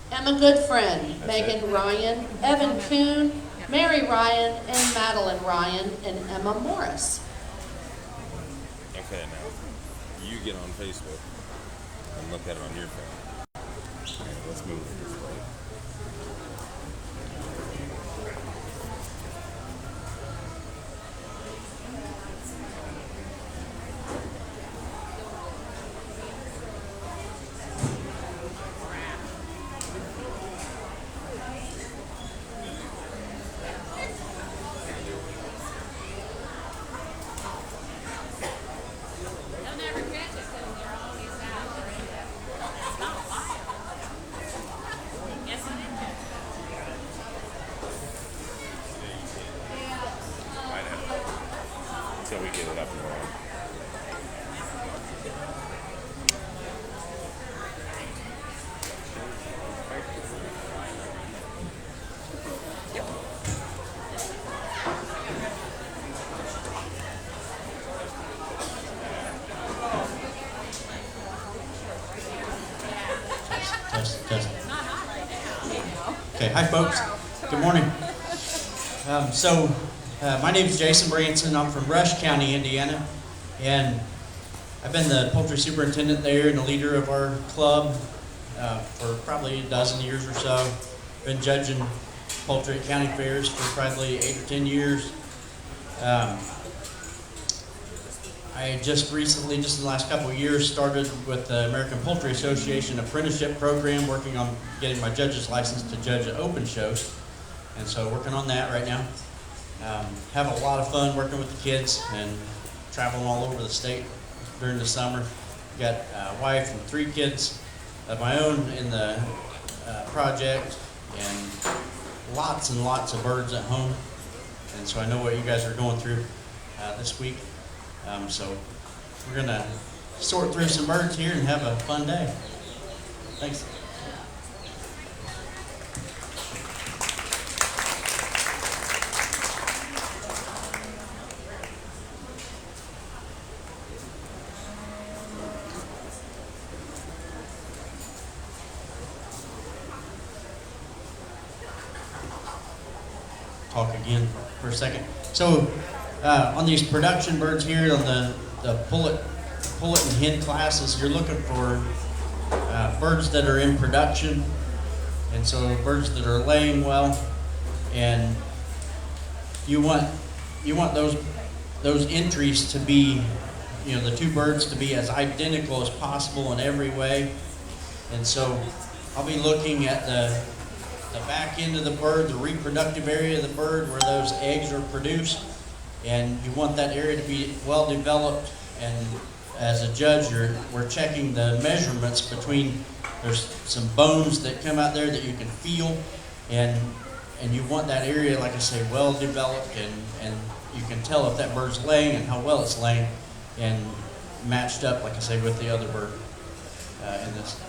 Emma Goodfriend, Megan Ryan, Evan Kuhn, Mary Ryan, and Madeline Ryan, and Emma Morris. Okay, now you get on Facebook and look at it on your phone. Okay, let's move it this way. I know. Until we get it up and running. Test, test. Okay, hi folks. Good morning. My name is Jason Branson. I'm from Rush County, Indiana, and I've been the poultry superintendent there and the leader of our club for probably a dozen years or so. Been judging poultry at county fairs for probably 8 or 10 years. I just recently, just in the last couple of years, started with the American Poultry Association apprenticeship program, working on getting my judge's license to judge at open shows. And so working on that right now. Having a lot of fun working with the kids and traveling all over the state during the summer. Got a wife and 3 kids of my own in the project, and lots and lots of birds at home. And so I know what you guys are going through this week. So we're gonna sort through some birds here and have a fun day. Thanks. Talk again for a second. So on these production birds here, on the pullet and hen classes, you're looking for birds that are in production, and so birds that are laying well, and you want those entries to be, the 2 birds to be as identical as possible in every way. And so I'll be looking at the back end of the bird, the reproductive area of the bird where those eggs are produced, and you want that area to be well developed. And as a judge, we're checking the measurements between, there's some bones that come out there that you can feel, and you want that area, like I say, well developed, and you can tell if that bird's laying and how well it's laying, and matched up, like I say, with the other bird in this.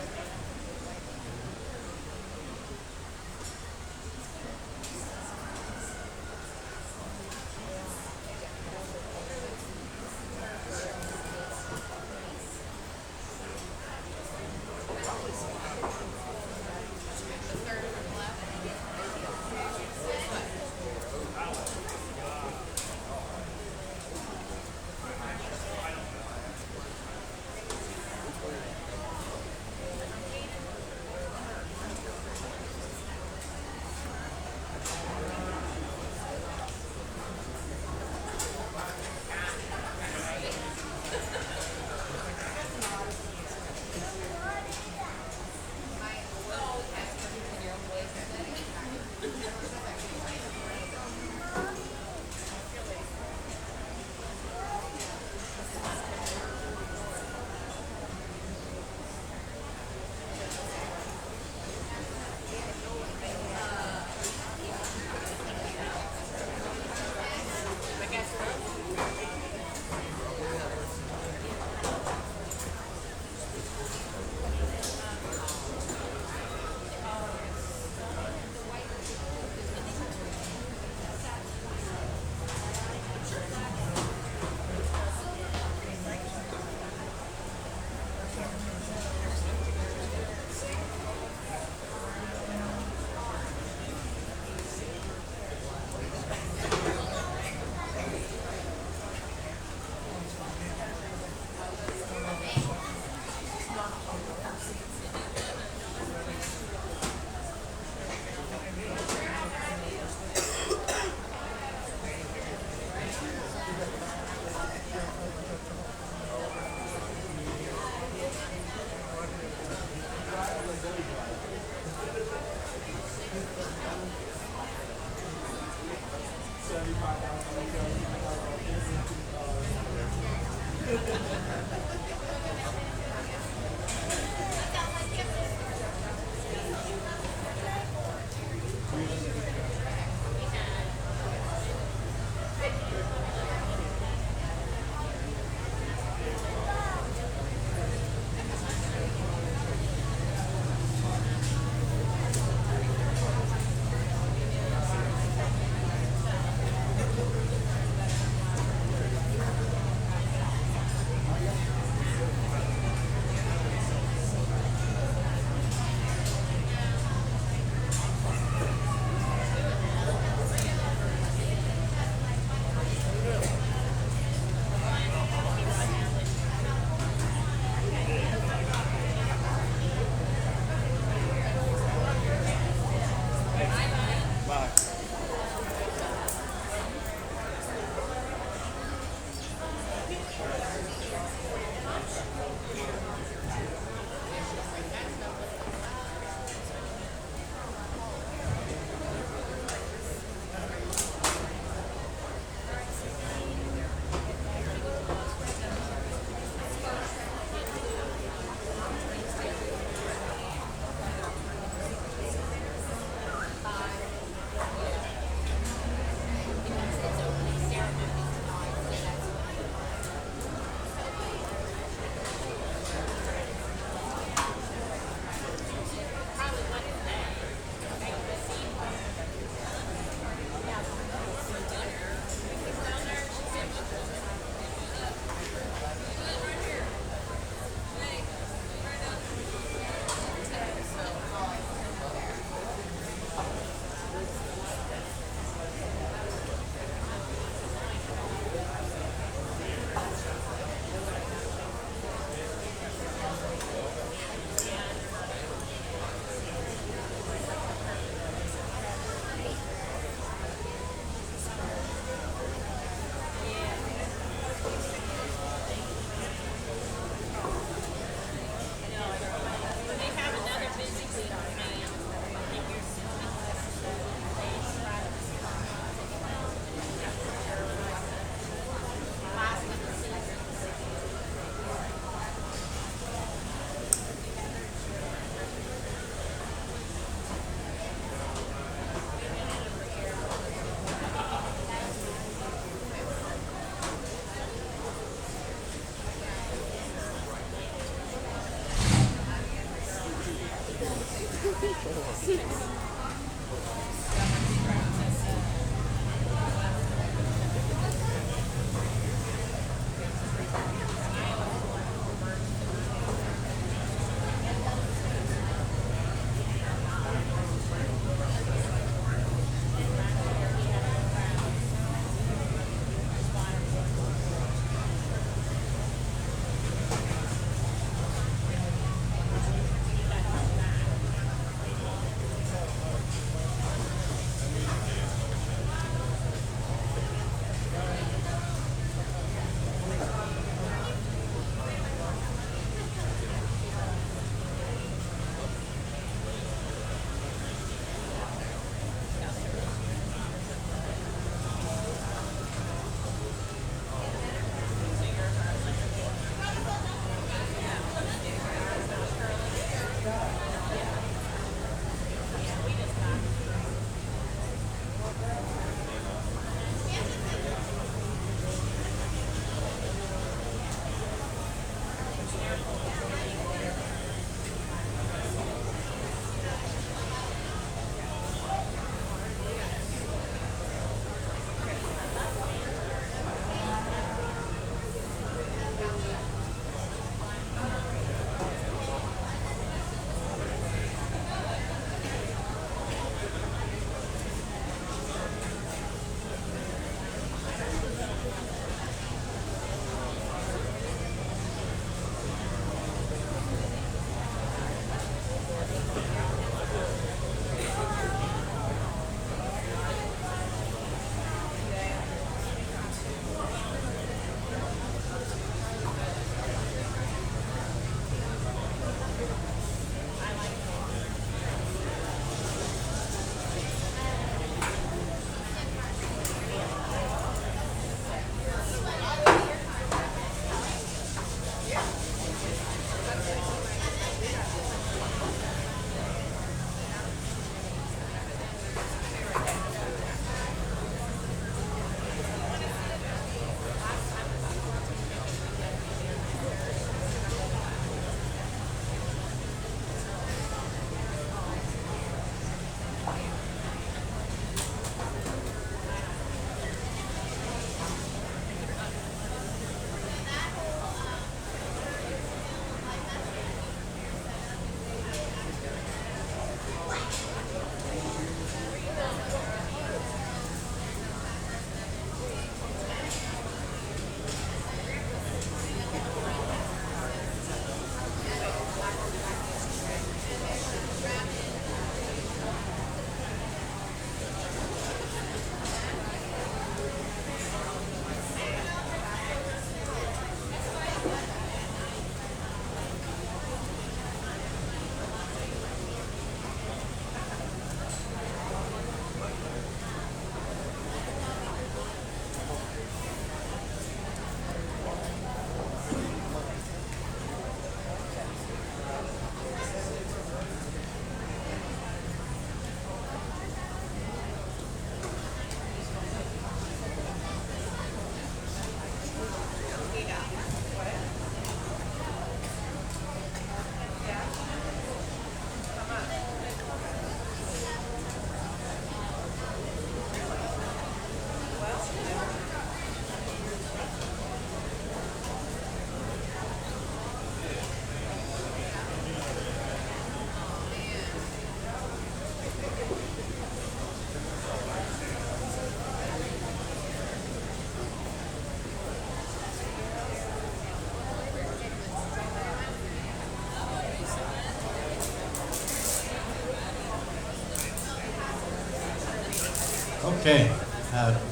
Okay,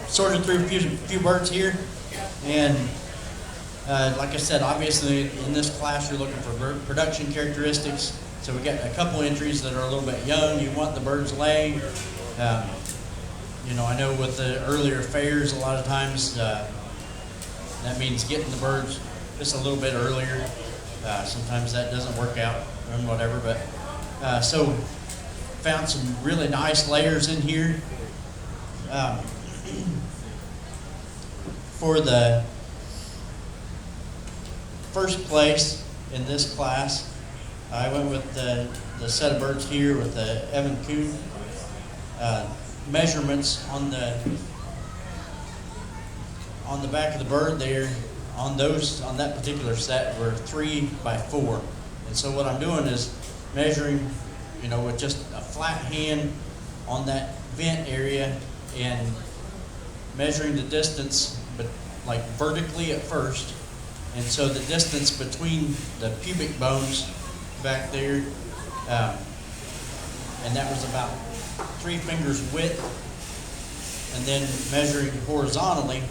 sorted through a few birds here, and like I said, obviously in this class you're looking for bird production characteristics. So we got a couple entries that are a little bit young. You want the birds laying. You know, I know with the earlier fairs, a lot of times that means getting the birds just a little bit earlier. Sometimes that doesn't work out and whatever, but so found some really nice layers in here. For the first place in this class, I went with the the set of birds here with the Evan Coon. Measurements on the back of the bird there, on that particular set were 3 by 4. And so what I'm doing is measuring, with just a flat hand on that vent area and measuring the distance, but like vertically at first. And so the distance between the pubic bones back there, and that was about 3 fingers width, and then measuring horizontally,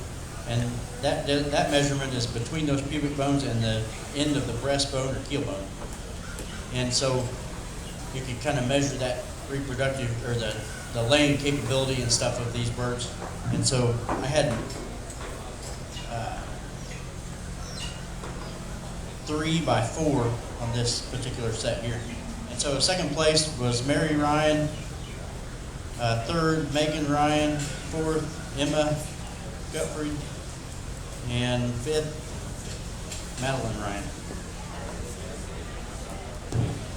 and that measurement is between those pubic bones and the end of the breastbone or keel bone. And so you can kind of measure that reproductive or the laying capability and stuff of these birds. And so I had 3 by 4 on this particular set here. And so second place was Mary Ryan, third Megan Ryan, fourth Emma Guthrie, and fifth Madeline Ryan.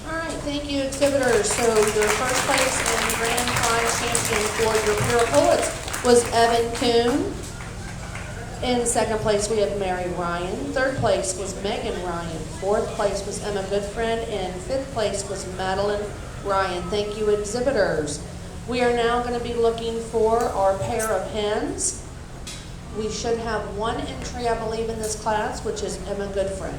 All right, thank you, exhibitors. So your first place and grand prize champion for your pair of pullets was Evan Coon. In second place, we have Mary Ryan. Third place was Megan Ryan. Fourth place was Emma Goodfriend. And fifth place was Madeline Ryan. Thank you, exhibitors. We are now going to be looking for our pair of hens. We should have one entry, I believe, in this class, which is Emma Goodfriend.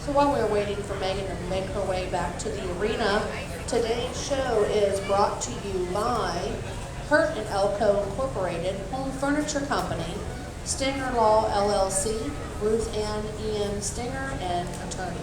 So while we're waiting for Megan to make her way back to the arena, today's show is brought to you by Hurt & Elko Incorporated, Home Furniture Company, Stinger Law LLC, Ruth Ann E.M. Stinger, and attorney.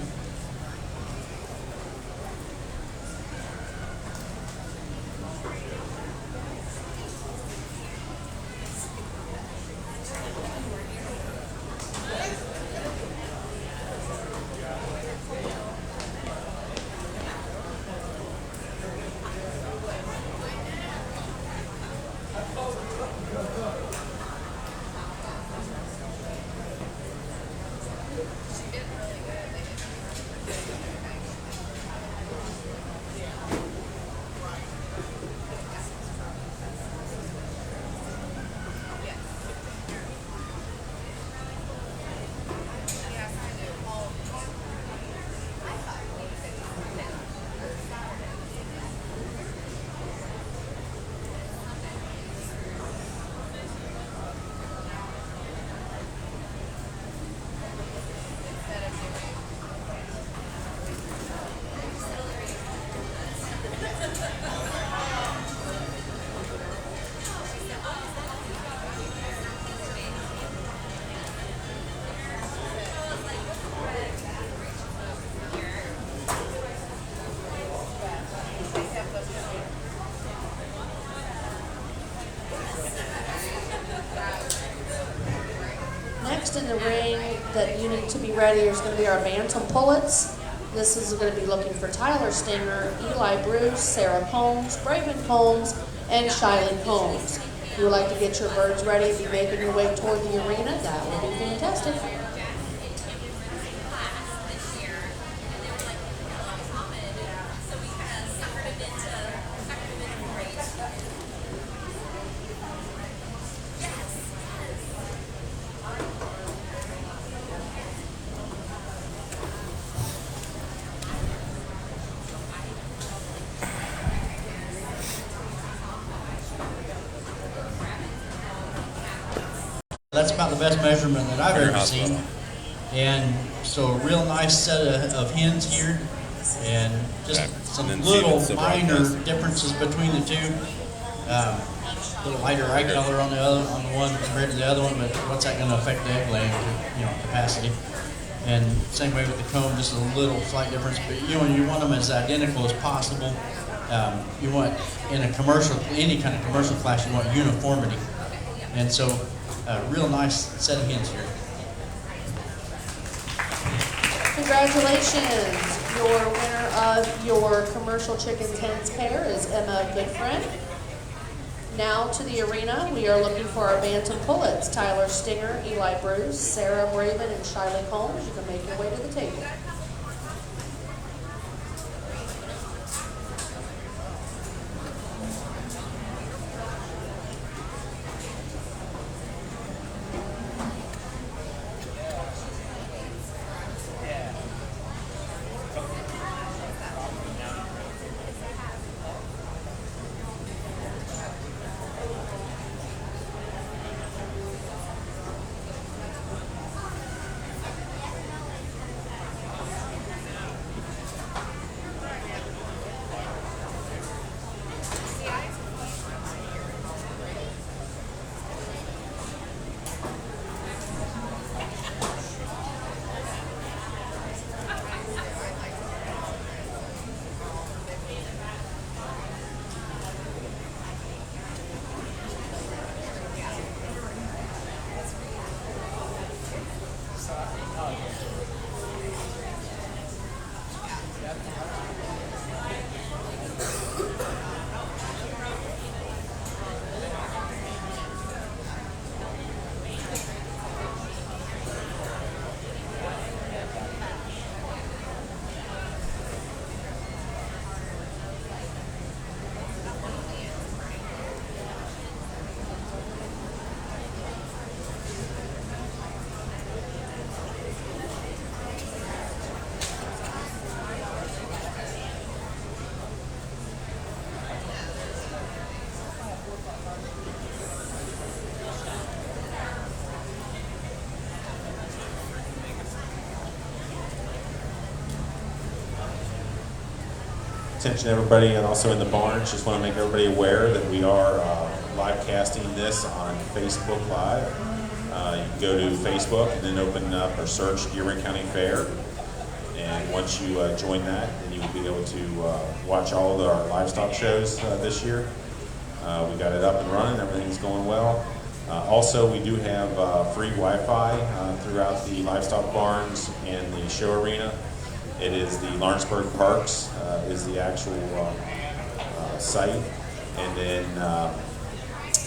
Next in the ring that you need to be ready is going to be our bantam pullets. This is going to be looking for Tyler Stinger, Eli Bruce, Sarah Combs, Braven Combs, and Shiley Combs. If you would like to get your birds ready, be making your way toward the arena, that would be fantastic. that's about the best measurement that I've ever Hospital. seen. And so a real nice set of hens here, and just Okay. some And then see if little it's still minor broadcasting. differences between the two. A little lighter eye color on the one compared to the other one, but what's that going to affect the egg laying, capacity? And same way with the comb, just a little slight difference. But you want them as identical as possible. You want in a commercial, any kind of commercial class, you want uniformity. And so, real nice set of hens here. Congratulations. Your winner of your commercial chickens hens pair is Emma Goodfriend. Now to the arena, we are looking for our bantam pullets, Tyler Stinger, Eli Bruce, Sarah Braven, and Shiley Combs. You can make your way to the table. Attention everybody, and also in the barns, just want to make everybody aware that we are live casting this on Facebook Live. You can go to Facebook and then open up or search Dearborn County Fair, and once you join that, then you will be able to watch all of our livestock shows this year. We got it up and running, everything's going well. Also, we do have free Wi-Fi throughout the livestock barns and the show arena. It is the Lawrenceburg Parks is the actual site, and then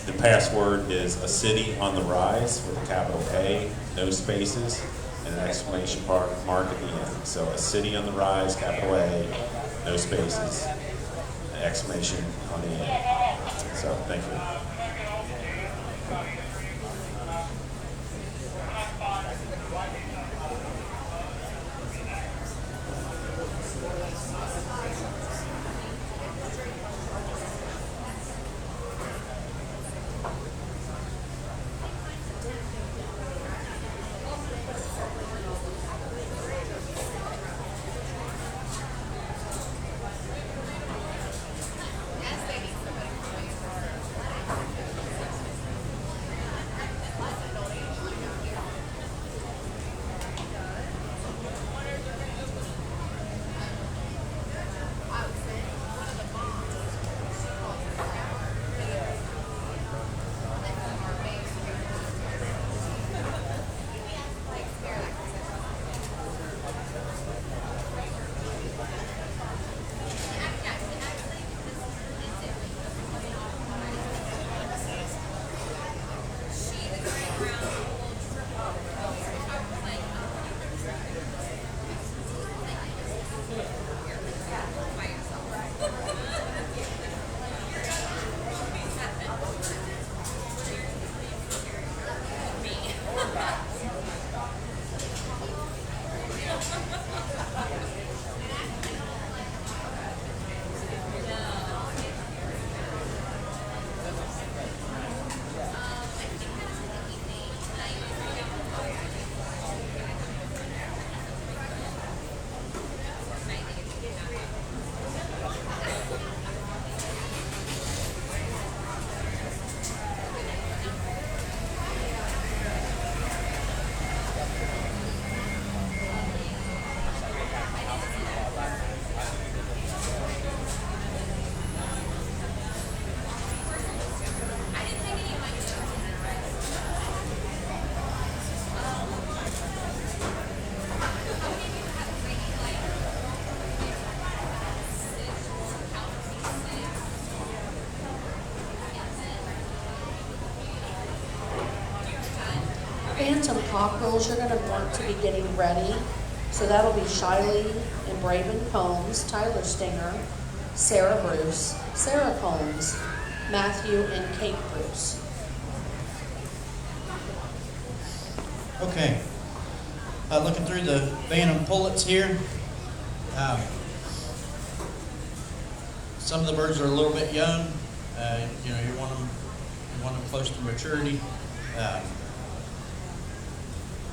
the password is a city on the rise with a capital A, no spaces, and an exclamation mark at the end. So a city on the rise, capital A, no spaces, an exclamation on the end. So thank you. Phantom cockerels, you're gonna want to be getting ready. So that'll be Shiley and Braven Combs, Tyler Stinger, Sarah Bruce, Sarah Combs, Matthew and Kate Bruce. Okay. Looking through the Phantom pullets here. Some of the birds are a little bit young. You know, you want them close to maturity.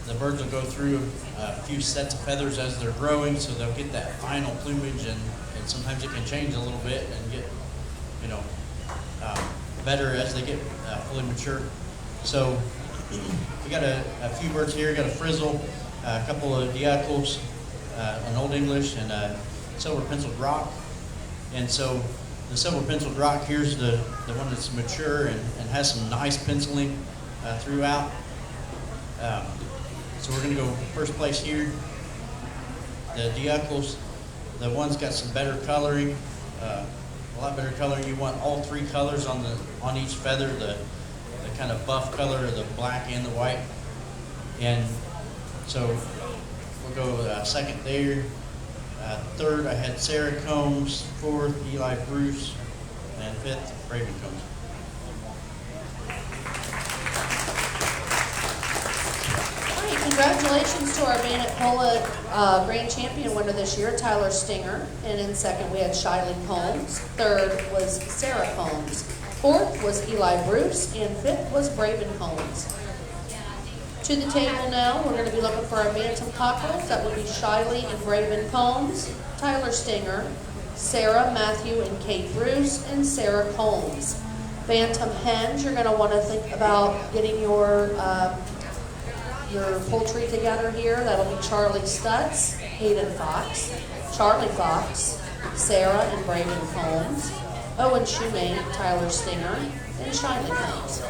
The birds will go through a few sets of feathers as they're growing, so they'll get that final plumage, and sometimes it can change a little bit and get, you know, better as they get fully mature. So we got a few birds here. Got a frizzle, a couple of diacles, an Old English, and a silver penciled rock. And so the silver penciled rock, here's the one that's mature and has some nice penciling throughout. So we're going to go first place here. The diacles, the one's got some better coloring, a lot better coloring. You want all three colors on each feather, the kind of buff color, the black and the white. And so we'll go second there. Third, I had Sarah Combs. Fourth, Eli Bruce. And fifth, Braven Combs. All right, congratulations to our Bandit Pullet Grand Champion winner this year, Tyler Stinger. And in second, we had Shiley Combs. Third was Sarah Combs. Fourth was Eli Bruce. And fifth was Braven Combs. To the table now, we're going to be looking for our Bantam cockerels. That would be Shiley and Braven Combs, Tyler Stinger, Sarah, Matthew, and Kate Bruce, and Sarah Combs. Bantam hens, you're going to want to think about getting your poultry together here. That'll be Charlie Stutz, Hayden Fox, Charlie Fox, Sarah and Braven Combs, Owen Shoemate, Tyler Stinger, and Shiley Combs.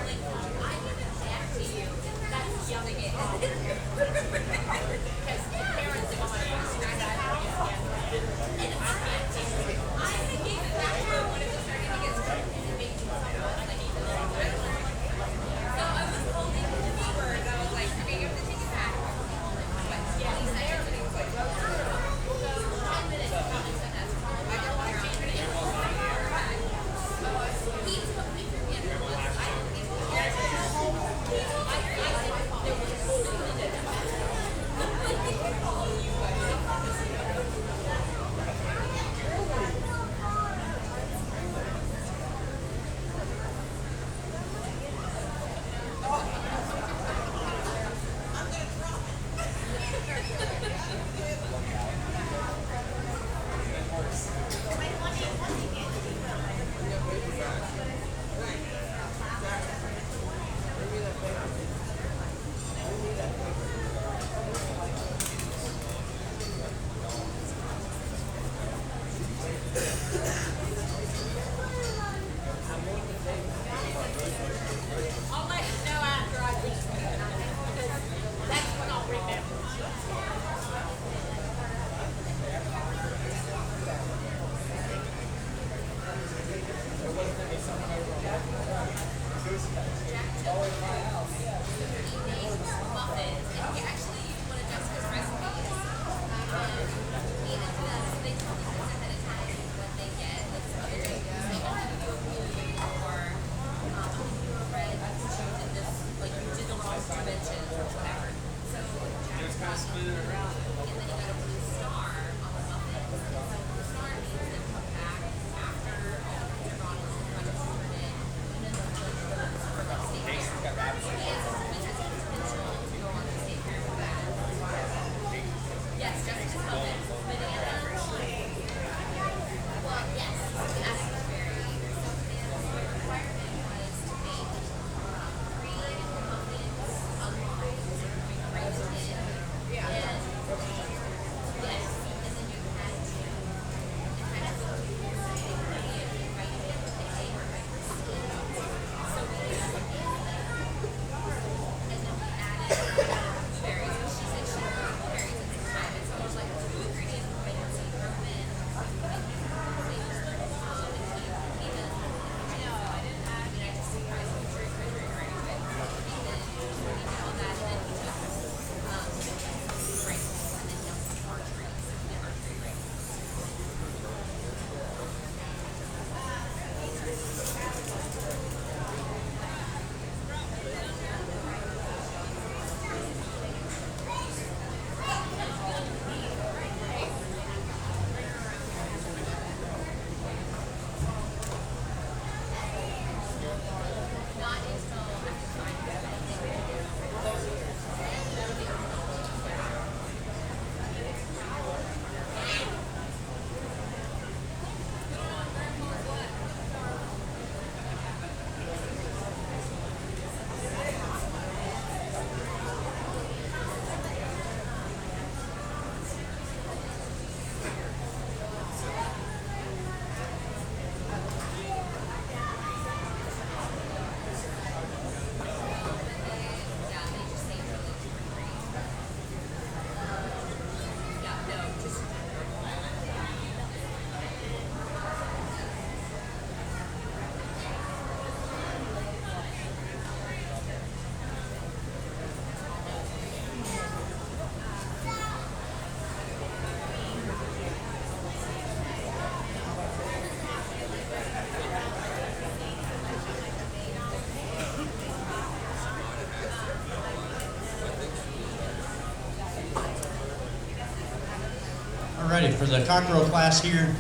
Alrighty, for the cockerel class here,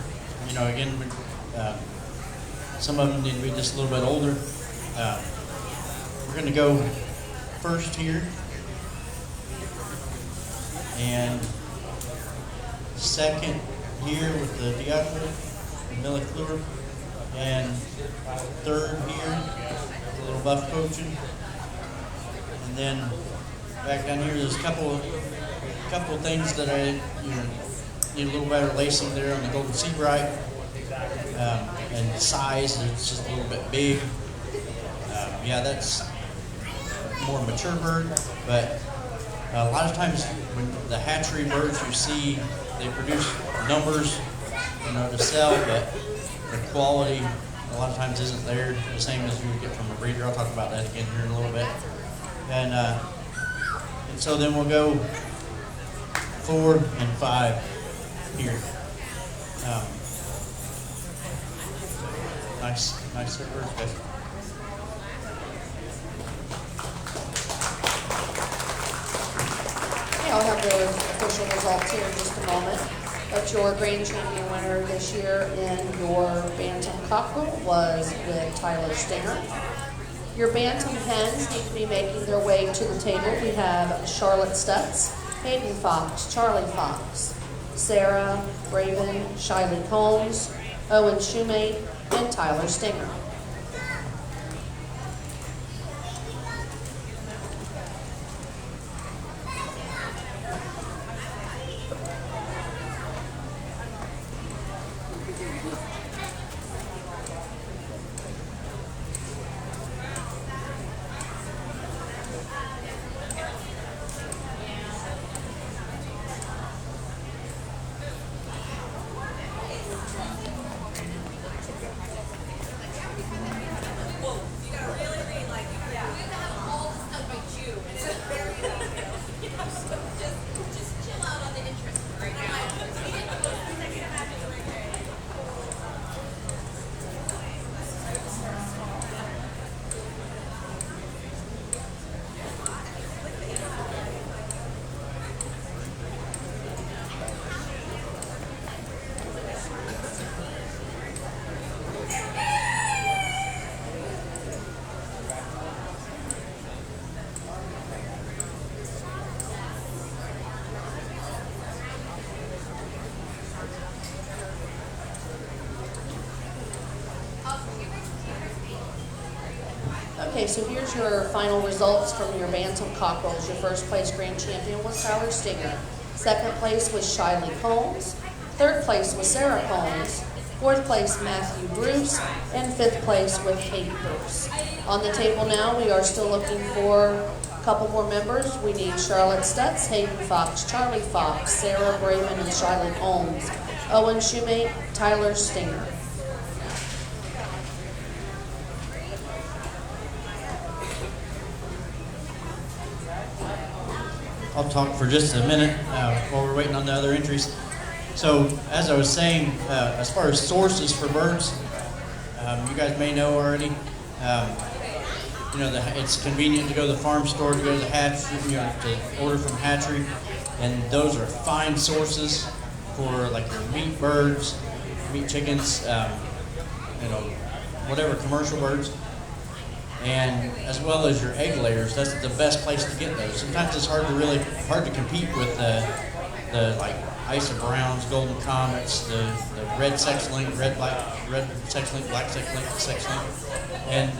you know, again, some of them need to be just a little bit older. We're going to go first here, and second here with the Dearborn, the Milliclure, and third here, the little buff coaching, and then back down here, there's a couple things that I need a little better lacing there on the Golden Sea Bright, and size. It's just a little bit big. Yeah, that's more mature bird, but a lot of times when the hatchery birds you see, they produce numbers, you know, to sell, but the quality a lot of times isn't there the same as you would get from a breeder. I'll talk about that again here in a little bit. And so then we'll go 4 and 5 here. Nice birds, guys. I'll have the official results here in just a moment. But your grand champion winner this year in your bantam cockerel was with Tyler Stinger. Your bantam hens need to be making their way to the table. We have Charlotte Stutz, Hayden Fox, Charlie Fox, Sarah Raven, Shiley Combs, Owen Shoemate, and Tyler Stinger. Okay, so here's your final results from your bantam cockerels. Your first place grand champion was Tyler Stinger. Second place was Shiley Combs. Third place was Sarah Combs. Fourth place, Matthew Bruce. And fifth place with Kate Bruce. On the table now, we are still looking for a couple more members. We need Charlotte Stutz, Hayden Fox, Charlie Fox, Sarah Braven, and Shiley Combs. Owen Shoemate, Tyler Stinger. I'll talk for just a minute while we're waiting on the other entries. So, as I was saying, as far as sources for birds, you guys may know already. You know, it's convenient to go to the farm store, to go to the hatchery, you know, to order from hatchery, and those are fine sources for like your meat birds, meat chickens, you know, whatever commercial birds. And as well as your egg layers, that's the best place to get those. Sometimes it's hard to compete with the like Isa Browns, Golden Comets, the red sex link, red sex link, black sex link, and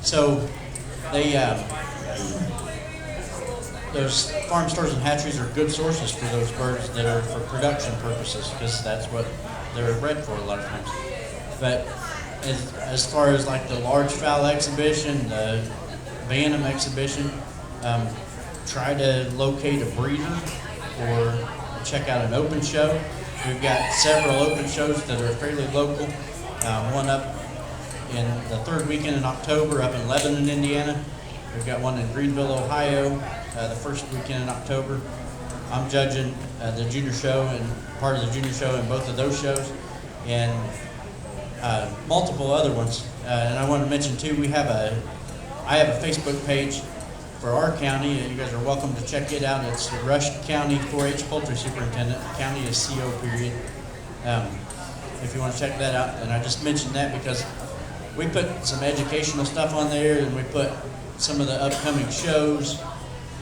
so they those farm stores and hatcheries are good sources for those birds that are for production purposes, because that's what they're bred for a lot of times. But as far as like the large fowl exhibition, the bantam exhibition, try to locate a breeder or check out an open show. We've got several open shows that are fairly local. One up in the third weekend in October up in Lebanon, Indiana. We've got one in Greenville, Ohio, the first weekend in October. I'm judging the junior show and part of the junior show in both of those shows, and multiple other ones. And I want to mention too, I have a Facebook page for our county, you guys are welcome to check it out. It's Rush County 4-H Poultry Superintendent. The county is CO period. If you want to check that out, and I just mentioned that because we put some educational stuff on there, and we put some of the upcoming shows.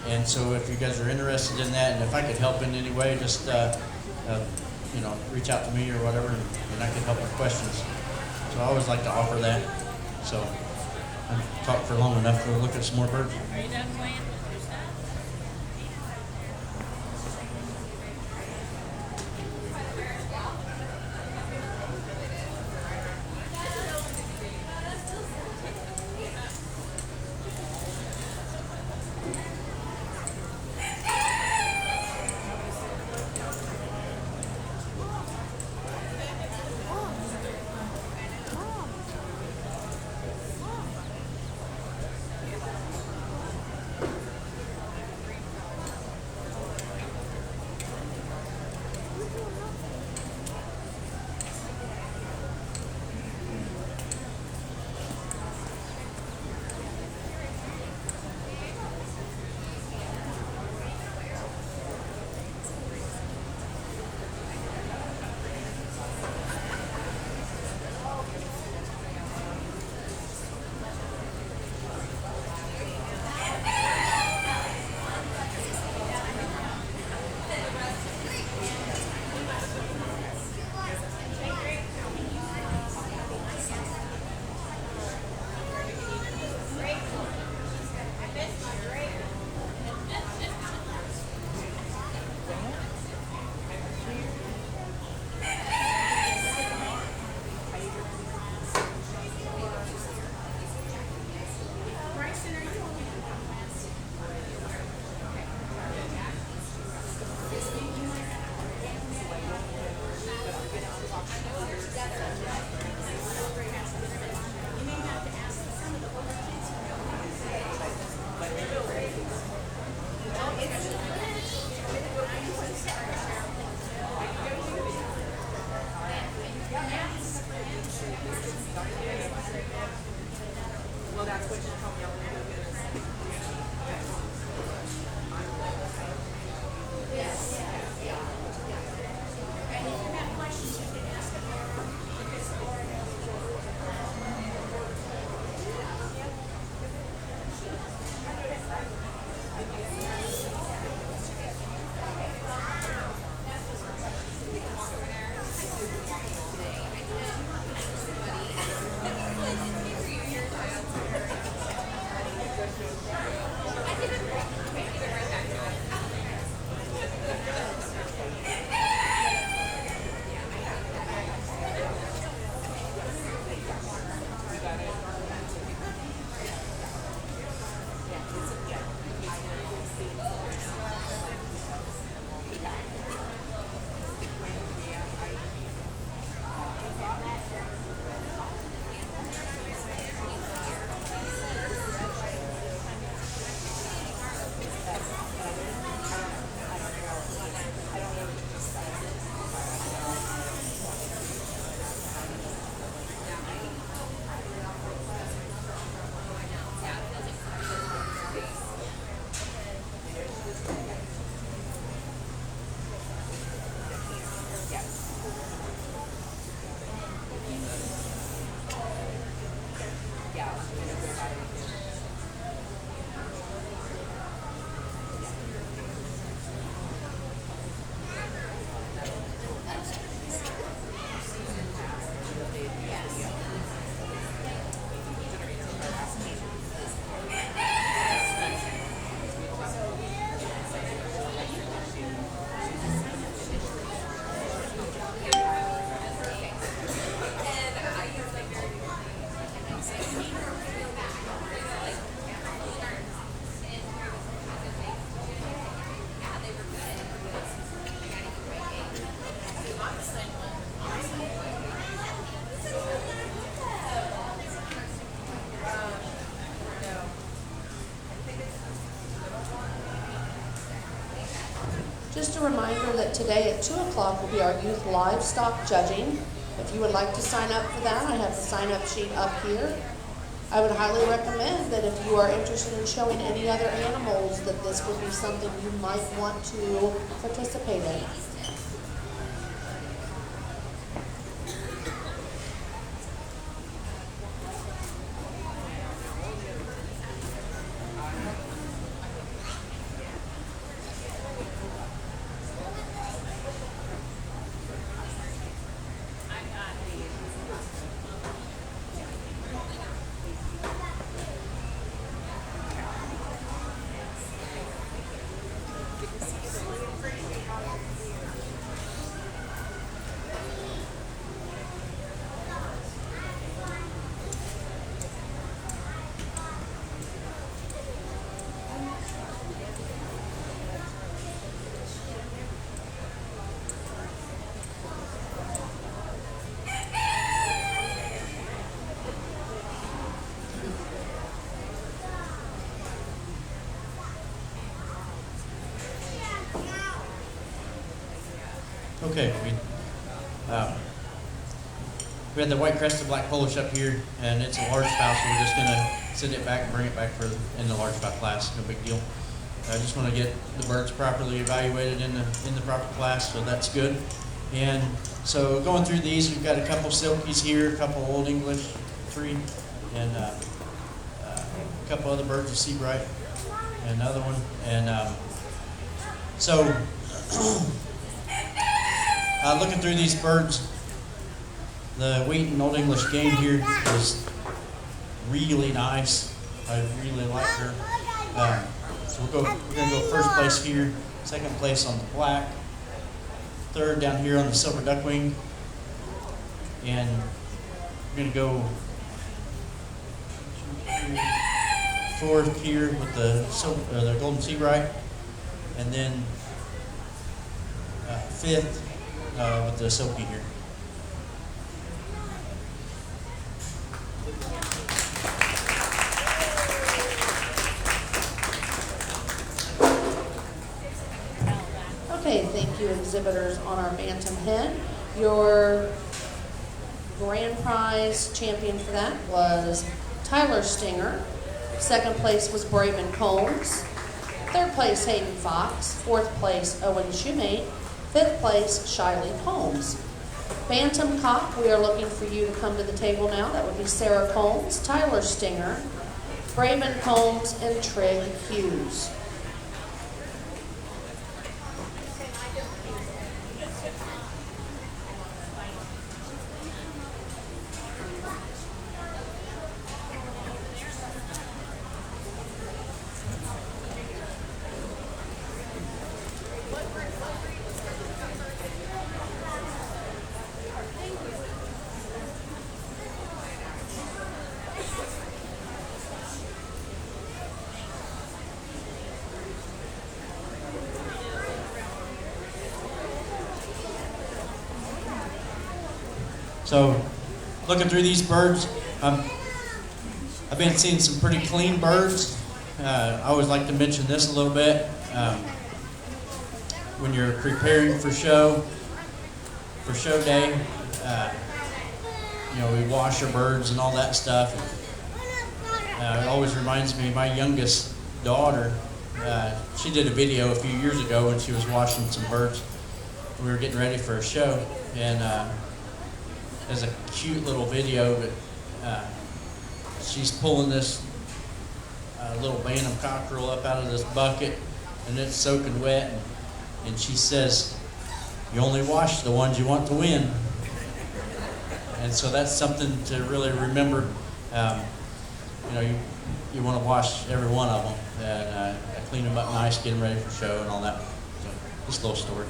And so if you guys are interested in that, and if I could help in any way, just you know, reach out to me or whatever, and I can help with questions. So I always like to offer that. So I've talked for long enough to look at some more birds. Are you done playing? Just a reminder that today at 2 o'clock will be our youth livestock judging. If you would like to sign up for that, I have the sign-up sheet up here. I would highly recommend that if you are interested in showing any other animals, that this would be something you might want to participate in. Okay, we had the white crested black Polish up here, and it's a large fowl, so we're just gonna send it back and bring it back in the large fowl class. No big deal. I just want to get the birds properly evaluated in the proper class, so that's good. And so going through these, we've got a couple silkies here, a couple old English, 3, and a couple other birds of sea bright, and another one. And looking through these birds, the Wheaton Old English game here is really nice. I really like her. So we're going to go first place here, second place on the black, third down here on the silver duckwing, and we're going to go fourth here with the golden sea bright, and then fifth with the silky here. Okay, thank you, exhibitors on our bantam hen. Your grand prize champion for that was Tyler Stinger. Second place was Braven Combs. Third place, Hayden Fox. Fourth place, Owen Shoemate. Fifth place, Shiley Holmes. Bantam cock, we are looking for you to come to the table now. That would be Sarah Combs, Tyler Stinger, Braven Combs, and Trig Hughes. So, looking through these birds, I've been seeing some pretty clean birds. I always like to mention this a little bit. When you're preparing for show day, we wash our birds and all that stuff. It always reminds me of my youngest daughter. She did a video a few years ago when she was washing some birds. We were getting ready for a show, and there's a cute little video, but she's pulling this little bantam cockerel up out of this bucket, and it's soaking wet, and she says, "You only wash the ones you want to win." And so that's something to really remember. You want to wash every one of them, and clean them up nice, get them ready for show and all that. So, just a little story.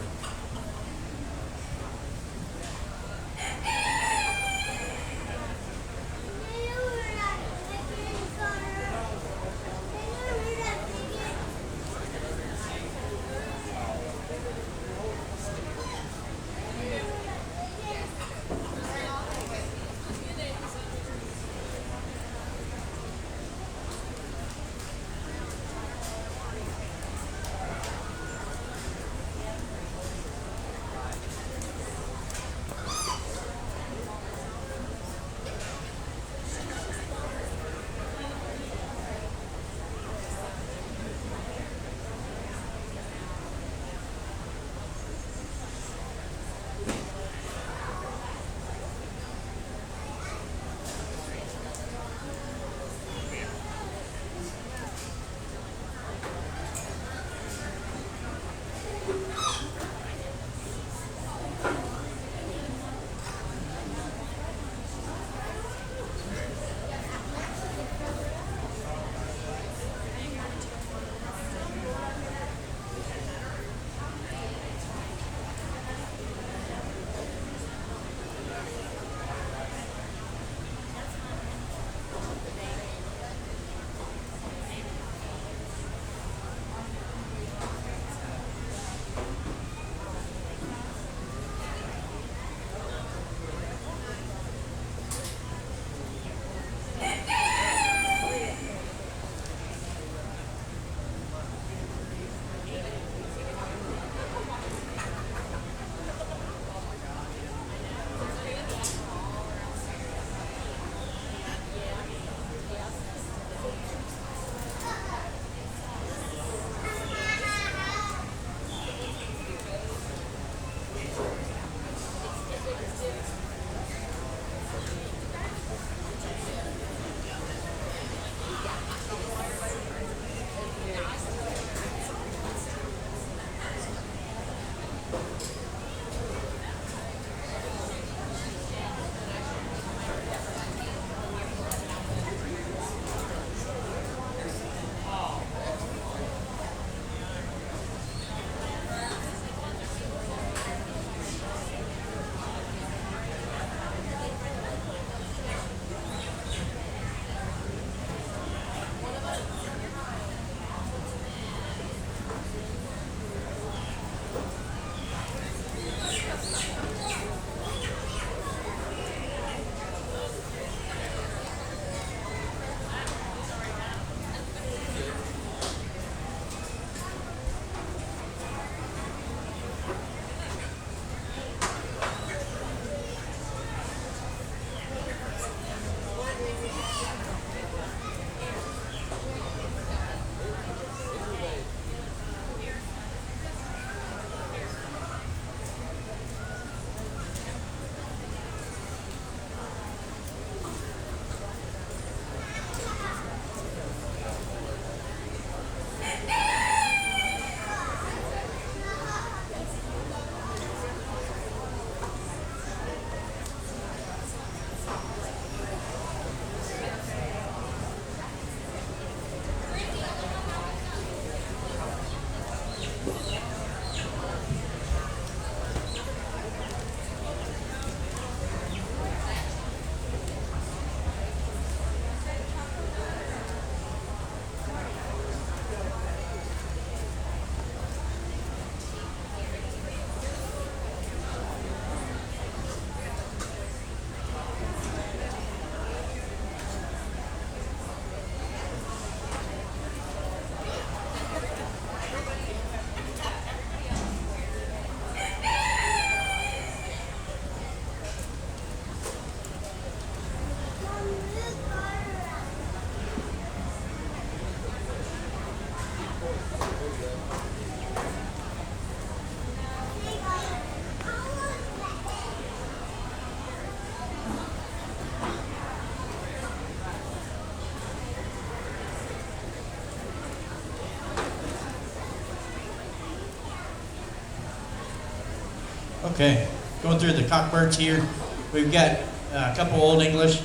Okay, going through the cockbirds here. We've got a couple Old English.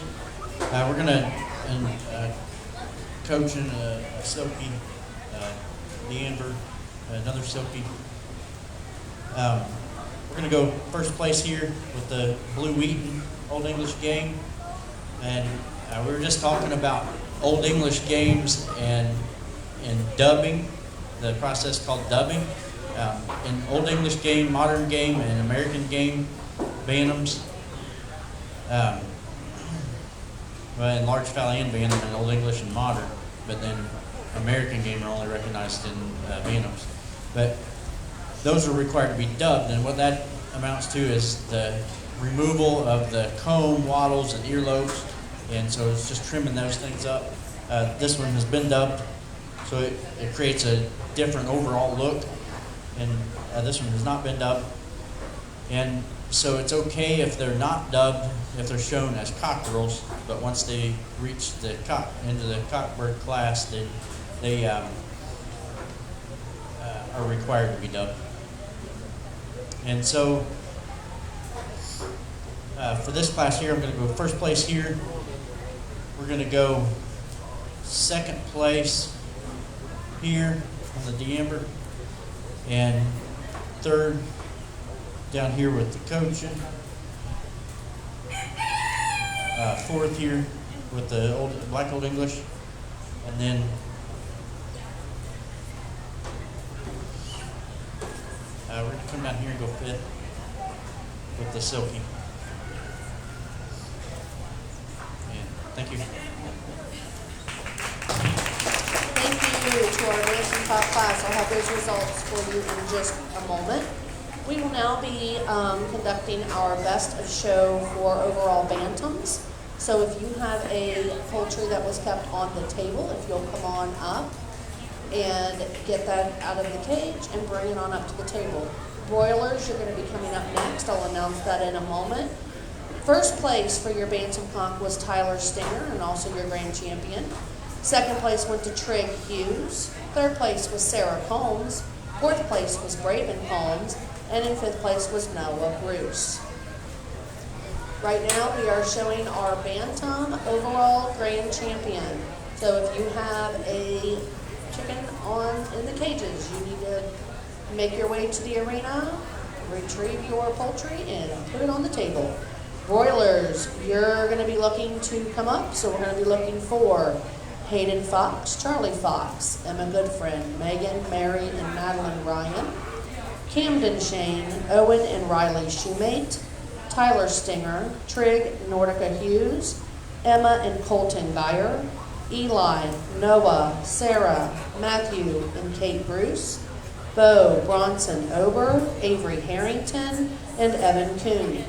We're gonna coaching a silky Dearborn, another silky. We're gonna go first place here with the Blue Wheaton Old English game, and we were just talking about Old English games and dubbing, the process called dubbing. In Old English game, modern game, and American game, Bantams. Well, in large Valley and Bantam in Old English and modern, but then American game are only recognized in Bantams. But those are required to be dubbed, and what that amounts to is the removal of the comb, wattles, and earlobes, and so it's just trimming those things up. This one has been dubbed, so it creates a different overall look, and this one has not been dubbed. And so it's okay if they're not dubbed, if they're shown as cockerels, but once they reach the into the cockbird class, they are required to be dubbed. And so for this class here, I'm going to go first place here. We're going to go second place here on the Dearborn, and third down here with the coaching. Fourth here with the Black Old English, and then we're going to come down here and go fifth with the silky. And thank you. Thank you to our Ransom Top class. I'll have those results for you in just a moment. We will now be conducting our best of show for overall bantams. So if you have a poultry that was kept on the table, if you'll come on up and get that out of the cage and bring it on up to the table. Broilers, you're going to be coming up next. I'll announce that in a moment. First place for your bantam conch was Tyler Stinger, and also your grand champion. Second place went to Trig Hughes. Third place was Sarah Combs. Fourth place was Braven Combs. And in fifth place was Noah Bruce. Right now we are showing our bantam overall grand champion. So if you have a chicken in the cages, you need to make your way to the arena, retrieve your poultry, and put it on the table. Broilers, you're going to be looking to come up, so we're going to be looking for Hayden Fox, Charlie Fox, Emma Goodfriend, Megan, Mary, and Madeline Ryan, Camden Shane, Owen and Riley Shoemate, Tyler Stinger, Trig Nordica Hughes, Emma and Colton Geyer, Eli, Noah, Sarah, Matthew, and Kate Bruce, Bo Bronson Ober, Avery Harrington, and Evan Kuhn.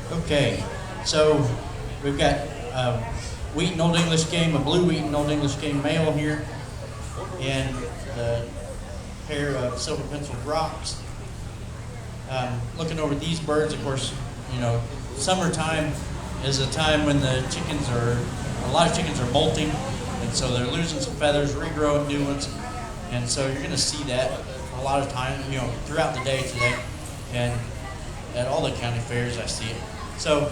Okay, so we've got Wheaton Old English game, a blue Wheaton Old English game male here, and the pair of silver penciled rocks. Looking over these birds, of course, you know, summertime is a time when a lot of chickens are molting, and so they're losing some feathers, regrowing new ones, and so you're going to see that a lot of time, you know, throughout the day today, and at all the county fairs I see it. So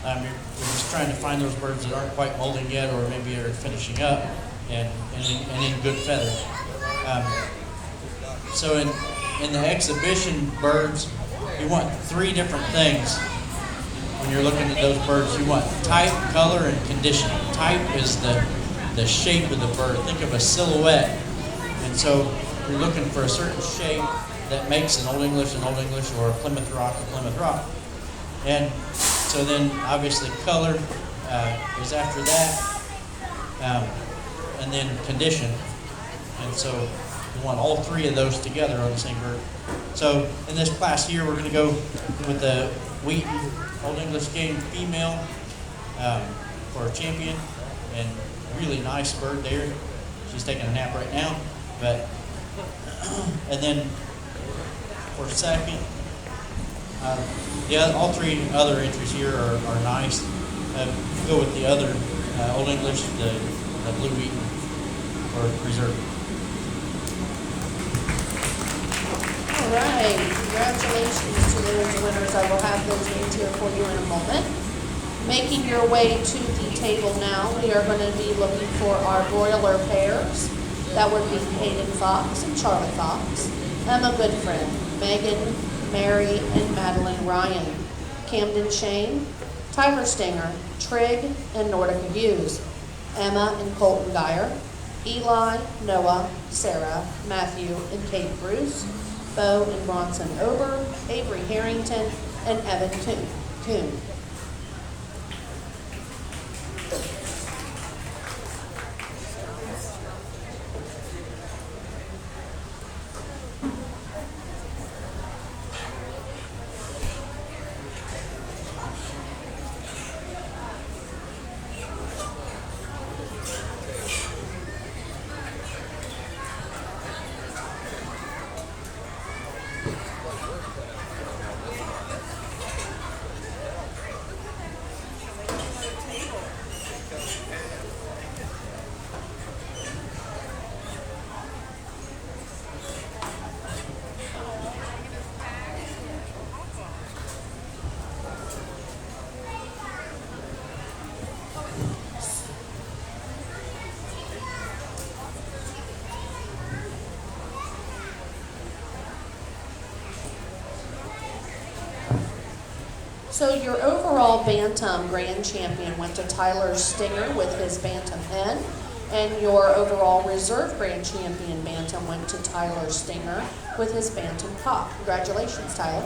we're just trying to find those birds that aren't quite molding yet, or maybe are finishing up, and in good feather. So in the exhibition birds, you want 3 different things when you're looking at those birds. You want type, color, and condition. Type is the shape of the bird. Think of a silhouette. And so you're looking for a certain shape that makes an Old English, or a Plymouth Rock, And so then obviously color is after that, and then condition. And so you want all 3 of those together on the same bird. So in this class here, we're going to go with the Wheaton Old English game female for a champion, and really nice bird there. She's taking a nap right now, but and then for second, all 3 other entries here are nice. Go with the other Old English, the blue Wheaton for reserve. All right, congratulations to those winners. I will have those names here for you in a moment. Making your way to the table now, we are going to be looking for our broiler pairs. That would be Hayden Fox and Charlie Fox. Emma Goodfriend, Megan, Mary, and Madeline Ryan. Camden Shane, Tyler Stinger, Trigg, and Nordica Hughes. Emma and Colton Geyer. Eli, Noah, Sarah, Matthew, and Kate Bruce. Bo and Bronson Ober, Avery Harrington, and Evan Kuhn. So your overall Bantam Grand Champion went to Tyler Stinger with his Bantam Hen, and your overall Reserve Grand Champion Bantam went to Tyler Stinger with his Bantam Cock. Congratulations, Tyler.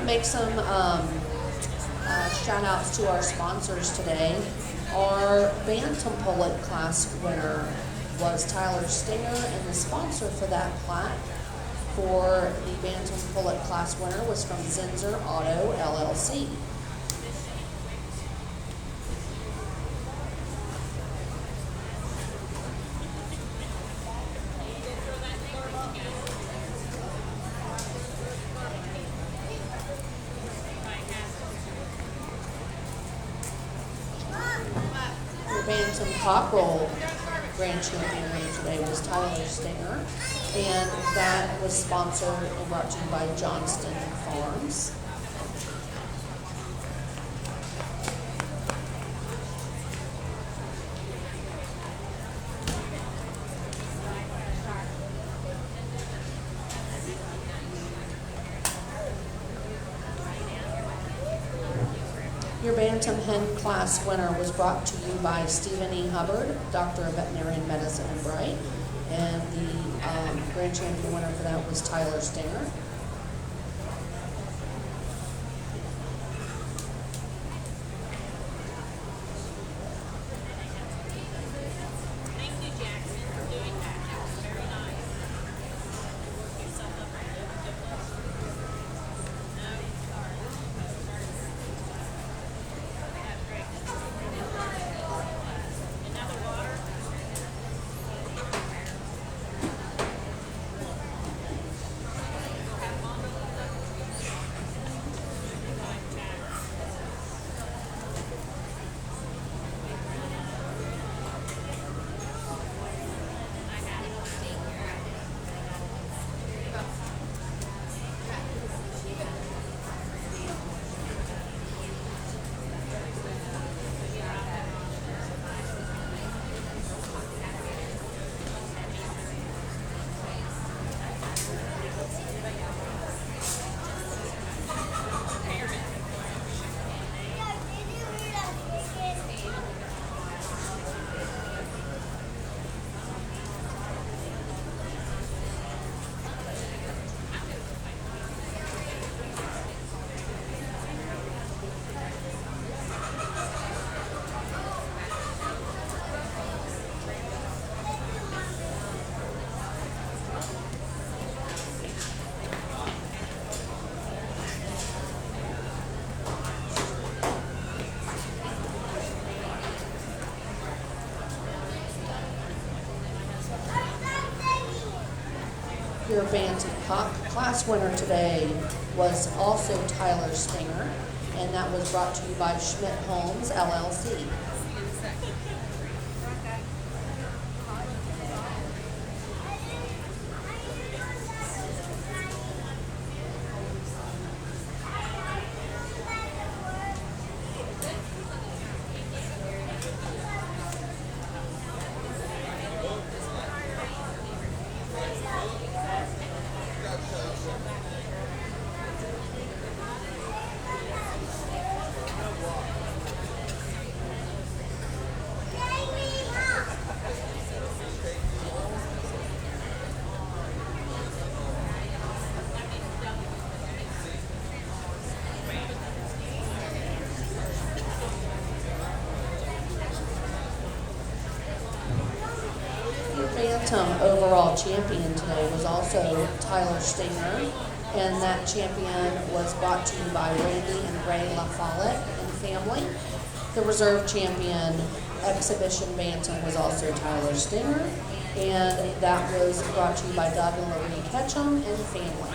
to make some shout outs to our sponsors today. Our Bantam Pullet class winner was Tyler Stinger, and the sponsor for that plaque for the Bantam Pullet class winner was from Zinzer Auto LLC. Your Bantam Cockerel Grand Champion winner today was Tyler Stinger, and that was sponsored and brought to you by Johnston Farms. Your Bantam Hen class winner was brought to you by Stephen E. Hubbard, Doctor of Veterinary Medicine in Bright, and the Grand Champion winner for that was Tyler Stinger. Your Bantam Cock class winner today was also Tyler Stinger, and that was brought to you by Schmidt Homes LLC. Bantam overall champion today was also Tyler Stinger, and that champion was brought to you by Randy and Ray LaFollette and family. The reserve champion exhibition bantam was also Tyler Stinger, and that was brought to you by Doug and Lorraine Ketchum and family.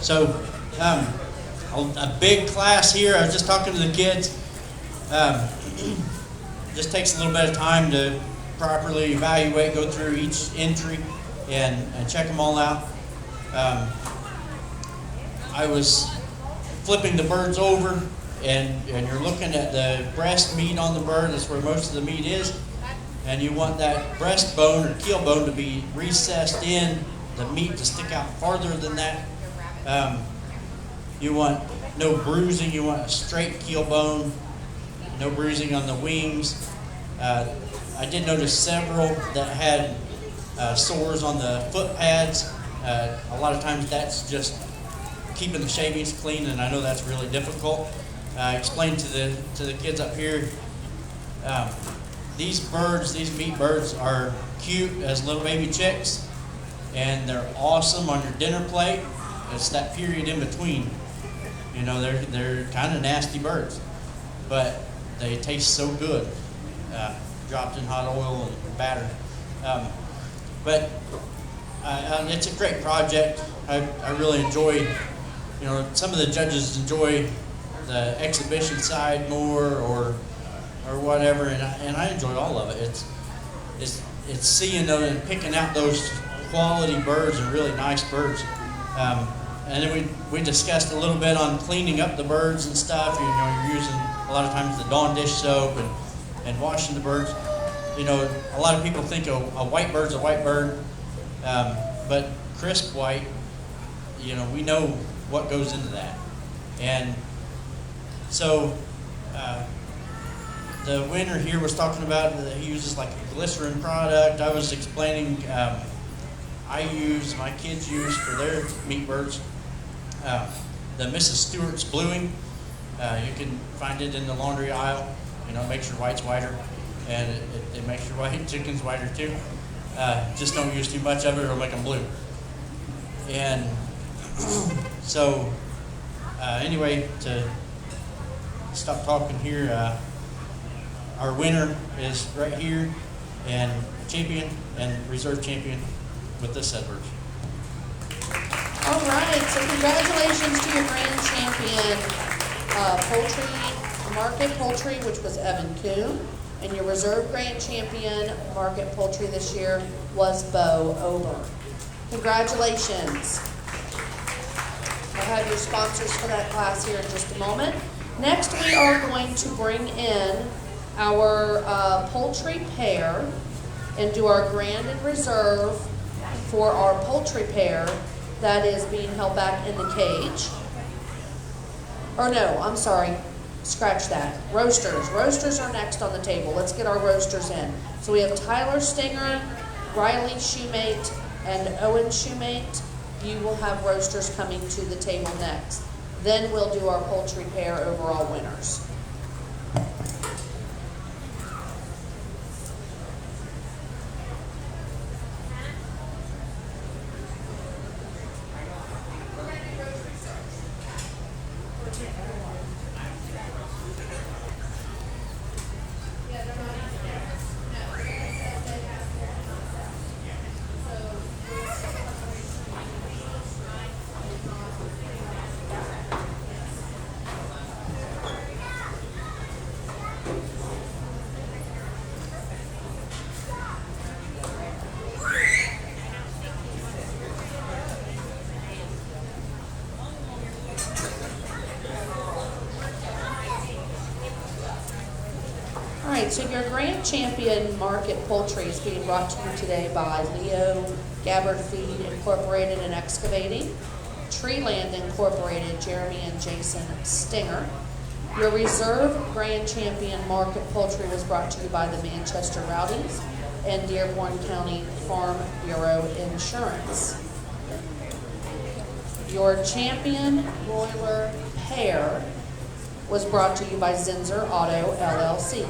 So, a big class here. I was just talking to the kids. Just takes a little bit of time to properly evaluate, go through each entry, and check them all out. I was flipping the birds over, and you're looking at the breast meat on the bird. That's where most of the meat is. And you want that breastbone or keel bone to be recessed in, the meat to stick out farther than that. You want no bruising. You want a straight keel bone, no bruising on the wings. I did notice several that had sores on the foot pads. A lot of times that's just keeping the shavings clean, and I know that's really difficult. I explained to the kids up here, these birds, these meat birds, are cute as little baby chicks, and they're awesome on your dinner plate. It's that period in between. You know, they're kind of nasty birds, but they taste so good, dropped in hot oil and battered. But it's a great project. I really enjoy, you know, some of the judges enjoy the exhibition side more or whatever, and I enjoy all of it. It's seeing those and picking out those quality birds and really nice birds. And then we discussed a little bit on cleaning up the birds and stuff. You know, you're using a lot of times the Dawn dish soap and washing the birds. You know, a lot of people think a white bird's a white bird, but crisp white, you know, we know what goes into that. And so the winner here was talking about that he uses like a glycerin product. I was explaining my kids use for their meat birds, the Mrs. Stewart's bluing. You can find it in the laundry aisle. You know, it makes your whites whiter, and it makes your white chickens whiter too. Just don't use too much of it, or it'll make them blue. And so, anyway, to stop talking here, our winner is right here, and champion and reserve champion with this set birds. All right, so congratulations to your grand champion, Market Poultry, which was Evan Kuhn, and your reserve grand champion, Market Poultry this year, was Bo Ober. Congratulations. I'll have your sponsors for that class here in just a moment. Next, we are going to bring in our poultry pair and do our grand and reserve for our poultry pair that is being held back in the cage. Or no, I'm sorry, scratch that. Roasters. Roasters are next on the table. Let's get our roasters in. So we have Tyler Stinger, Riley Shoemate, and Owen Shoemate. You will have roasters coming to the table next. Then we'll do our poultry pair overall winners. So your grand champion Market Poultry is being brought to you today by Leo Gabbard Feed Incorporated and Excavating, Treeland Incorporated, Jeremy and Jason Stinger. Your reserve grand champion Market Poultry was brought to you by the Manchester Rowdies and Dearborn County Farm Bureau Insurance. Your champion broiler pair was brought to you by Zinzer Auto LLC.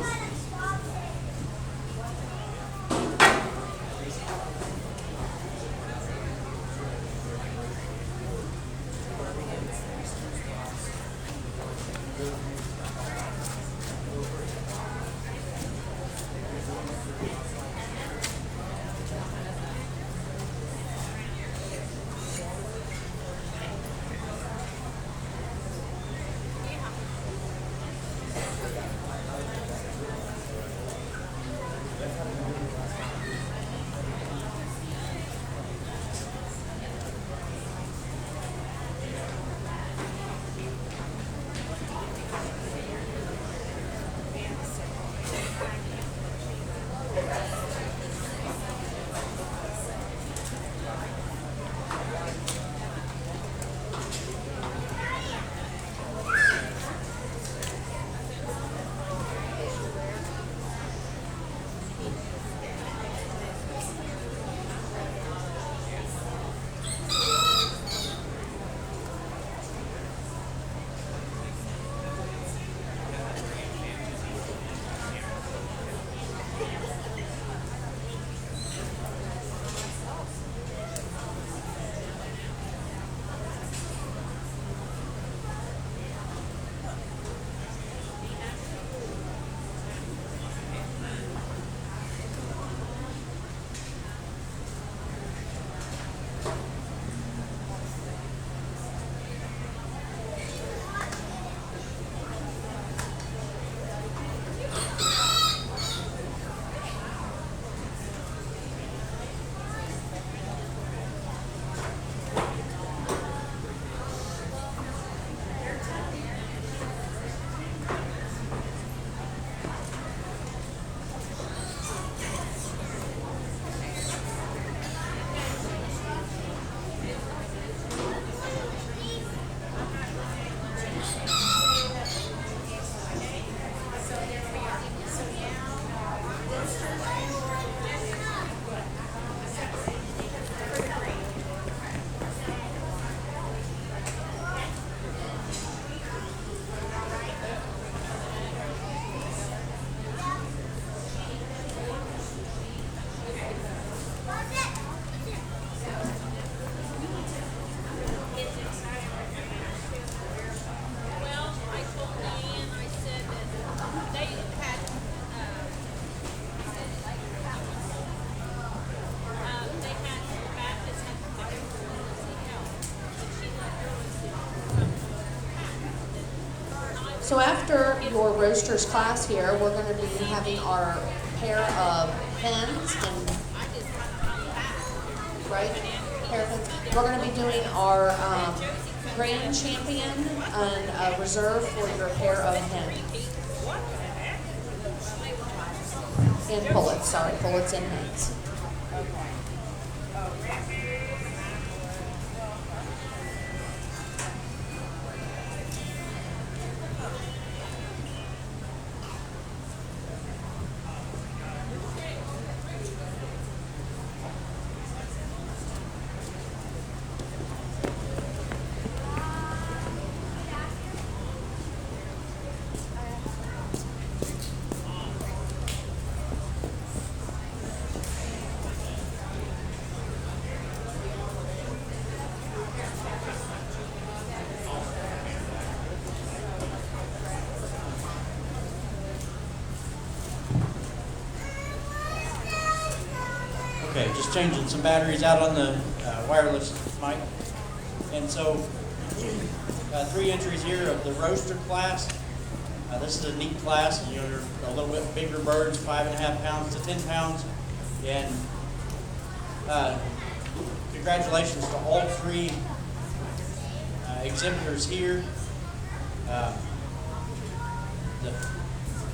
your roasters class here, we're going to be having our pair of hens and right? Pair of hens. We're going to be doing our grand champion and reserve for your pair of hens. And pullets, sorry, pullets and hens. Okay, just changing some batteries out on the wireless mic. And so, 3 entries here of the roaster class. This is a neat class, and you're a little bit bigger birds, 5.5 pounds to 10 pounds. And congratulations to all 3 exhibitors here.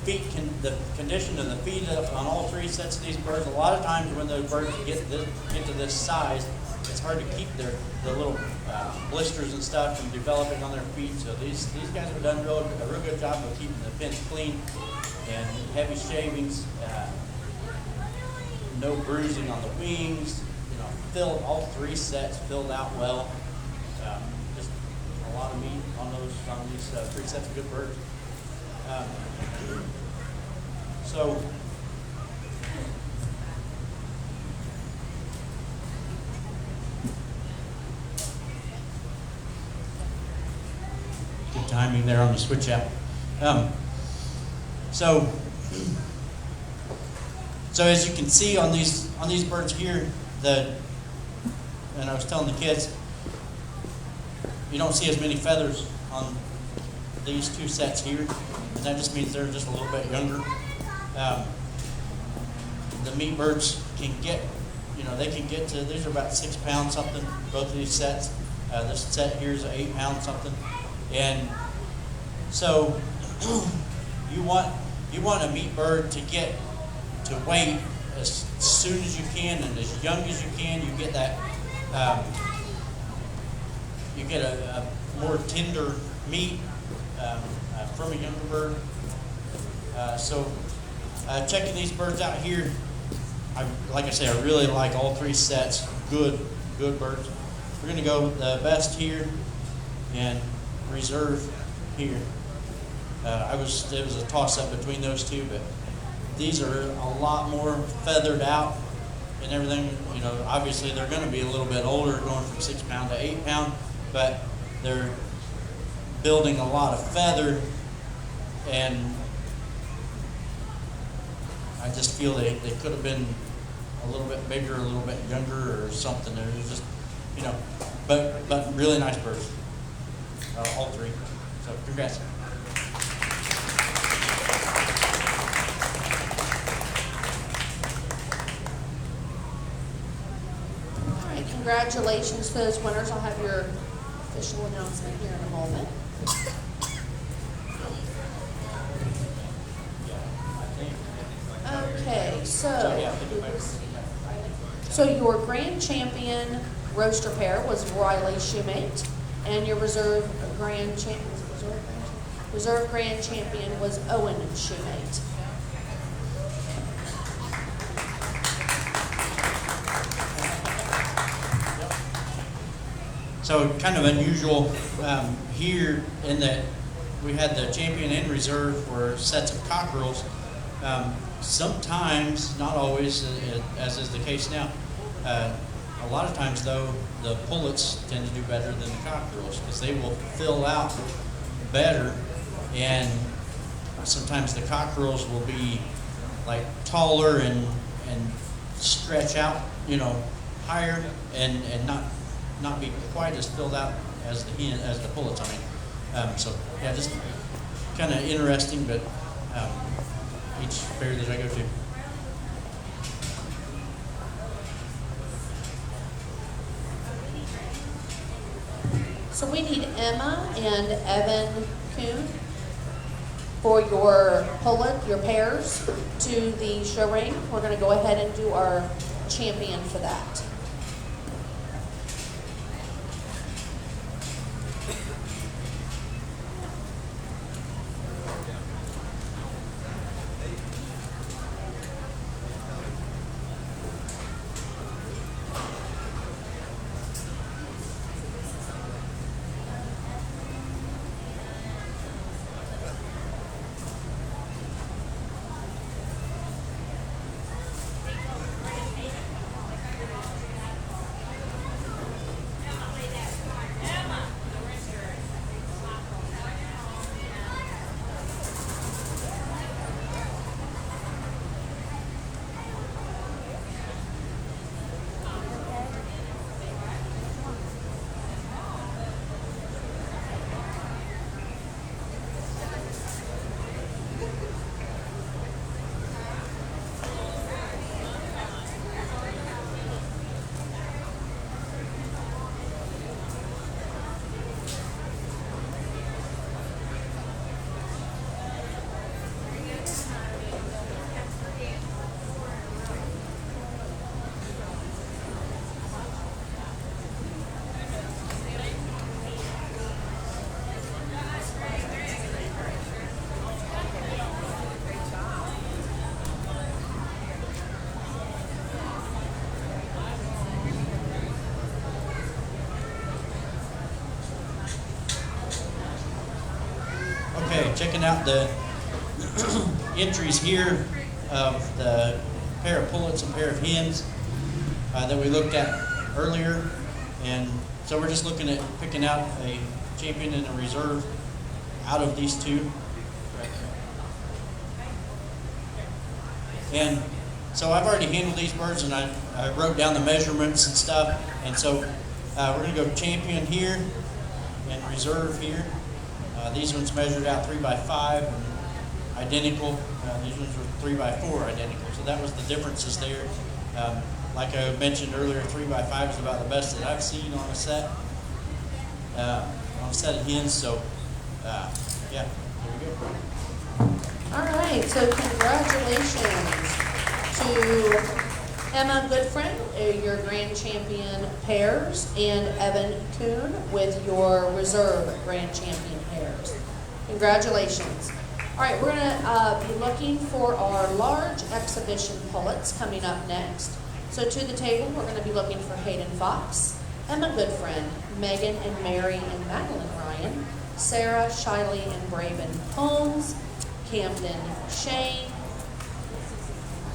The condition of the feed on all 3 sets of these birds. A lot of times when those birds get to this size, it's hard to keep the little blisters and stuff from developing on their feet. So these guys have done a real good job of keeping the pens clean and heavy shavings, no bruising on the wings. Filled all 3 sets filled out well. Just a lot of meat on these 3 sets of good birds. So good timing there on the switch out. So as you can see on these birds here, and I was telling the kids, you don't see as many feathers on these 2 sets here, and that just means they're just a little bit younger. The meat birds can get, they can get to, these are about 6 pounds something, both of these sets. This set here is 8 pounds something. And so you want a meat bird to get to weight as soon as you can and as young as you can. You get that, you get a more tender meat from a younger bird. Checking these birds out here, like I say, I really like all 3 sets. Good birds. We're going to go the best here and reserve here. It was a toss-up between those 2, but these are a lot more feathered out and everything. Obviously they're going to be a little bit older, going from 6 pound to 8 pound, but they're building a lot of feather, and I just feel they could have been a little bit bigger, a little bit younger, or something. They're just, but really nice birds, all 3. So congrats. All right, congratulations to those winners. I'll have your official announcement here in a moment. Okay, so your grand champion roaster pair was Riley Shoemate, and your reserve grand champion was Owen Shoemate. So kind of unusual here in that we had the champion and reserve for sets of cockerels. Sometimes, not always, as is the case now, a lot of times though, the pullets tend to do better than the cockerels because they will fill out better, and sometimes the cockerels will be like taller and stretch out, higher and not be quite as filled out as the pullets. So yeah, just kind of interesting, but each fair that I go to. So we need Emma and Evan Kuhn for your pullet, your pairs, to the show ring. We're going to go ahead and do our champion for that. Okay, checking out the entries here of the pair of pullets and pair of hens that we looked at earlier. And so we're just looking at picking out a champion and a reserve out of these two. And so I've already handled these birds, and I wrote down the measurements and stuff. And so we're going to go champion here and reserve here. These ones measured out 3 by 5 and identical. These ones were 3 by 4 identical. So that was the differences there. Like I mentioned earlier, 3 by 5 is about the best that I've seen on a set of hens. So yeah, there we go. All right, so congratulations to Emma Goodfriend, your grand champion pairs, and Evan Kuhn with your reserve grand champion pairs. Congratulations. All right, we're going to be looking for our large exhibition pullets coming up next. So to the table, we're going to be looking for Hayden Fox, Emma Goodfriend, Megan and Mary and Madeline Ryan, Sarah, Shiley and Braven Holmes, Camden Shane,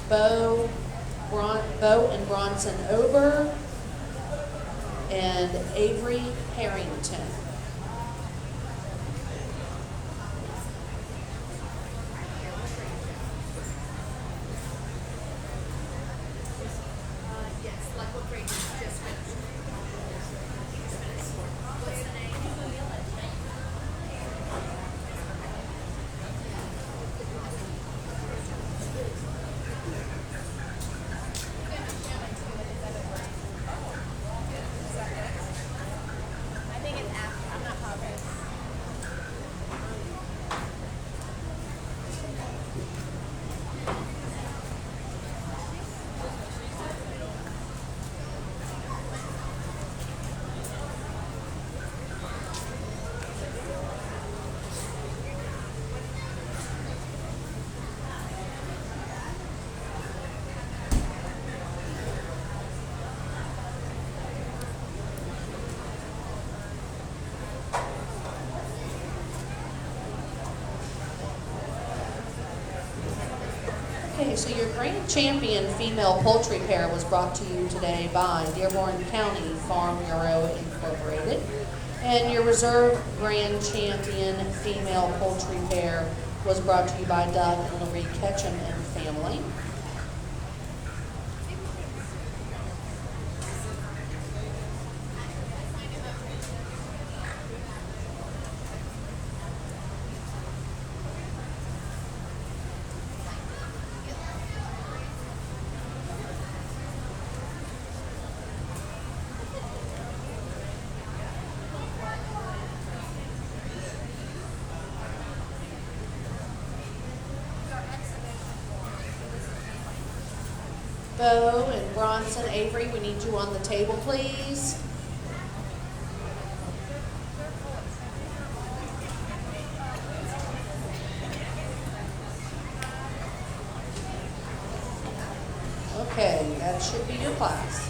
Bo and Bronson Ober, and Avery Harrington. Okay, so your grand champion female poultry pair was brought to you today by Dearborn County Farm Bureau Incorporated. And your reserve grand champion female poultry pair was brought to you by Doug and Loree Ketchum and family. Bo and Bronson, Avery, we need you on the table, please. Okay, that should be your class.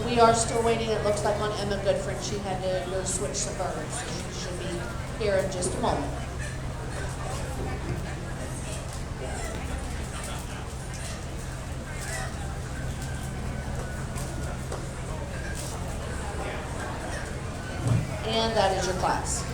We are still waiting, it looks like, on Emma Goodfriend. She had to go switch some birds, so she should be here in just a moment. And that is your class.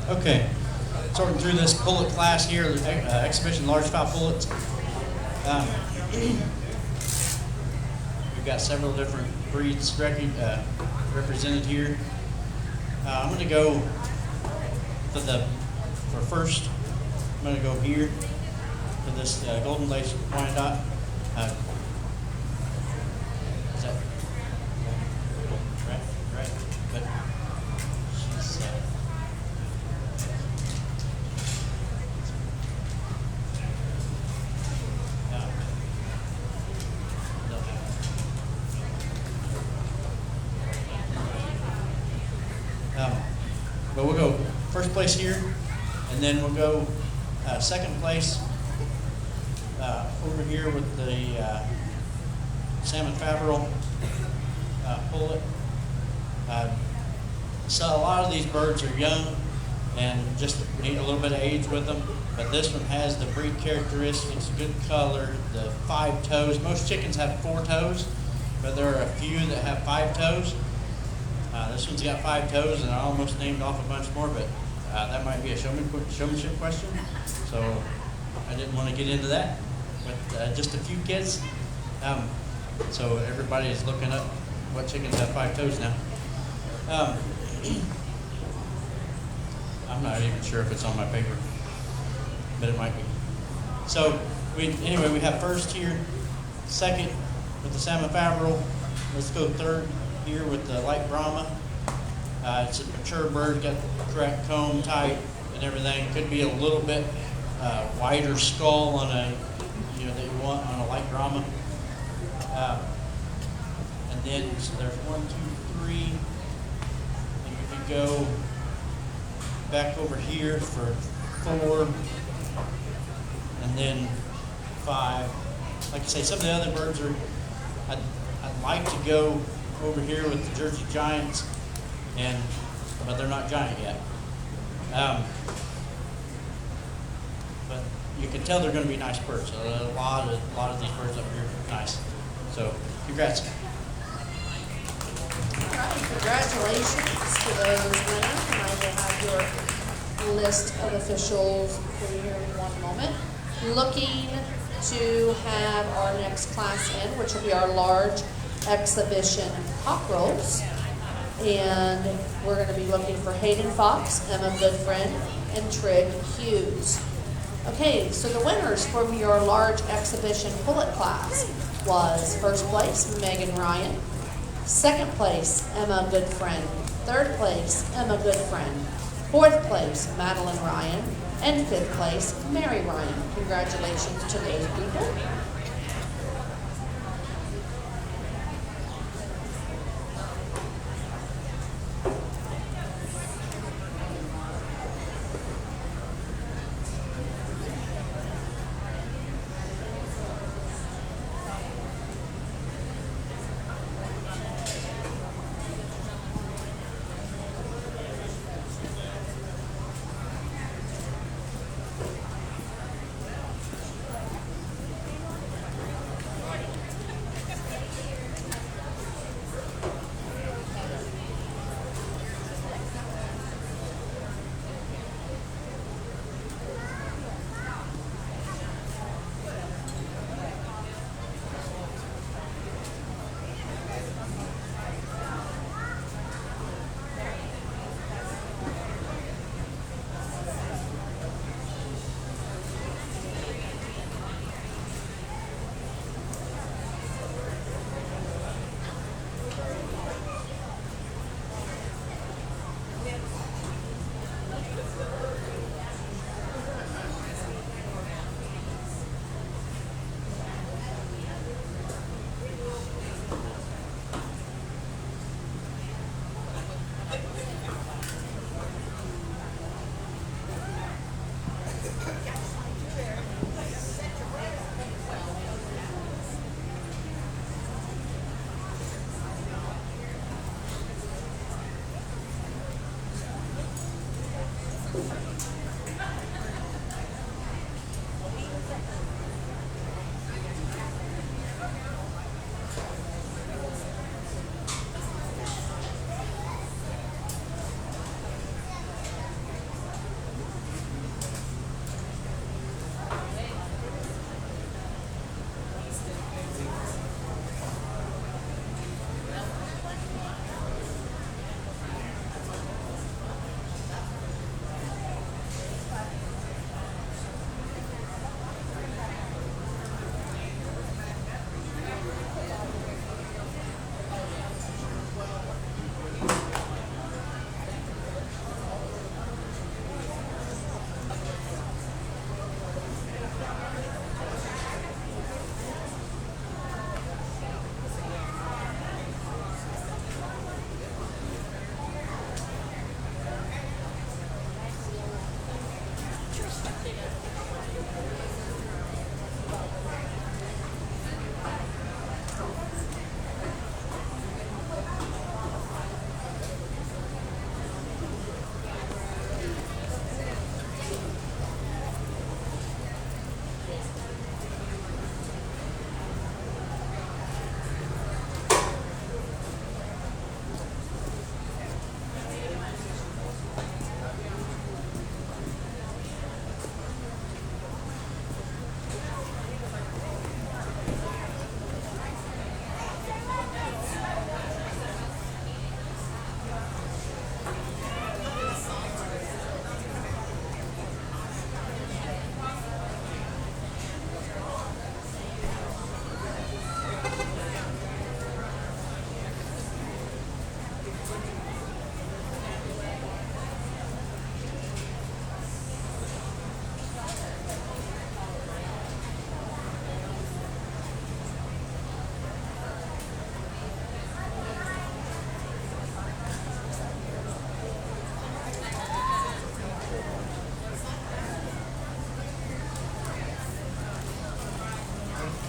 Okay, sorting through this pullet class here, the exhibition large fowl pullets. We've got several different breeds represented here. I'm going to go for first. I'm going to go here for this golden lace Wyandotte. Is that right? But she's but we'll go first place here, and then we'll go second place over here with the salmon favril pullet. So a lot of these birds are young and just need a little bit of age with them, but this one has the breed characteristics, good color, the 5 toes. Most chickens have 4 toes, but there are a few that have 5 toes. This one's got 5 toes, and I almost named off a bunch more, but that might be a showmanship question, so I didn't want to get into that. But just a few kids, so everybody is looking up what chickens have 5 toes now. I'm not even sure if it's on my paper, but it might be. So we have first here, second with the salmon favril. Let's go third here with the light Brahma. It's a mature bird, got the correct comb type and everything. Could be a little bit wider skull on a, that you want on a light Brahma. And then so there's 1, 2, 3. And we could go back over here for 4, and then 5. Like I say, some of the other birds are. I'd like to go over here with the Jersey Giants, but they're not giant yet. But you can tell they're going to be nice birds. A lot of these birds up here are nice. So congrats. All right, congratulations to those winners, and I will have your list of officials for you here in one moment. Looking to have our next class in, which will be our large exhibition cockerels. And we're going to be looking for Hayden Fox, Emma Goodfriend, and Trig Hughes. Okay, so the winners from your large exhibition pullet class was first place, Megan Ryan. Second place, Emma Goodfriend. Third place, Emma Goodfriend. Fourth place, Madeline Ryan. And fifth place, Mary Ryan. Congratulations to those people.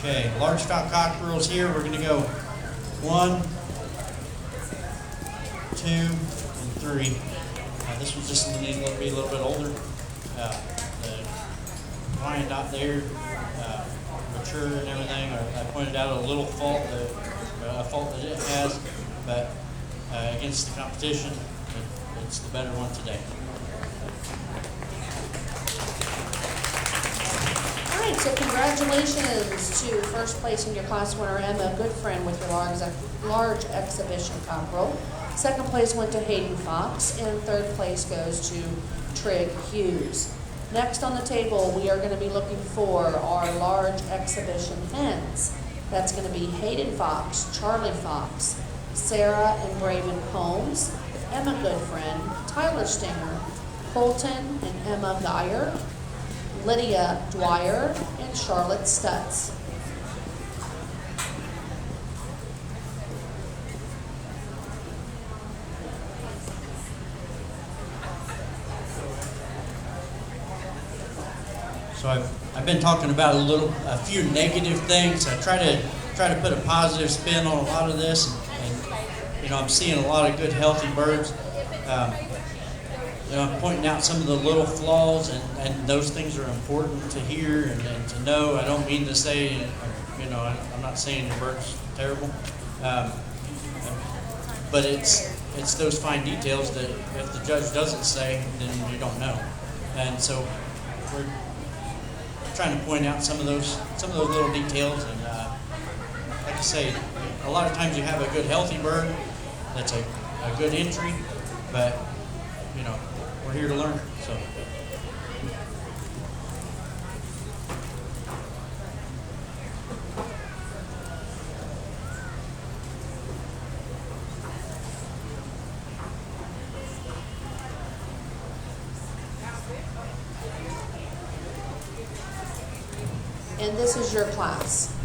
Okay, large fowl cockerels here. We're going to go 1, 2, and 3. This one's just going to need to be a little bit older. The Wyandotte there, mature and everything. I pointed out a little fault that it has, but against the competition, it's the better one today. All right, so congratulations to first place in your class winner, Emma Goodfriend, with your large exhibition cockerel. Second place went to Hayden Fox, and third place goes to Trig Hughes. Next on the table, we are going to be looking for our large exhibition hens. That's going to be Hayden Fox, Charlie Fox, Sarah and Braven Holmes, Emma Goodfriend, Tyler Stinger, Colton and Emma Geyer, Lydia Dwyer, and Charlotte Stutz. So I've been talking about a few negative things. I try to put a positive spin on a lot of this, and I'm seeing a lot of good, healthy birds. I'm pointing out some of the little flaws, and those things are important to hear and to know. I don't mean to say, I'm not saying your bird's terrible, but it's those fine details that if the judge doesn't say, then you don't know. And so we're trying to point out some of those little details, and like I say, a lot of times you have a good healthy bird that's a good entry, but we're here to learn. So And this is your class.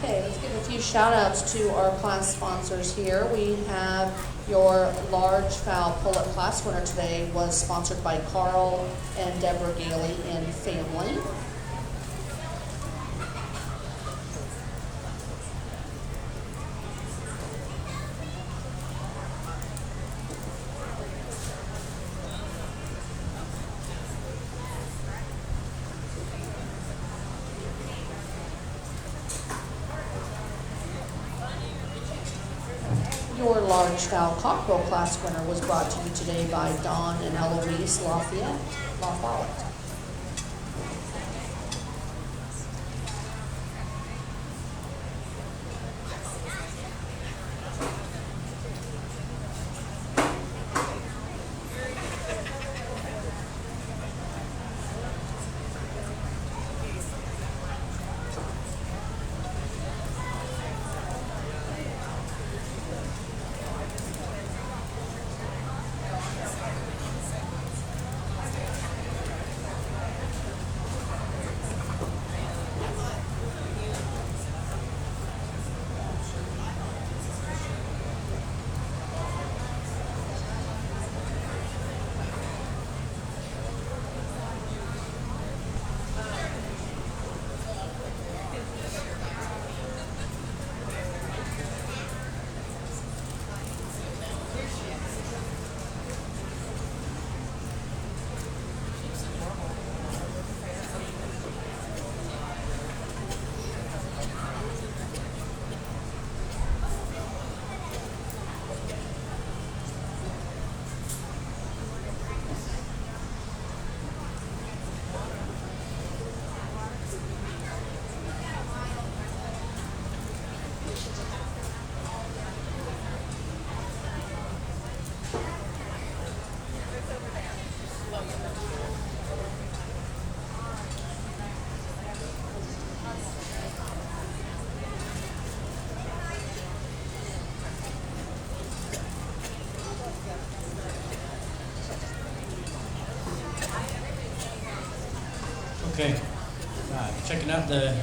Okay, let's give a few shout outs to our class sponsors here. We have your large fowl pullet class winner today was sponsored by Carl and Deborah Gailey and family. Your large fowl cockerel class winner was brought to you today by Dawn and Eloise Lafayette. Okay, checking out the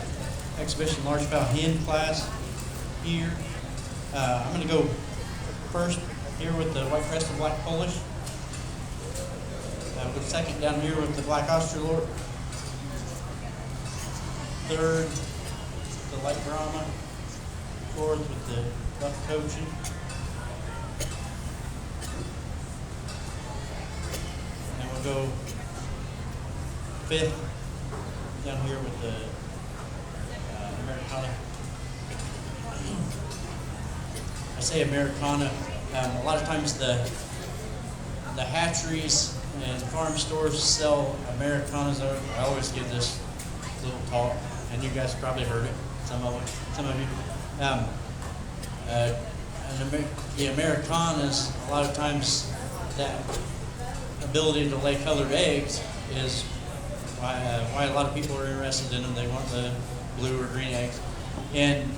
exhibition large fowl hen class here. I'm going to go first here with the white crested black Polish. We'll go second down here with the black Australorp. Third, the light Brahma. Fourth with the buff Cochin. And we'll go fifth down here with the Americana. I say Americana. A lot of times the hatcheries and farm stores sell Americanas. I always give this little talk, and you guys probably heard it. Some of you. The Americanas, a lot of times that ability to lay colored eggs is why a lot of people are interested in them. They want the blue or green eggs. And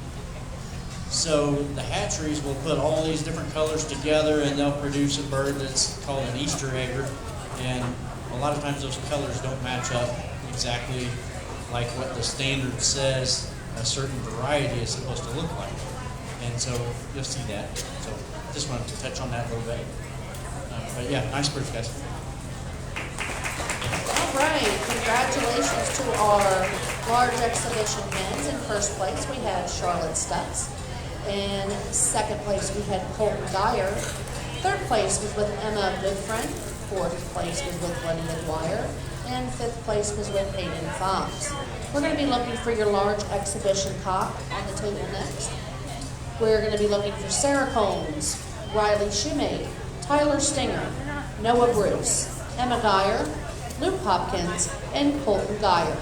so the hatcheries will put all these different colors together and they'll produce a bird that's called an Easter egger. And a lot of times those colors don't match up exactly like what the standard says a certain variety is supposed to look like. And so you'll see that. So just wanted to touch on that a little bit. But yeah, nice birds, guys. All right, congratulations to our large exhibition hens. In first place, we had Charlotte Stutz. In second place, we had Colton Geyer. Third place was with Emma Goodfriend. Fourth place was with Lydia Dwyer. And fifth place was with Hayden Fox. We're going to be looking for your large exhibition cock on the table next. We're going to be looking for Sarah Combs, Riley Shoemate, Tyler Stinger, Noah Bruce, Emma Geyer, Luke Hopkins, and Colton Geyer.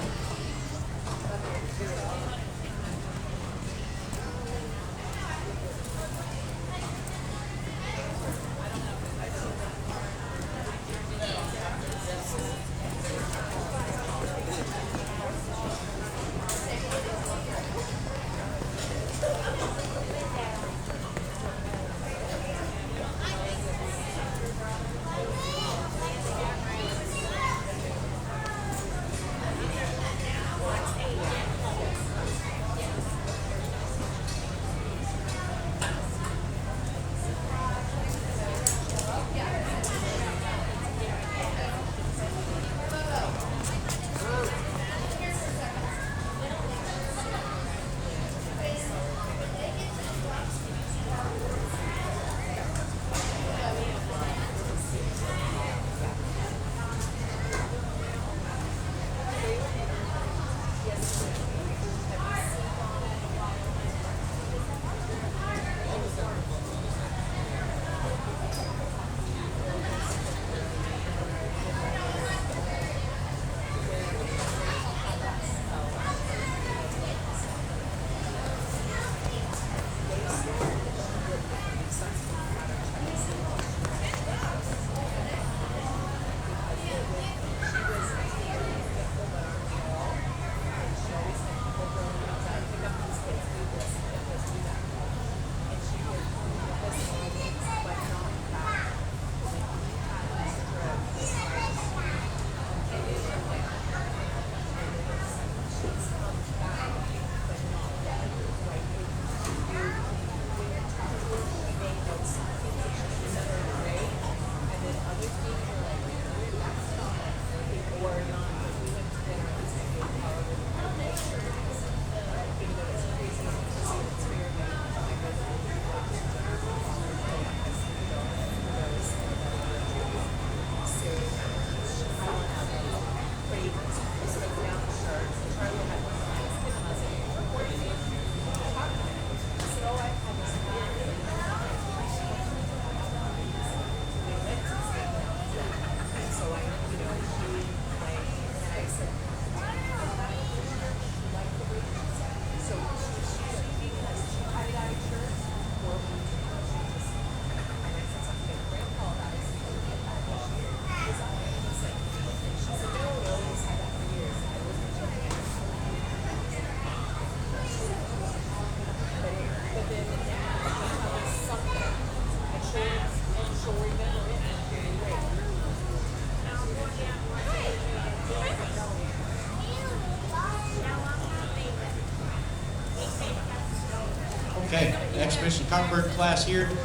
Okay, the exhibition cockbird class here. We've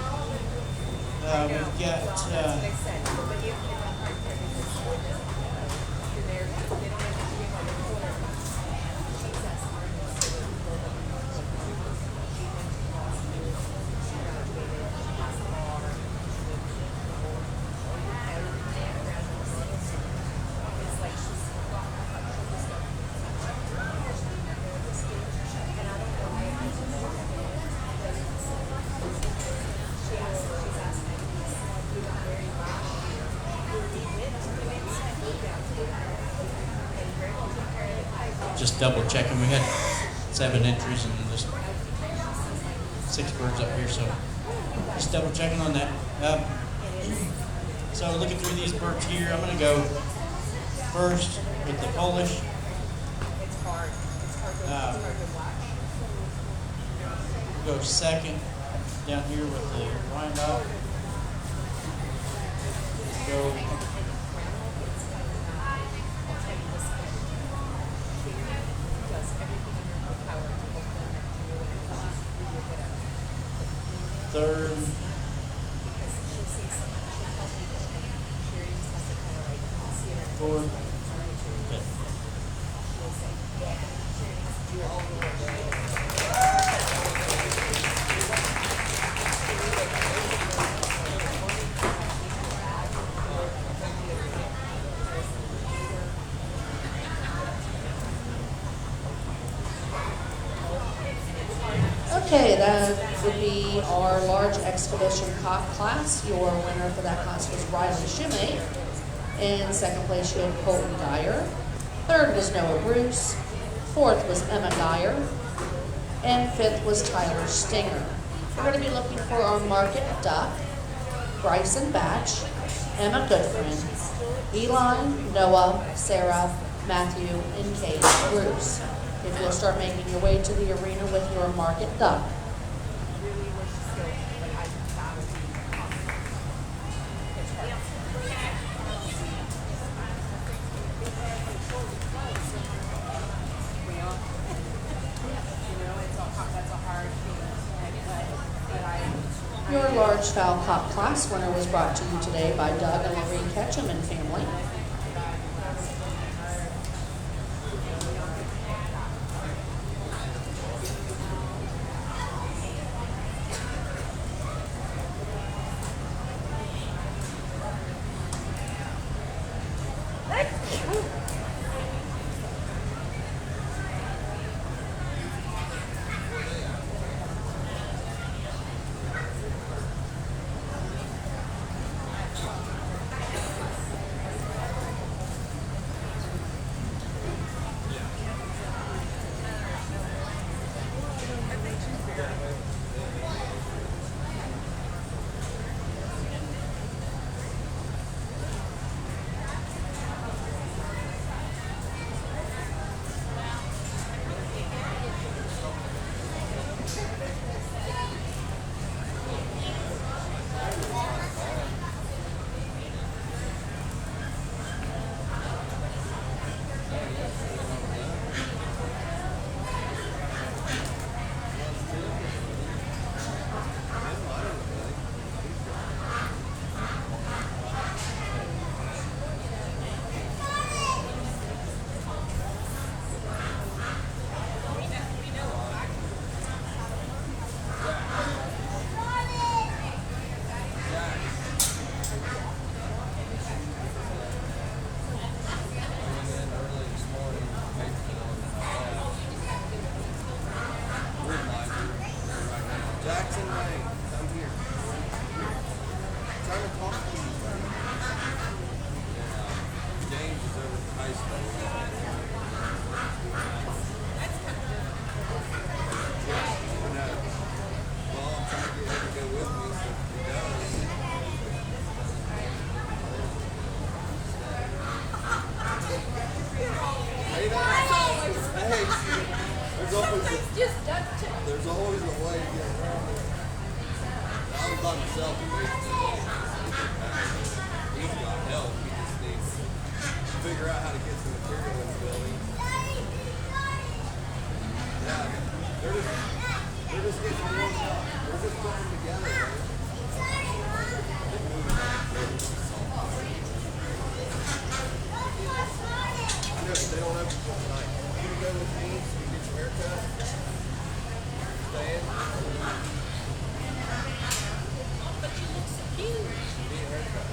got just double checking. We had 7 entries and just 6 birds up here, so just double checking on that. So looking through these birds here, I'm going to go first with the Polish. Go second down here with the Wyandotte. Go third. Fourth. Fifth. Okay, that would be our large expedition cock class. Your winner for that class was Riley Shimay. In second place, you had Colton Dyer. Third was Noah Bruce. Fourth was Emma Dyer. And fifth was Tyler Stinger. We're going to be looking for our market duck, Bryson Batch, Emma Goodfriend, Eli, Noah, Sarah, Matthew, and Kate Bruce. If you'll start making your way to the arena with your market duck. Your large fowl cock class winner was brought to you today by Doug and Lorene Ketchum and family. There's always a way to get around it. I was by myself and he's got help. He just needs to figure out how to get some material in the building. Yeah, they're just getting warmed up. We're just putting them together, man. Yeah, but they don't open till tonight. You gonna go with me so you get your haircut? Stay in? Need a haircut.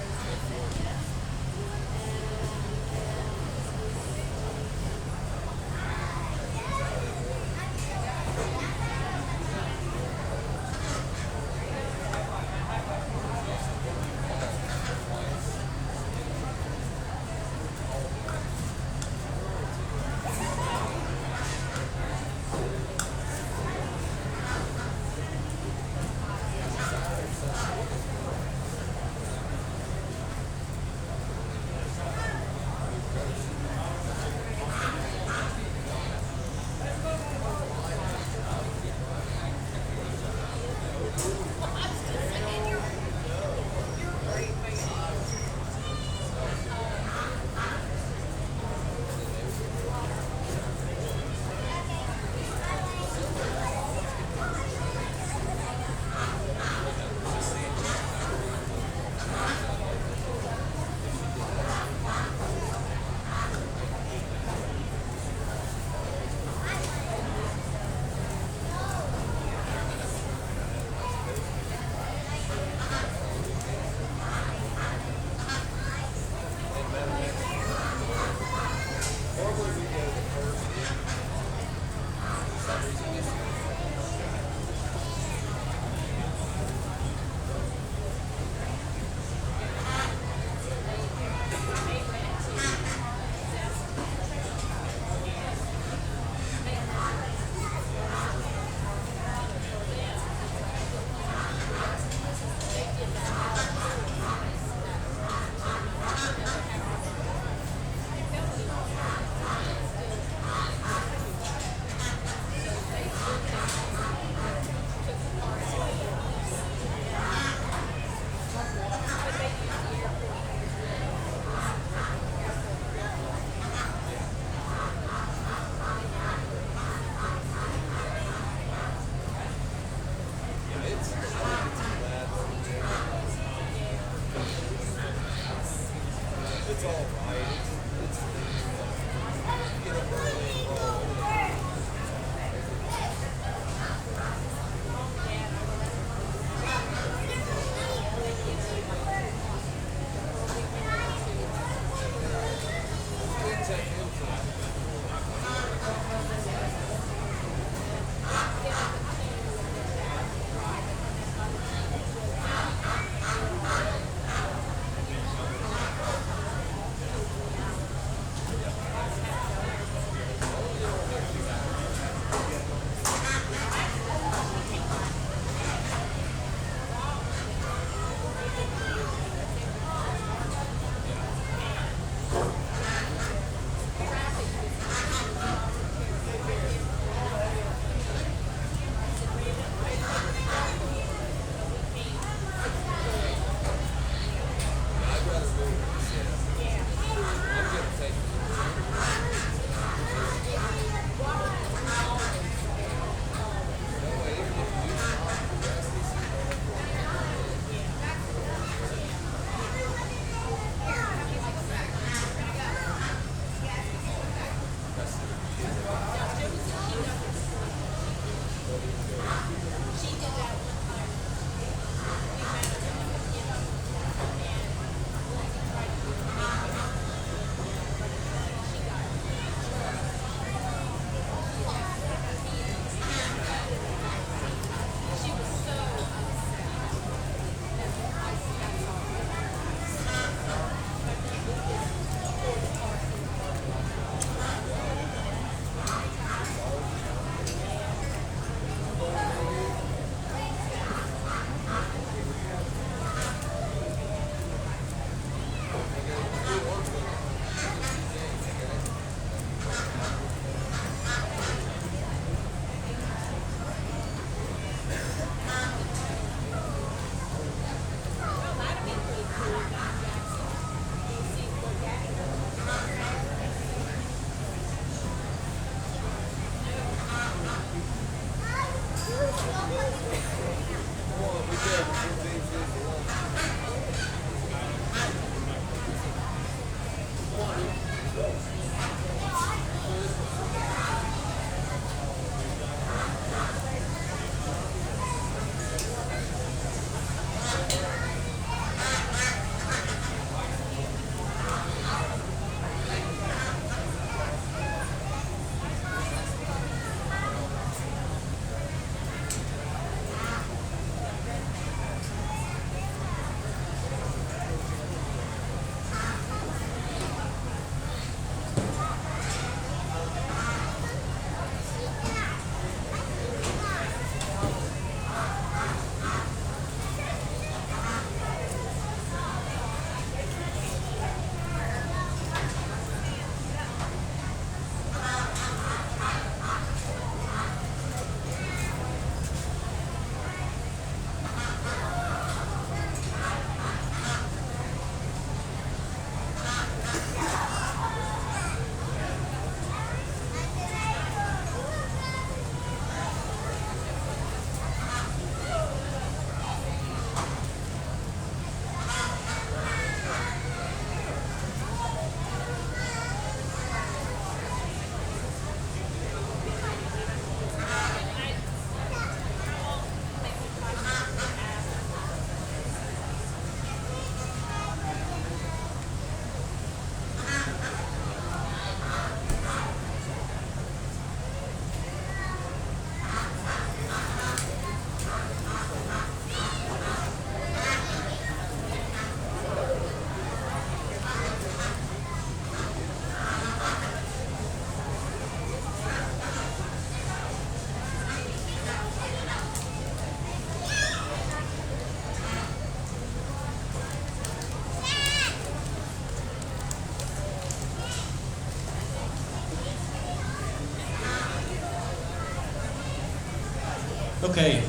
Okay,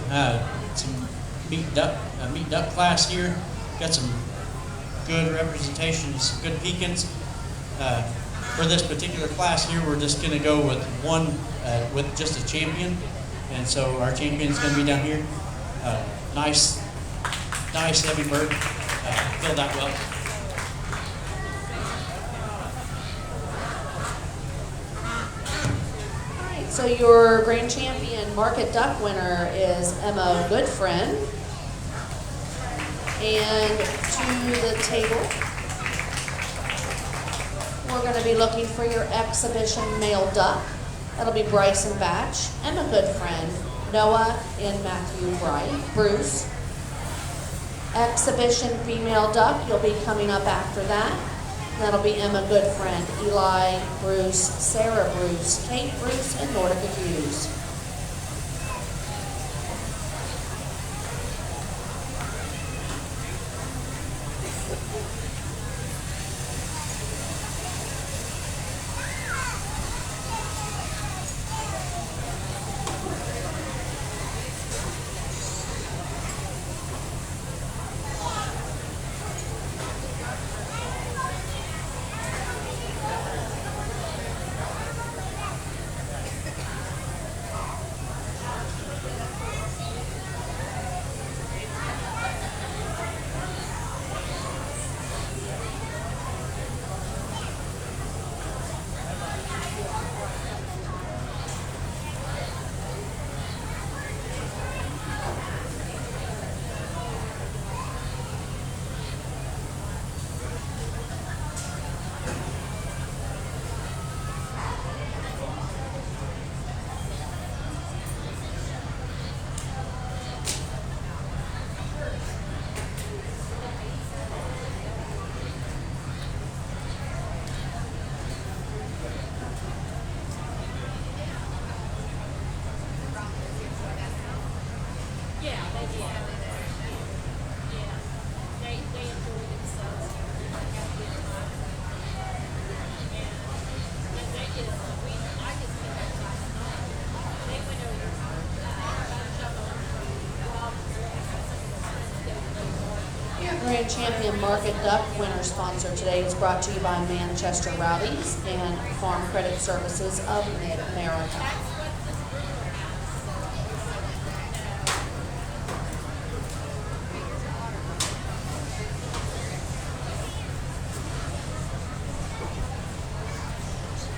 some meat duck class here. Got some good representation, some good pecans. For this particular class here, we're just going to go with with just a champion, and so our champion is going to be down here. Nice heavy bird, filled out well. So your grand champion market duck winner is Emma Goodfriend. And to the table, we're going to be looking for your exhibition male duck. That'll be Bryson Batch, Emma Goodfriend, Noah and Matthew Bruce. Exhibition female duck, you'll be coming up after that. That'll be Emma Goodfriend, Eli Bruce, Sarah Bruce, Kate Bruce, and Nordica Hughes. Grand Champion Market Duck winner sponsor today is brought to you by Manchester Rowdies and Farm Credit Services of Mid-America.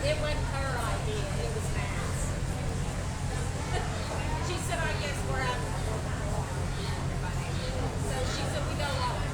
It wasn't her idea, it was Matt's. She said, I guess we're out of everybody. So she said, we don't want to.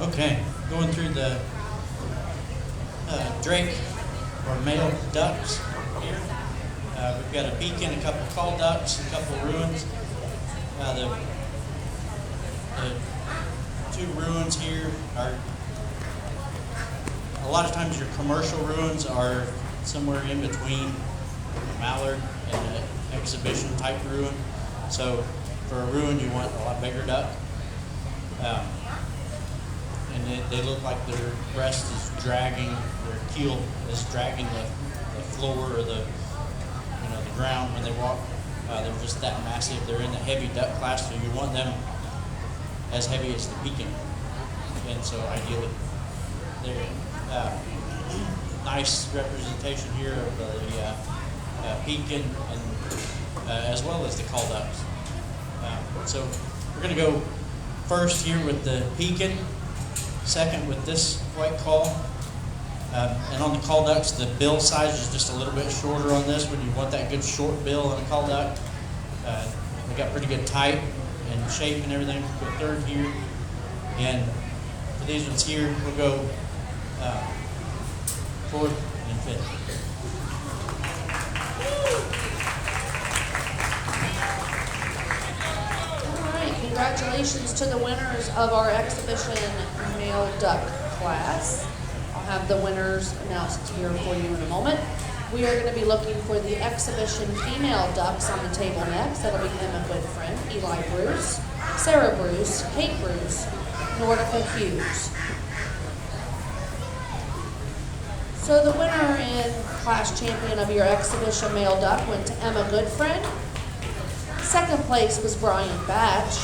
Okay, going through the drake or male ducks here. We've got a beacon, a couple call ducks, a couple ruins. The two ruins here are, a lot of times your commercial ruins are somewhere in between a mallard and an exhibition type ruin. So for a ruin you want a lot bigger duck. And they look like their breast is dragging, their keel is dragging the floor or the ground when they walk. They're just that massive. They're in the heavy duck class, so you want them as heavy as the pekin. And so ideally, they're nice representation here of the pekin and as well as the call ducks. So we're going to go first here with the pekin, second with this white call. And on the call ducks, the bill size is just a little bit shorter on this one. You want that good short bill on a call duck. They got pretty good type and shape and everything. Go third here. And for these ones here, we'll go fourth and fifth. All right, congratulations to the winners of our exhibition male duck class. I'll have the winners announced here for you in a moment. We are going to be looking for the exhibition female ducks on the table next. That'll be Emma Goodfriend, Eli Bruce, Sarah Bruce, Kate Bruce, Nordica Hughes. So the winner and class champion of your exhibition male duck went to Emma Goodfriend. Second place was Bryson Batch.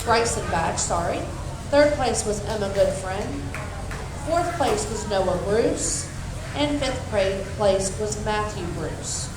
Third place was Emma Goodfriend. Fourth place was Noah Bruce, and fifth place was Matthew Bruce.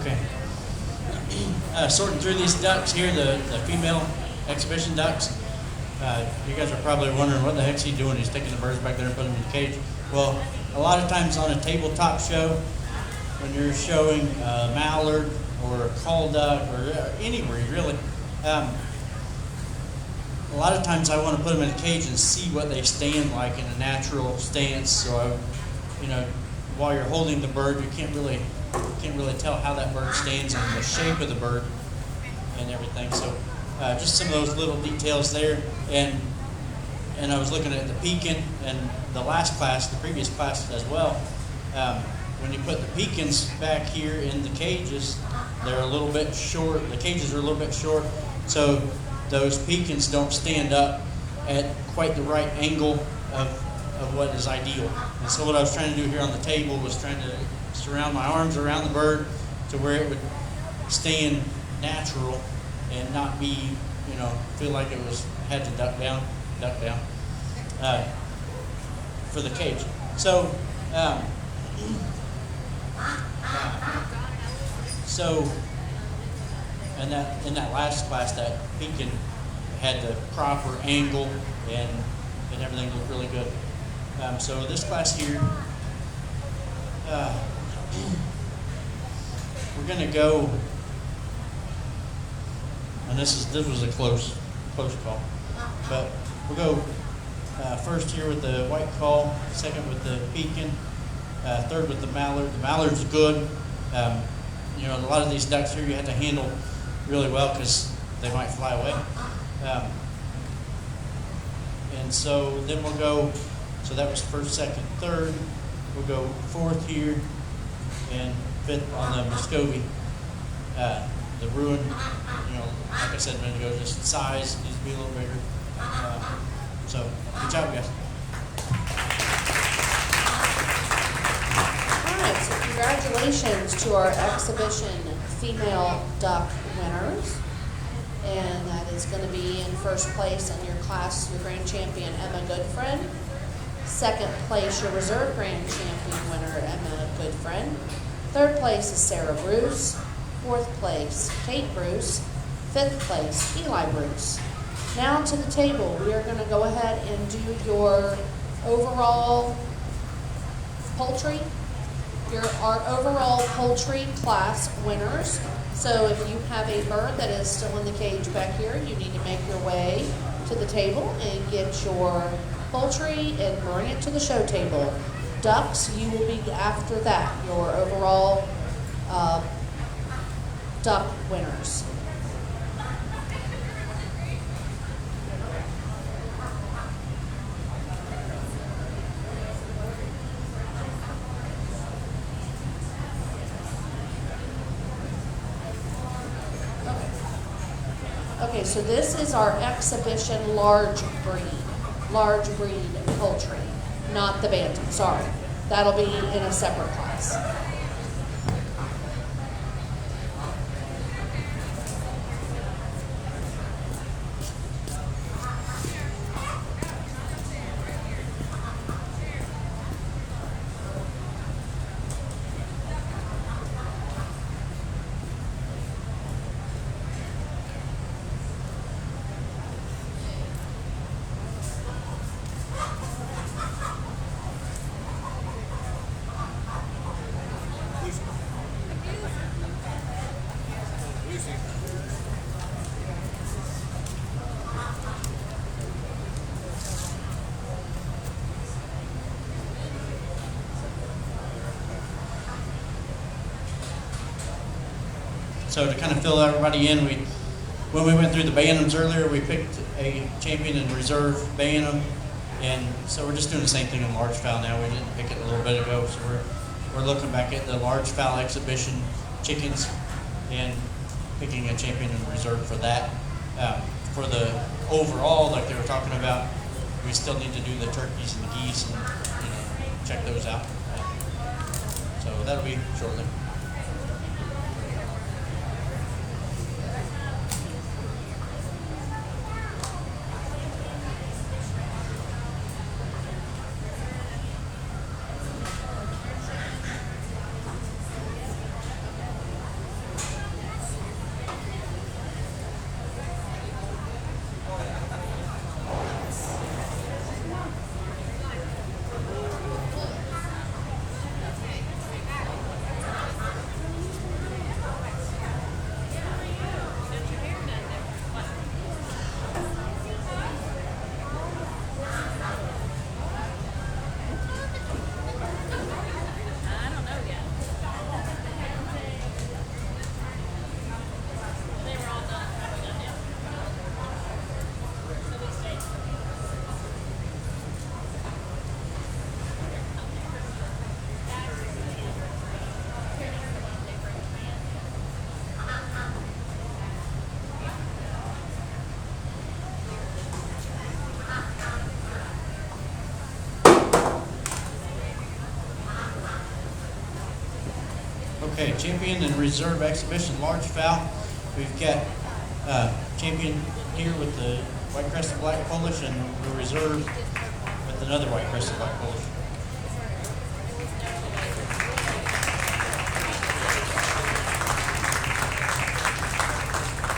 Okay. Sorting through these ducks here, the female exhibition ducks. You guys are probably wondering what the heck's he doing? He's taking the birds back there and putting them in the cage. Well, a lot of times on a tabletop show, when you're showing a mallard or a call duck or any breed really, a lot of times I want to put them in a cage and see what they stand like in a natural stance. So, while you're holding the bird, you can't really tell how that bird stands and the shape of the bird and everything. So, just some of those little details there. And I was looking at the pekin and the last class, the previous class as well. When you put the pekins back here in the cages, they're a little bit short. The cages are a little bit short, so those pekins don't stand up at quite the right angle of what is ideal. And so what I was trying to do here on the table was trying to surround my arms around the bird to where it would stand natural and not be, feel like it had to duck down for the cage. So, in that last class, that pekin had the proper angle and everything looked really good. So this class here, we're going to go, and this was a close call, but we'll go first here with the white call, second with the pekin, third with the mallard. The mallard's good. A lot of these ducks here you have to handle really well because they might fly away. And so then we'll go, so that was first, second, third. We'll go fourth here and fifth on the Muscovy. The ruin, like I said a minute ago, just size needs to be a little bigger. So good job, guys. All right, so congratulations to our exhibition female duck winners. And that is going to be in first place in your class, your grand champion, Emma Goodfriend. Second place, your reserve grand champion winner, Emma Goodfriend. Third place is Sarah Bruce. Fourth place, Kate Bruce. Fifth place, Eli Bruce. Now to the table. We are going to go ahead and do your overall poultry, our overall poultry class winners. So if you have a bird that is still in the cage back here, you need to make your way to the table and get your poultry and bring it to the show table. Ducks, you will be after that, your overall duck winners. Okay, so this is our exhibition large breed poultry, not the bantam, sorry. That'll be in a separate class. So to kind of fill everybody in, when we went through the bantams earlier, we picked a champion and reserve bantam, and so we're just doing the same thing in large fowl now. We didn't pick it a little bit ago, so we're looking back at the large fowl exhibition chickens and picking a champion and reserve for that. For the overall, like they were talking about, we still need to do the turkeys and the geese and check those out. So that'll be shortly. Okay, champion and reserve exhibition large fowl. We've got champion here with the white crested black Polish and the reserve with another white crested black Polish.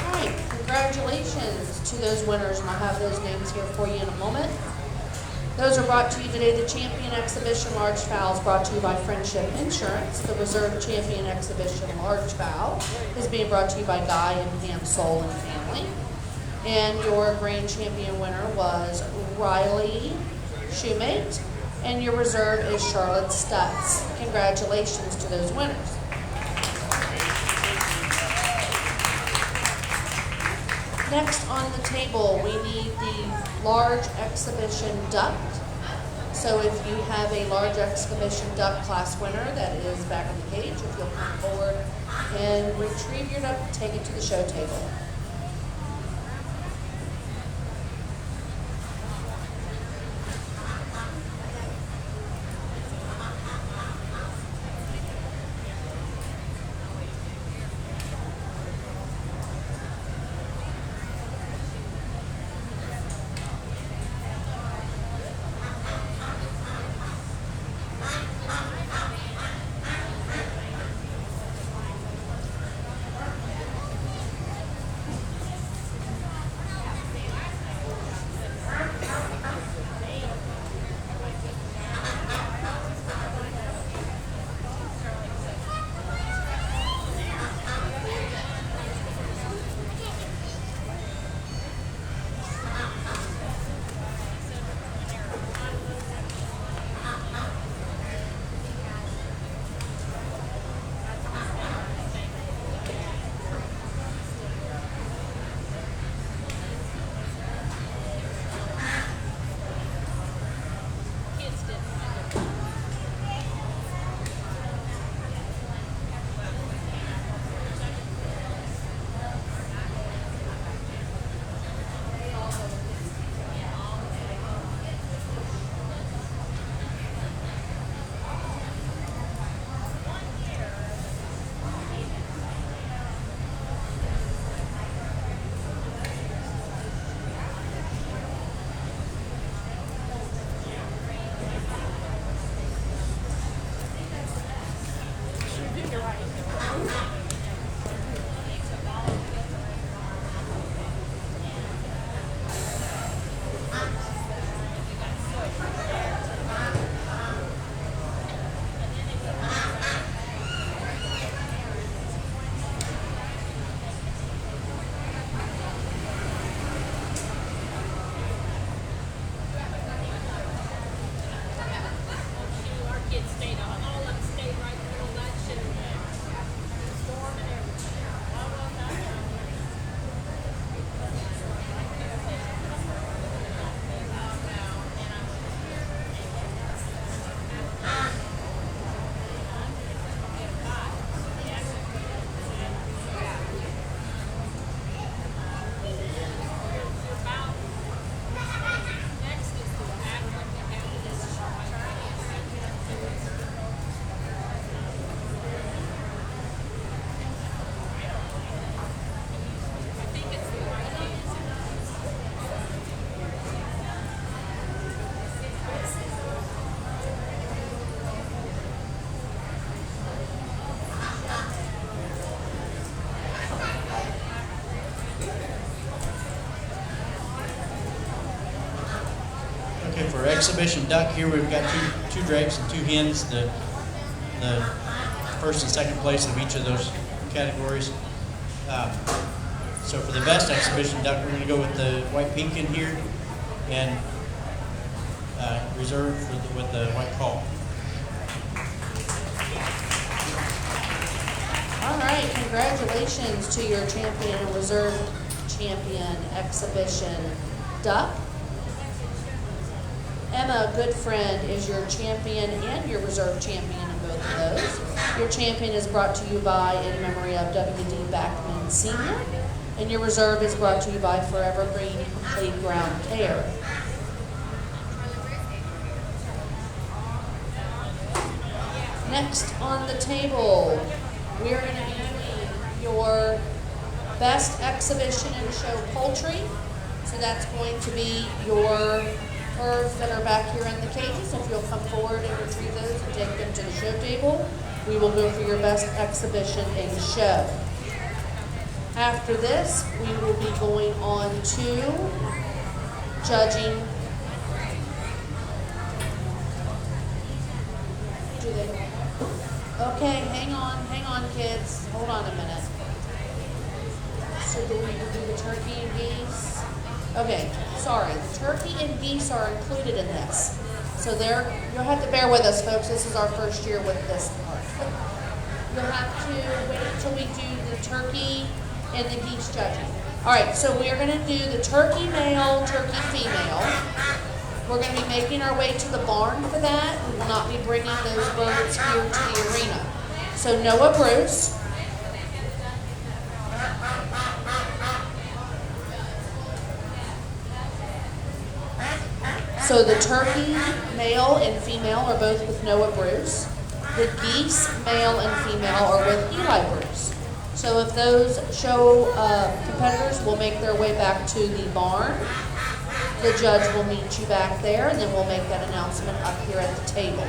All right, congratulations to those winners, and I'll have those names here for you in a moment. Those are brought to you today. The Champion Exhibition Large Fowl is brought to you by Friendship Insurance. The Reserve Champion Exhibition Large Fowl is being brought to you by Guy and Pam Soul and Family. And your grand champion winner was Riley Shoemate, and your reserve is Charlotte Stutz. Congratulations to those winners. Next on the table, we need the large exhibition duck. So if you have a large exhibition duck class winner that is back in the cage, if you'll come forward and retrieve your duck, take it to the show table. Okay, for exhibition duck here, we've got two drakes and two hens, the first and second place of each of those categories. So for the best exhibition duck, we're going to go with the white pekin here and reserve with the white call. All right, congratulations to your champion and reserve champion exhibition duck. Emma Goodfriend is your champion and your reserve champion in both of those. Your champion is brought to you by in memory of W.D. Backman Sr. And your reserve is brought to you by Forever Green Complete Ground Care. Next on the table, we're going to be doing your best exhibition and show poultry. So that's going to be your birds that are back here in the cages. If you'll come forward and retrieve those and take them to the show table, we will go for your best exhibition and show. After this, we will be going on to judging. Do they? Okay, hang on, kids. Hold on a minute. So do we do the turkey and geese? Okay, sorry. The turkey and geese are included in this. So you'll have to bear with us, folks. This is our first year with this part. You'll have to wait until we do the turkey and the geese judging. All right, so we are going to do the turkey male, turkey female. We're going to be making our way to the barn for that. We will not be bringing those birds here to the arena. So Noah Bruce. So the turkey male and female are both with Noah Bruce. The geese male and female are with Eli Bruce. So if those show competitors will make their way back to the barn, the judge will meet you back there, and then we'll make that announcement up here at the table.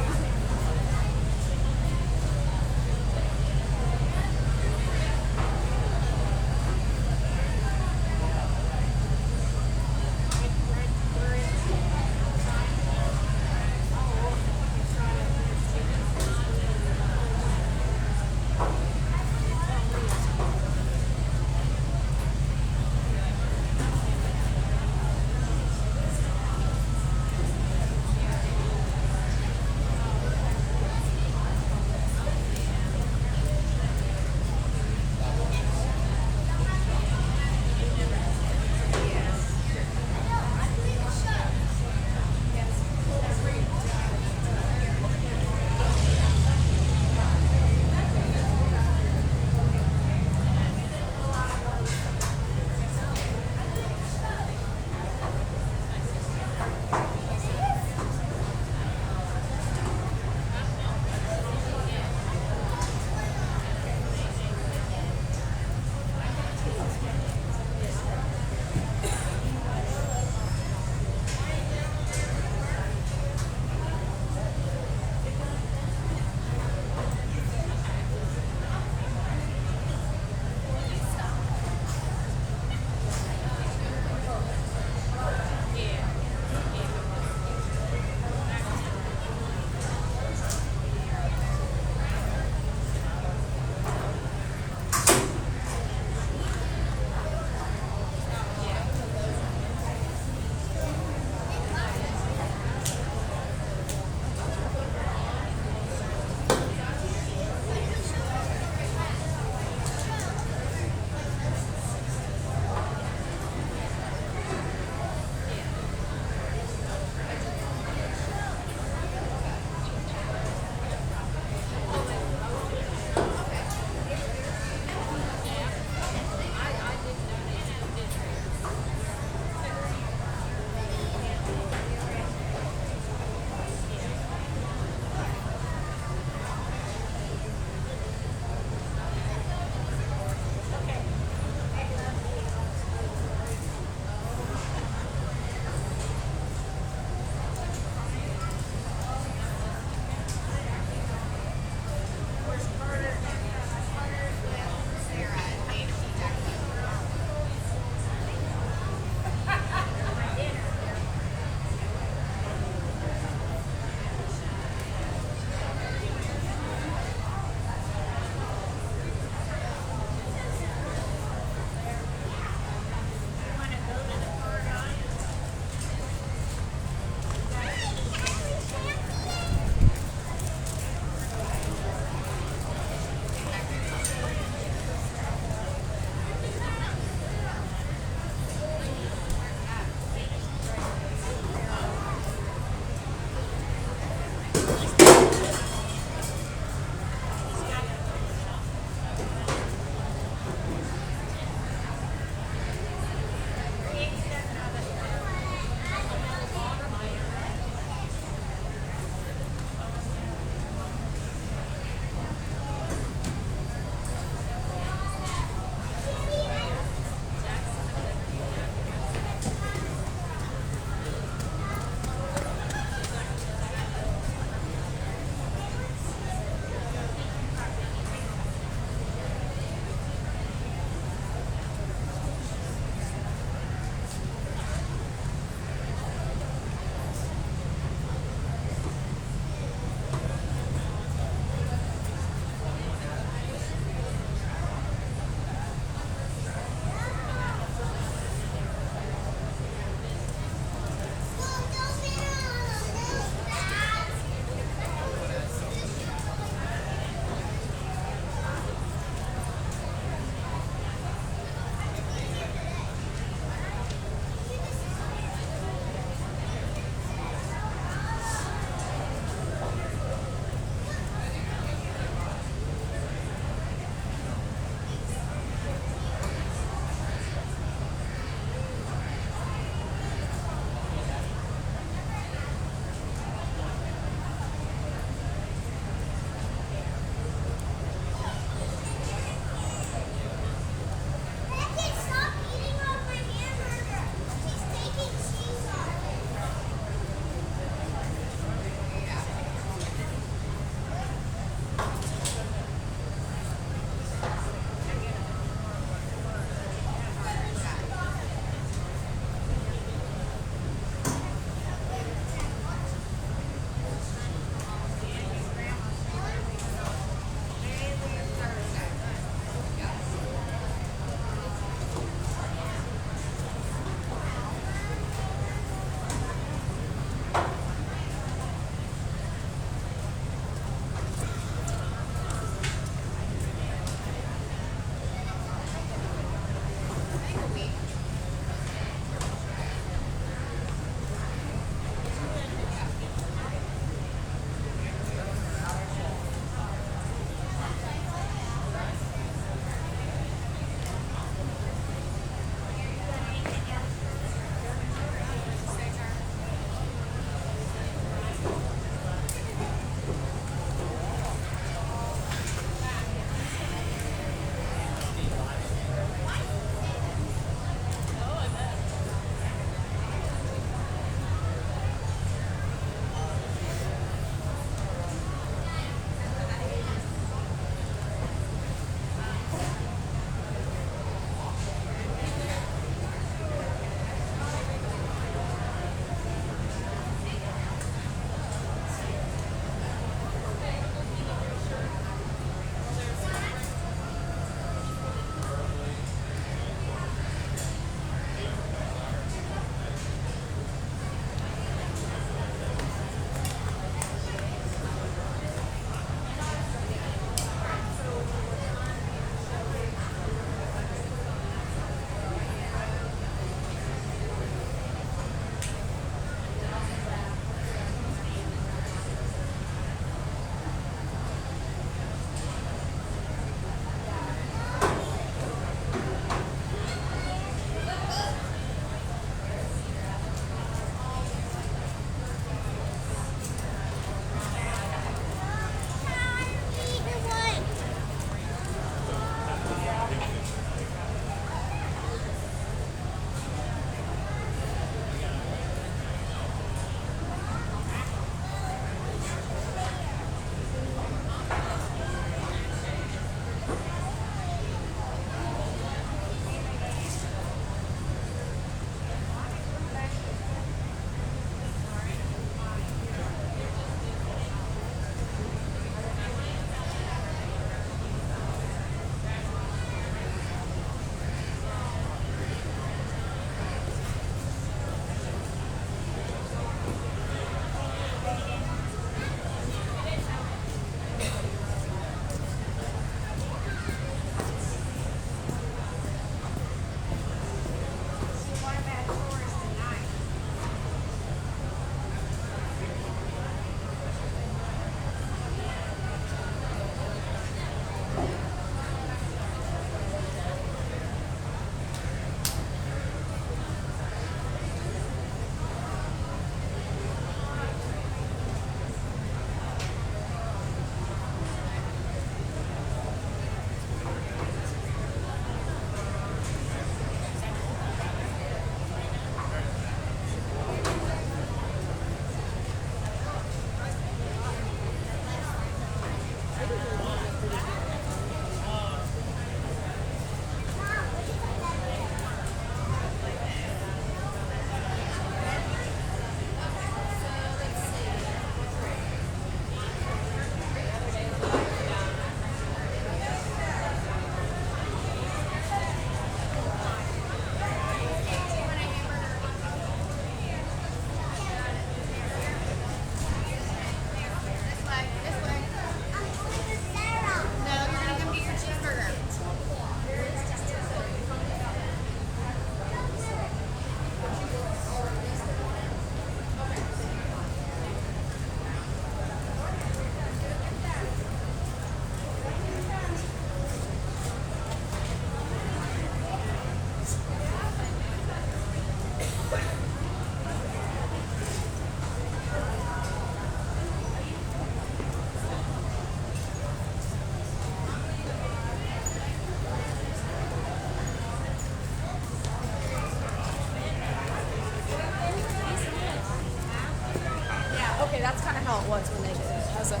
that's kind of how it was when they did it as a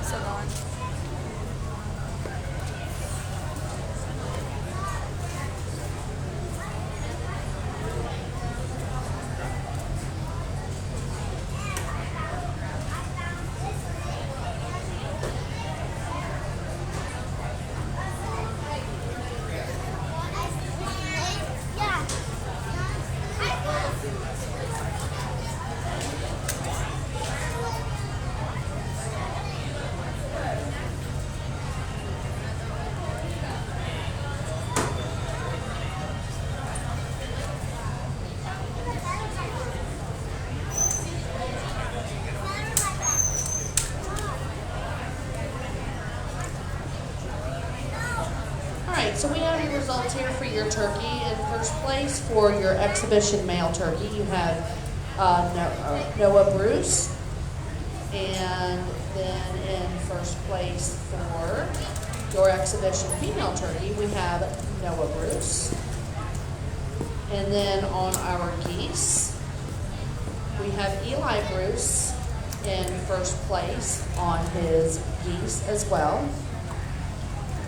salon. Alright, so we have your results here for your turkey. In first place for your exhibition male turkey, you have Noah Bruce. And then in first place for your exhibition female turkey, we have Noah Bruce. And then on our geese, we have Eli Bruce in first place on his geese as well.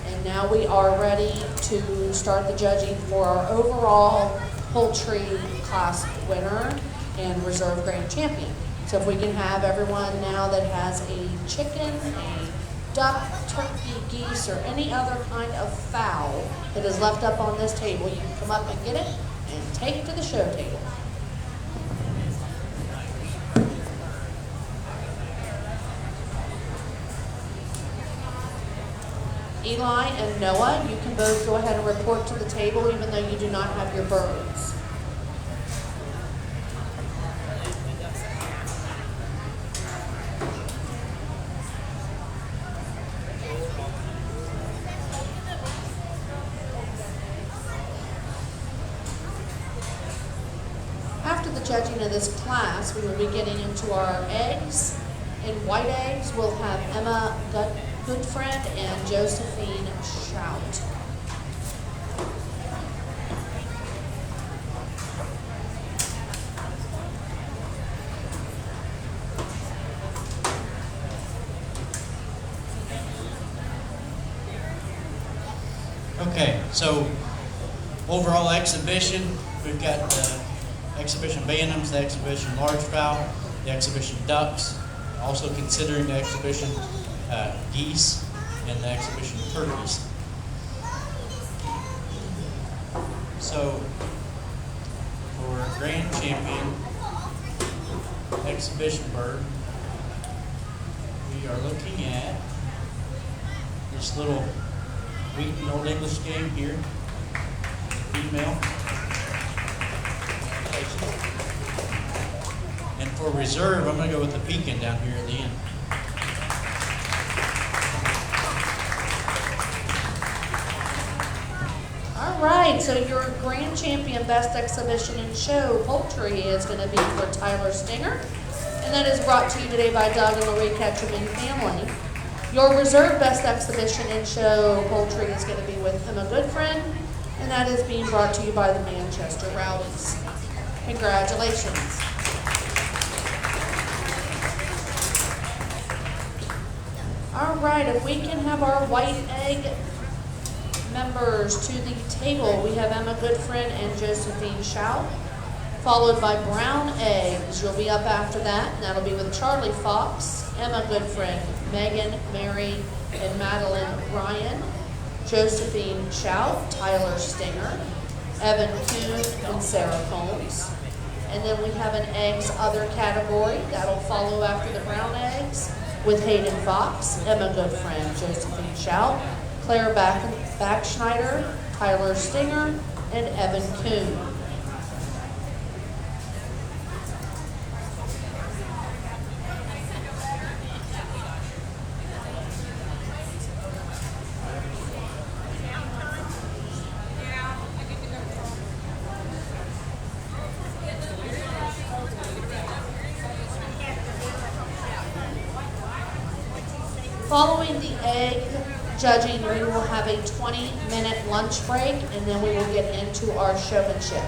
And now we are ready to start the judging for our overall poultry class winner and reserve grand champion. So if we can have everyone now that has a chicken, a duck, turkey, geese, or any other kind of fowl that is left up on this table, you can come up and get it and take it to the show table. Eli and Noah, you can both go ahead and report to the table even though you do not have your birds. After the judging of this class, we will be getting into our eggs. In white eggs, we'll have Emma Goodfriend and Josephine Shout. Okay, so overall exhibition, we've got the exhibition Bantams, the exhibition large fowl, the exhibition ducks, also considering the exhibition geese, and the exhibition turkeys. So, for grand champion exhibition bird, we are looking at this little Wheaton Old English game here, female. And for reserve, I'm going to go with the pekin down here at the end. All right, so your grand champion best exhibition and show poultry is going to be for Tyler Stinger, and that is brought to you today by Doug and Marie Ketchum family. Your reserve best exhibition and show poultry is going to be with Emma Goodfriend, and that is being brought to you by the Manchester Rowdies. Congratulations. All right, if we can have our white egg members to the table, we have Emma Goodfriend and Josephine Shout, followed by brown eggs. You'll be up after that, and that'll be with Charlie Fox, Emma Goodfriend, Megan, Mary, and Madeline Ryan, Josephine Shout, Tyler Stinger, Evan Kuhn, and Sarah Combs. And then we have an eggs other category that'll follow after the brown eggs with Hayden Fox, Emma Goodfriend, Josephine Shout, Claire Backschneider, Tyler Stinger, and Evan Kuhn. Following the egg judging, we will have a 20-minute lunch break, and then we will get into our showmanship.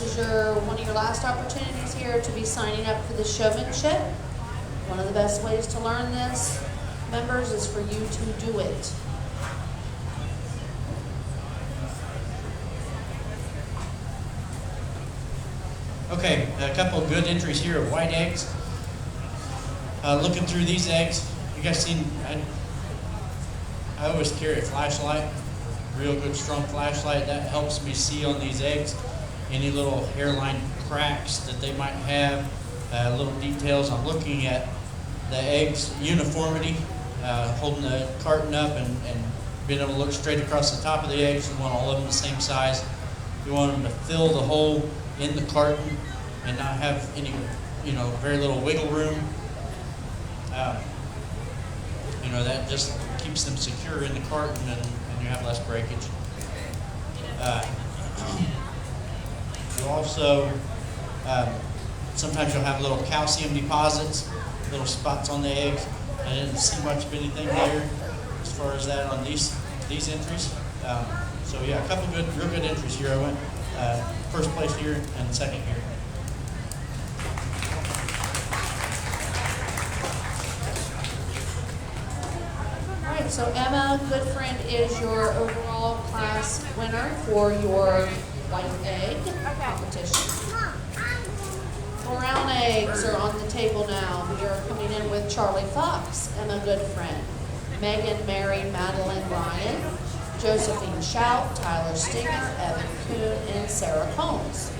is one of your last opportunities here to be signing up for the showmanship. One of the best ways to learn this, members, is for you to do it. Okay, a couple of good entries here of white eggs. Looking through these eggs, you guys seen, I always carry a flashlight, real good strong flashlight. That helps me see on these eggs any little hairline cracks that they might have, little details. I'm looking at the eggs uniformity, holding the carton up and being able to look straight across the top of the eggs. You want all of them the same size. You want them to fill the hole in the carton and not have any, very little wiggle room. That just keeps them secure in the carton and you have less breakage. You also, sometimes you'll have little calcium deposits, little spots on the eggs. I didn't see much of anything there as far as that on these entries. So yeah, a couple real good entries here. I went first place here and second here. All right, so Emma Goodfriend is your overall class winner for your white egg competition. Brown eggs are on the table now. We are coming in with Charlie Fox, Emma Goodfriend, Megan Mary Madeline Ryan, Josephine Shout, Tyler Stinger, Evan Kuhn, and Sarah Combs.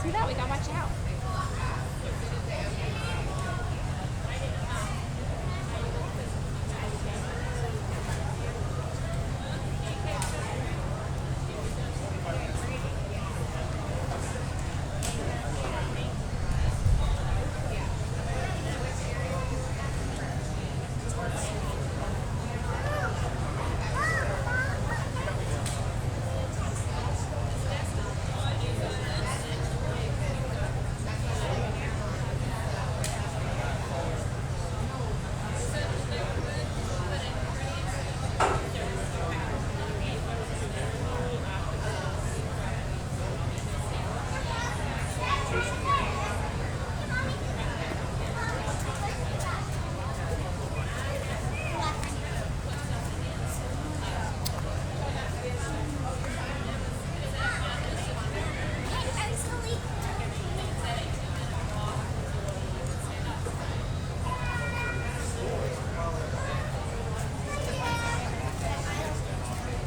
See that? We gotta watch out.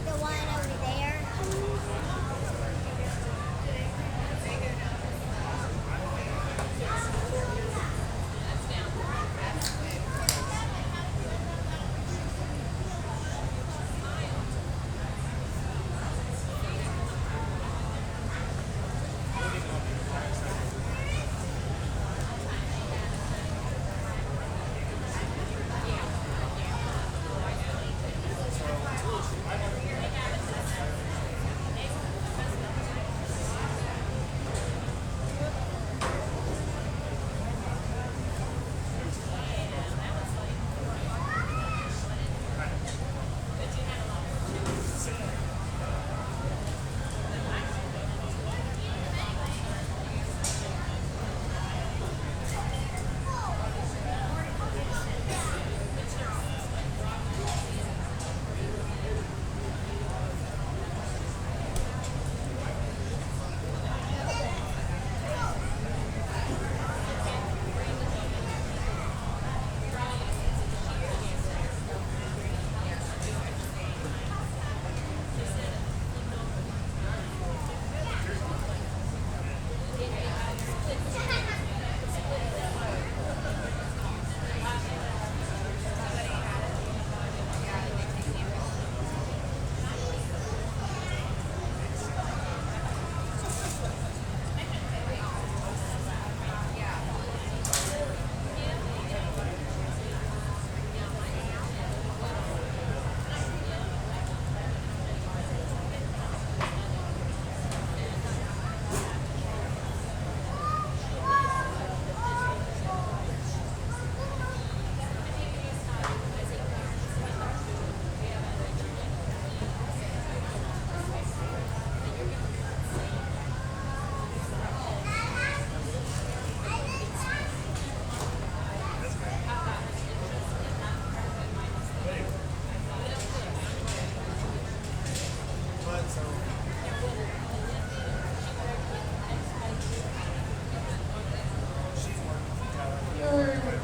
The one over there.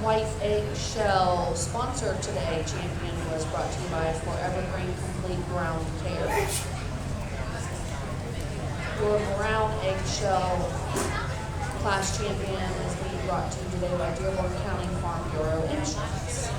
White eggshell sponsor today, champion, was brought to you by Forever Green Complete Ground Care. Your brown eggshell class champion is being brought to you today by Dearborn County Farm Bureau Insurance.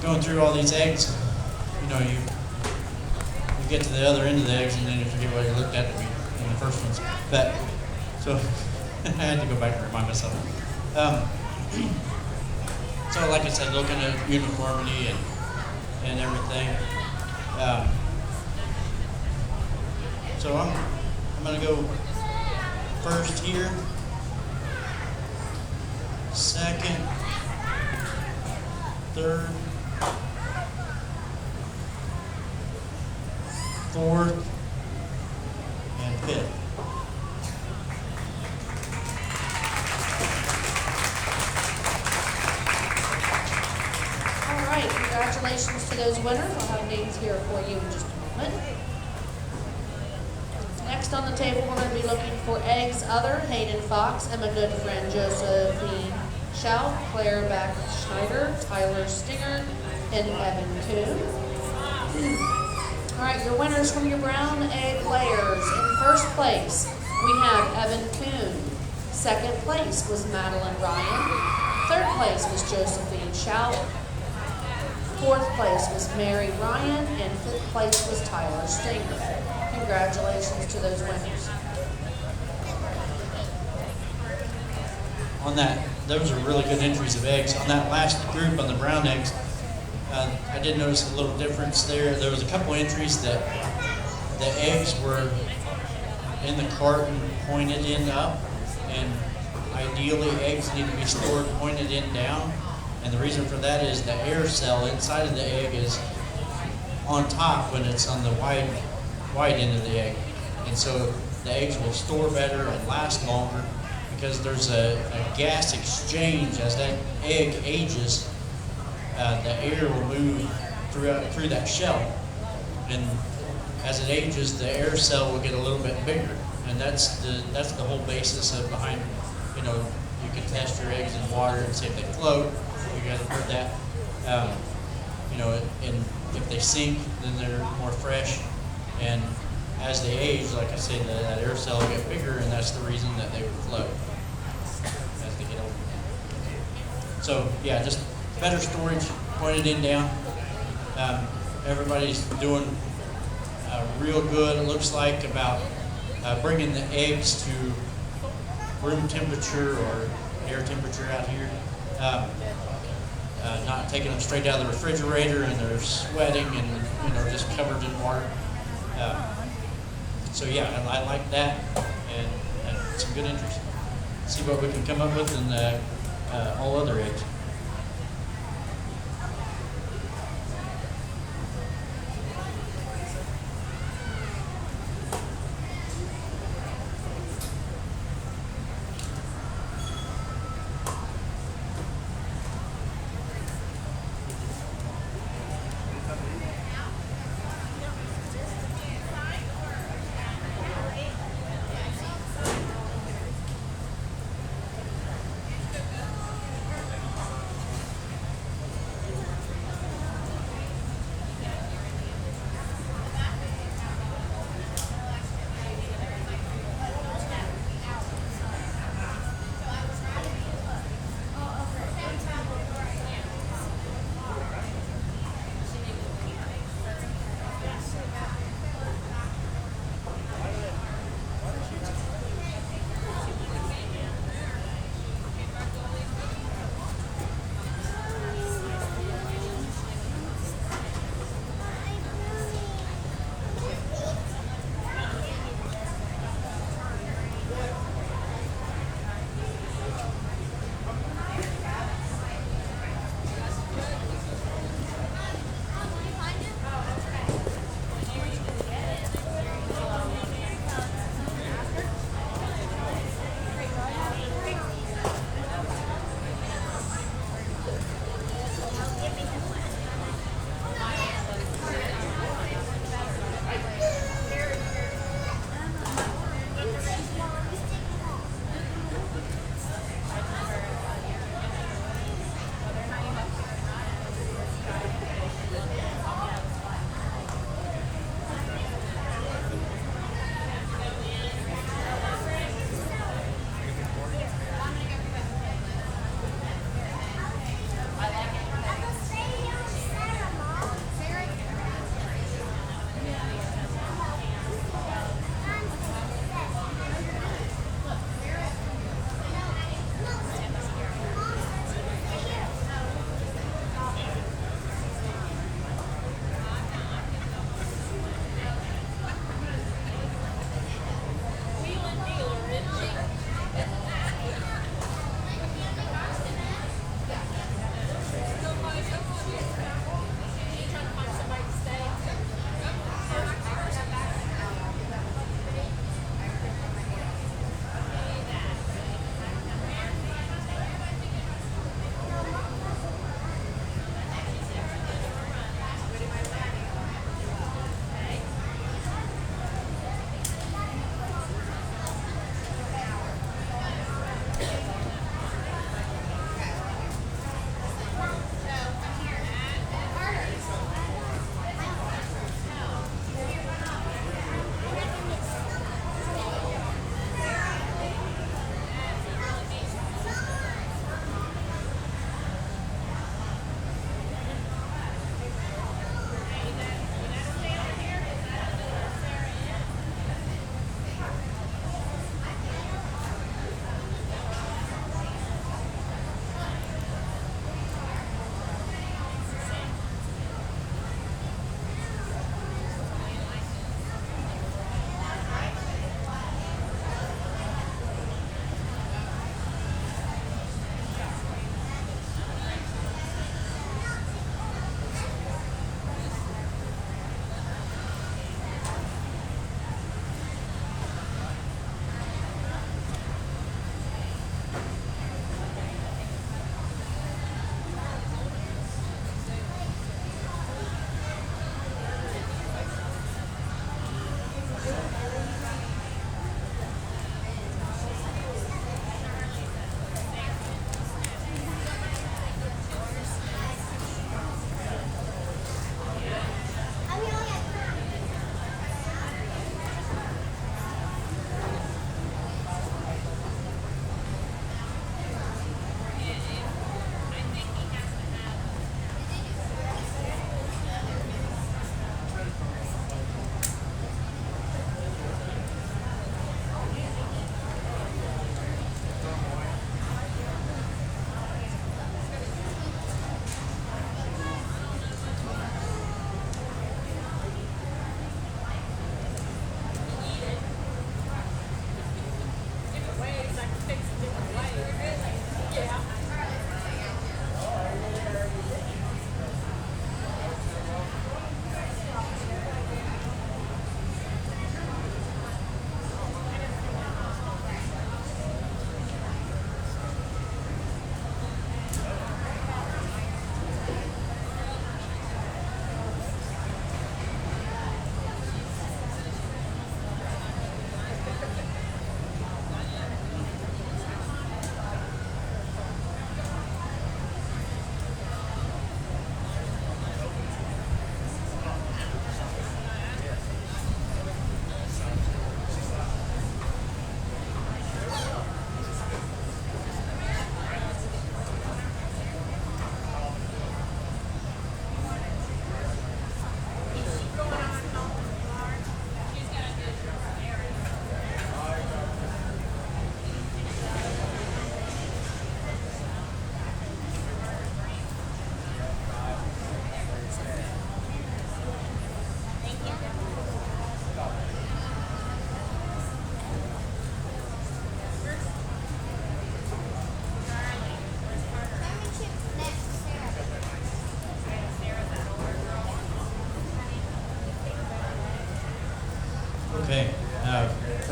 going through all these eggs, you know, you get to the other end of the eggs and then you forget what you looked at in the first ones. But so I had to go back and remind myself. So like I said, looking at uniformity and everything. So I'm gonna go first here, second, third, fourth, and fifth. All right, congratulations to those winners. I'll have names here for you in just a moment. Next on the table, we're going to be looking for eggs other: Hayden Fox, Emma Goodfriend, Josephine Schau, Claire Back Schneider, Tyler Stinger, and Evan Kuhn. All right, your winners from your brown egg layers. In first place, we have Evan Kuhn. Second place was Madeline Ryan. Third place was Josephine Schau. Fourth place was Mary Ryan, and fifth place was Tyler Stinger. Congratulations to those winners. On that, those are really good entries of eggs. On that last group, on the brown eggs, I did notice a little difference there. There was a couple entries that the eggs were in the carton pointed in up, and ideally eggs need to be stored pointed in down. And the reason for that is the air cell inside of the egg is on top when it's on the wide end of the egg. And so the eggs will store better and last longer because there's a gas exchange as that egg ages. The air will move through that shell, and as it ages, the air cell will get a little bit bigger, and that's the whole basis of behind. You know, you can test your eggs in water and see if they float. You guys have heard that. You know, and if they sink, then they're more fresh, and as they age, like I said, that air cell will get bigger, and that's the reason that they would float as they get older. So yeah, just better storage, pointed in down. Everybody's doing real good. It looks like about bringing the eggs to room temperature or air temperature out here. Not taking them straight out of the refrigerator and they're sweating and just covered in water. So yeah, I like that and some good interest. See what we can come up with in all other eggs.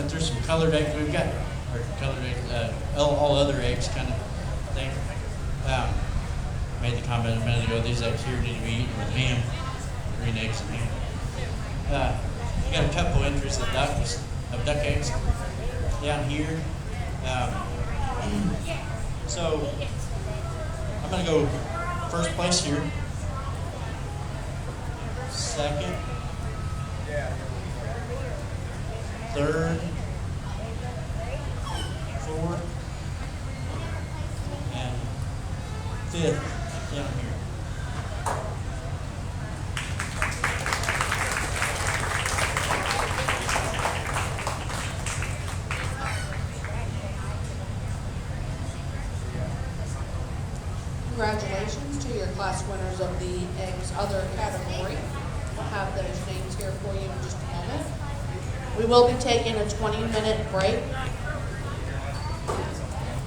went through some colored eggs. We've got or colored eggs, all other eggs kind of thing. Made the comment a minute ago. These eggs here need to be eaten with ham, green eggs and ham. We got a couple entries of duck eggs down here. So I'm gonna go first place here. Second. Third. Fourth. And fifth down here. Congratulations to your class winners of the eggs other category. We'll have those names here for you in just a moment. We will be taking a 20-minute break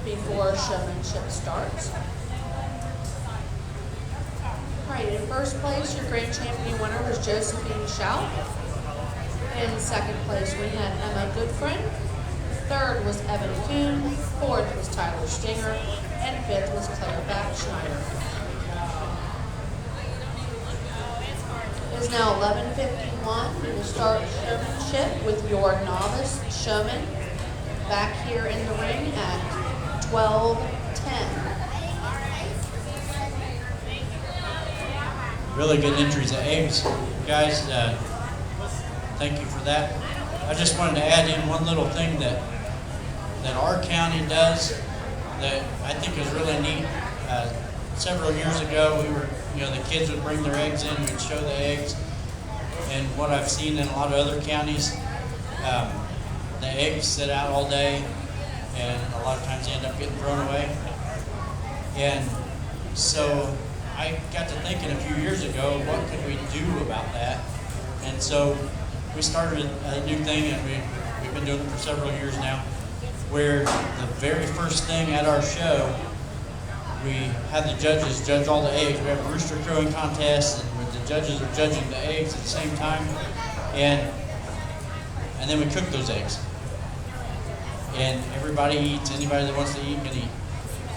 before showmanship starts. All right, in first place, your grand champion winner was Josephine Schaut. In second place, we had Emma Goodfriend. Third was Evan Kuhn. Fourth was Tyler Stinger. And fifth was Claire Backschneider. It is now 11:51. We will start showmanship with your novice showman back here in the ring at 12:10. Really good entries of eggs, guys. Thank you for that. I just wanted to add in one little thing that our county does that I think is really neat. Several years ago, the kids would bring their eggs in, we'd show the eggs, and what I've seen in a lot of other counties, the eggs sit out all day, and a lot of times they end up getting thrown away. And so I got to thinking a few years ago, what could we do about that? And so we started a new thing, and we've been doing it for several years now, where the very first thing at our show, we have the judges judge all the eggs. We have a rooster crowing contest, and where the judges are judging the eggs at the same time, and then we cook those eggs. And everybody eats. Anybody that wants to eat can eat.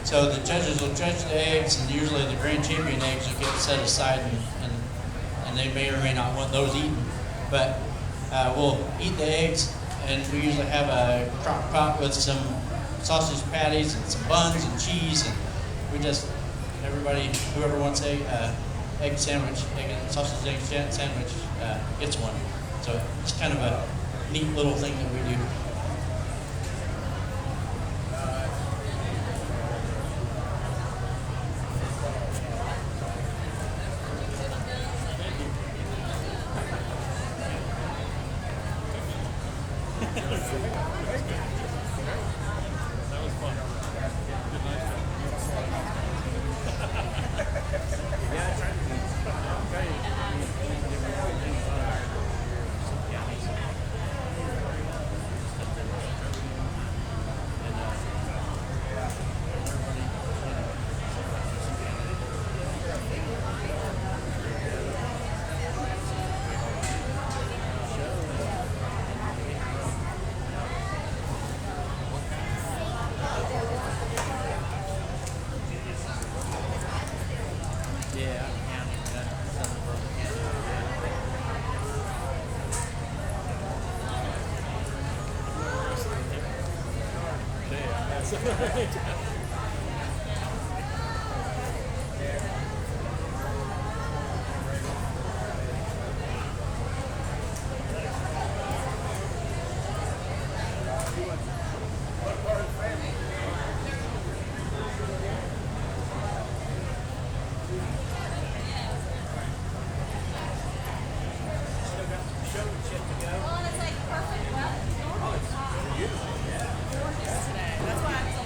So the judges will judge the eggs, and usually the grand champion eggs will get set aside, and they may or may not want those eaten. But we'll eat the eggs, and we usually have a crock pot with some sausage patties and some buns and cheese, and we just, everybody, whoever wants a egg sandwich, sausage egg sandwich, gets one. So it's kind of a neat little thing that we do. Well, it's like perfect weather. Normal time. Yesterday. That's why I'm so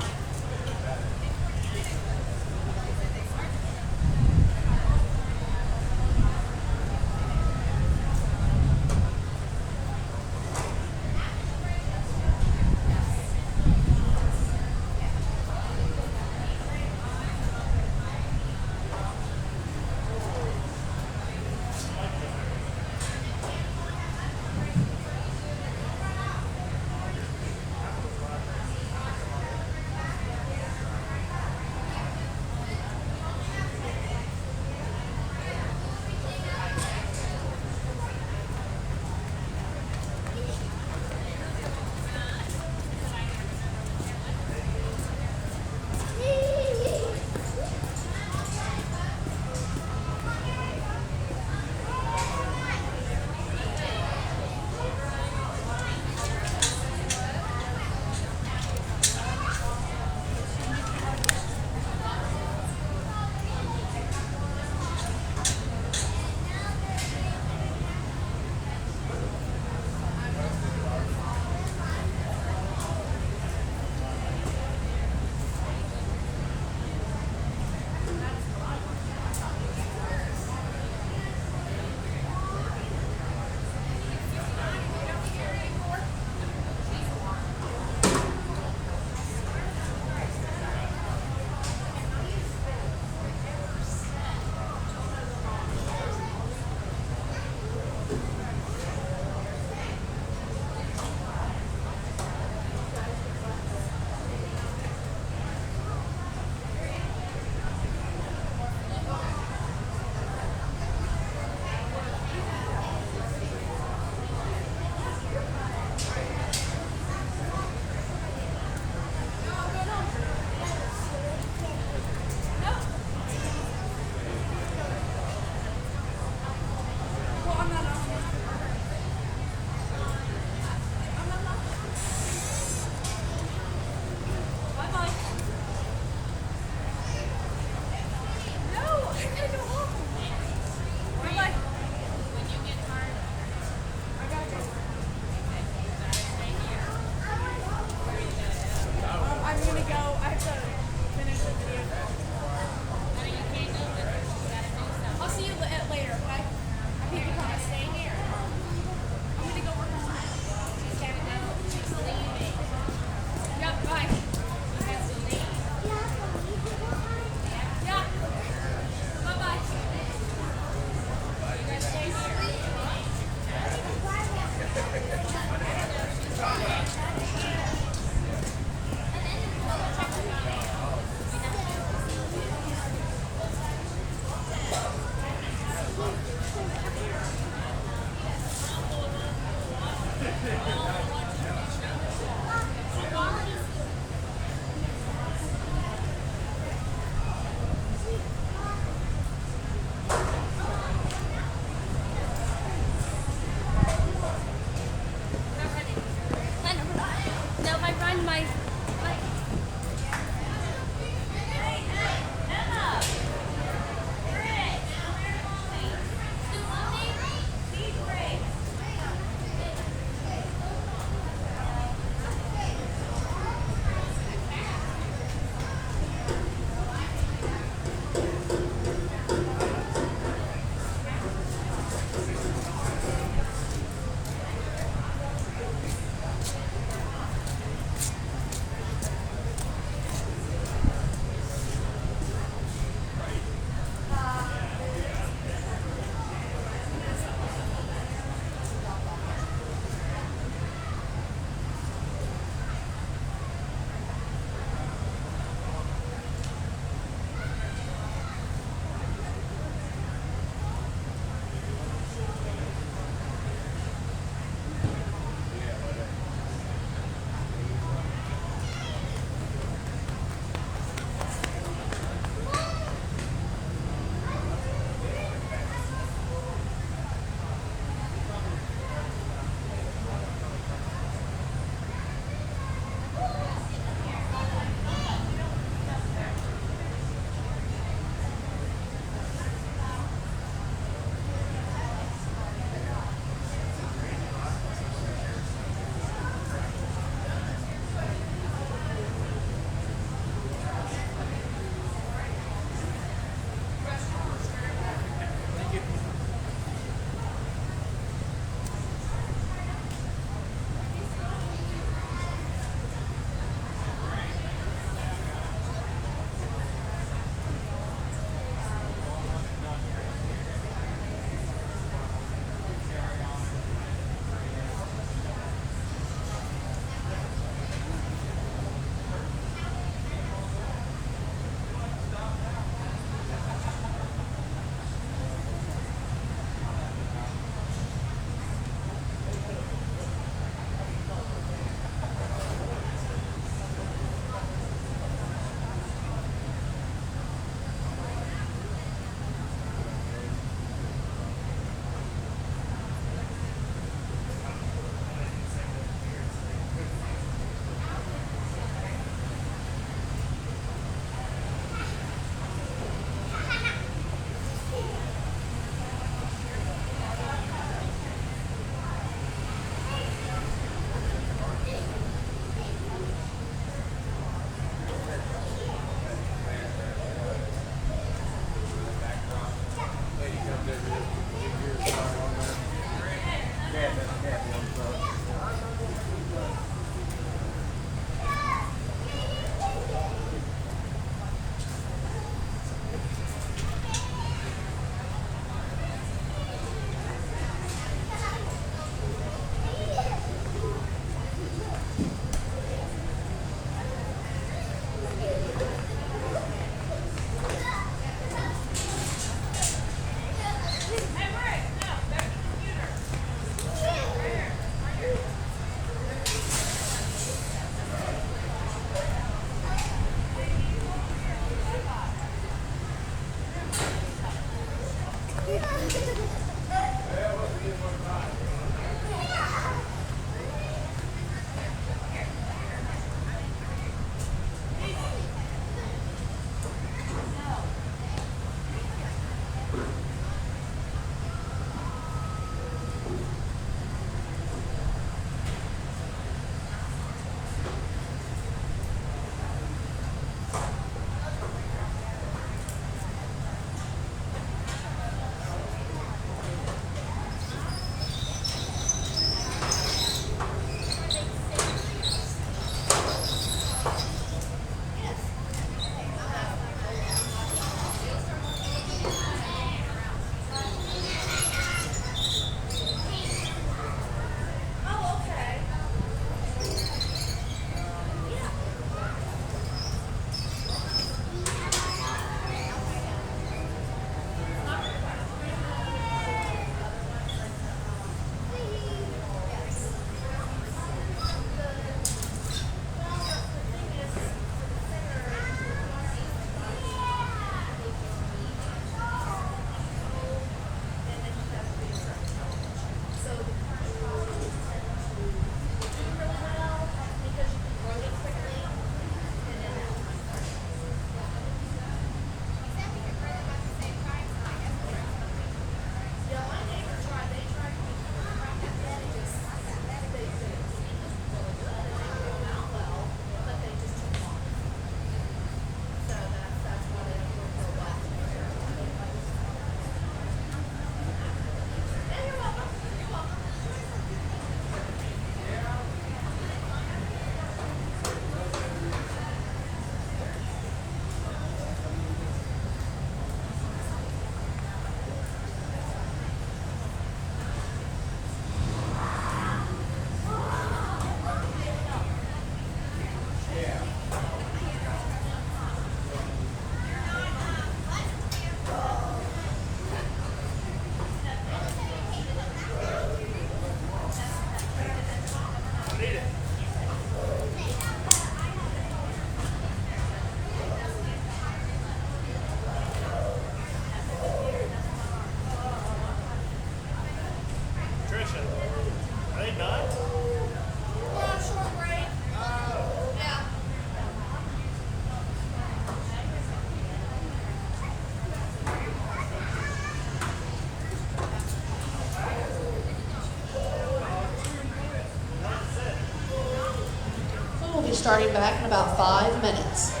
starting back in about 5 minutes.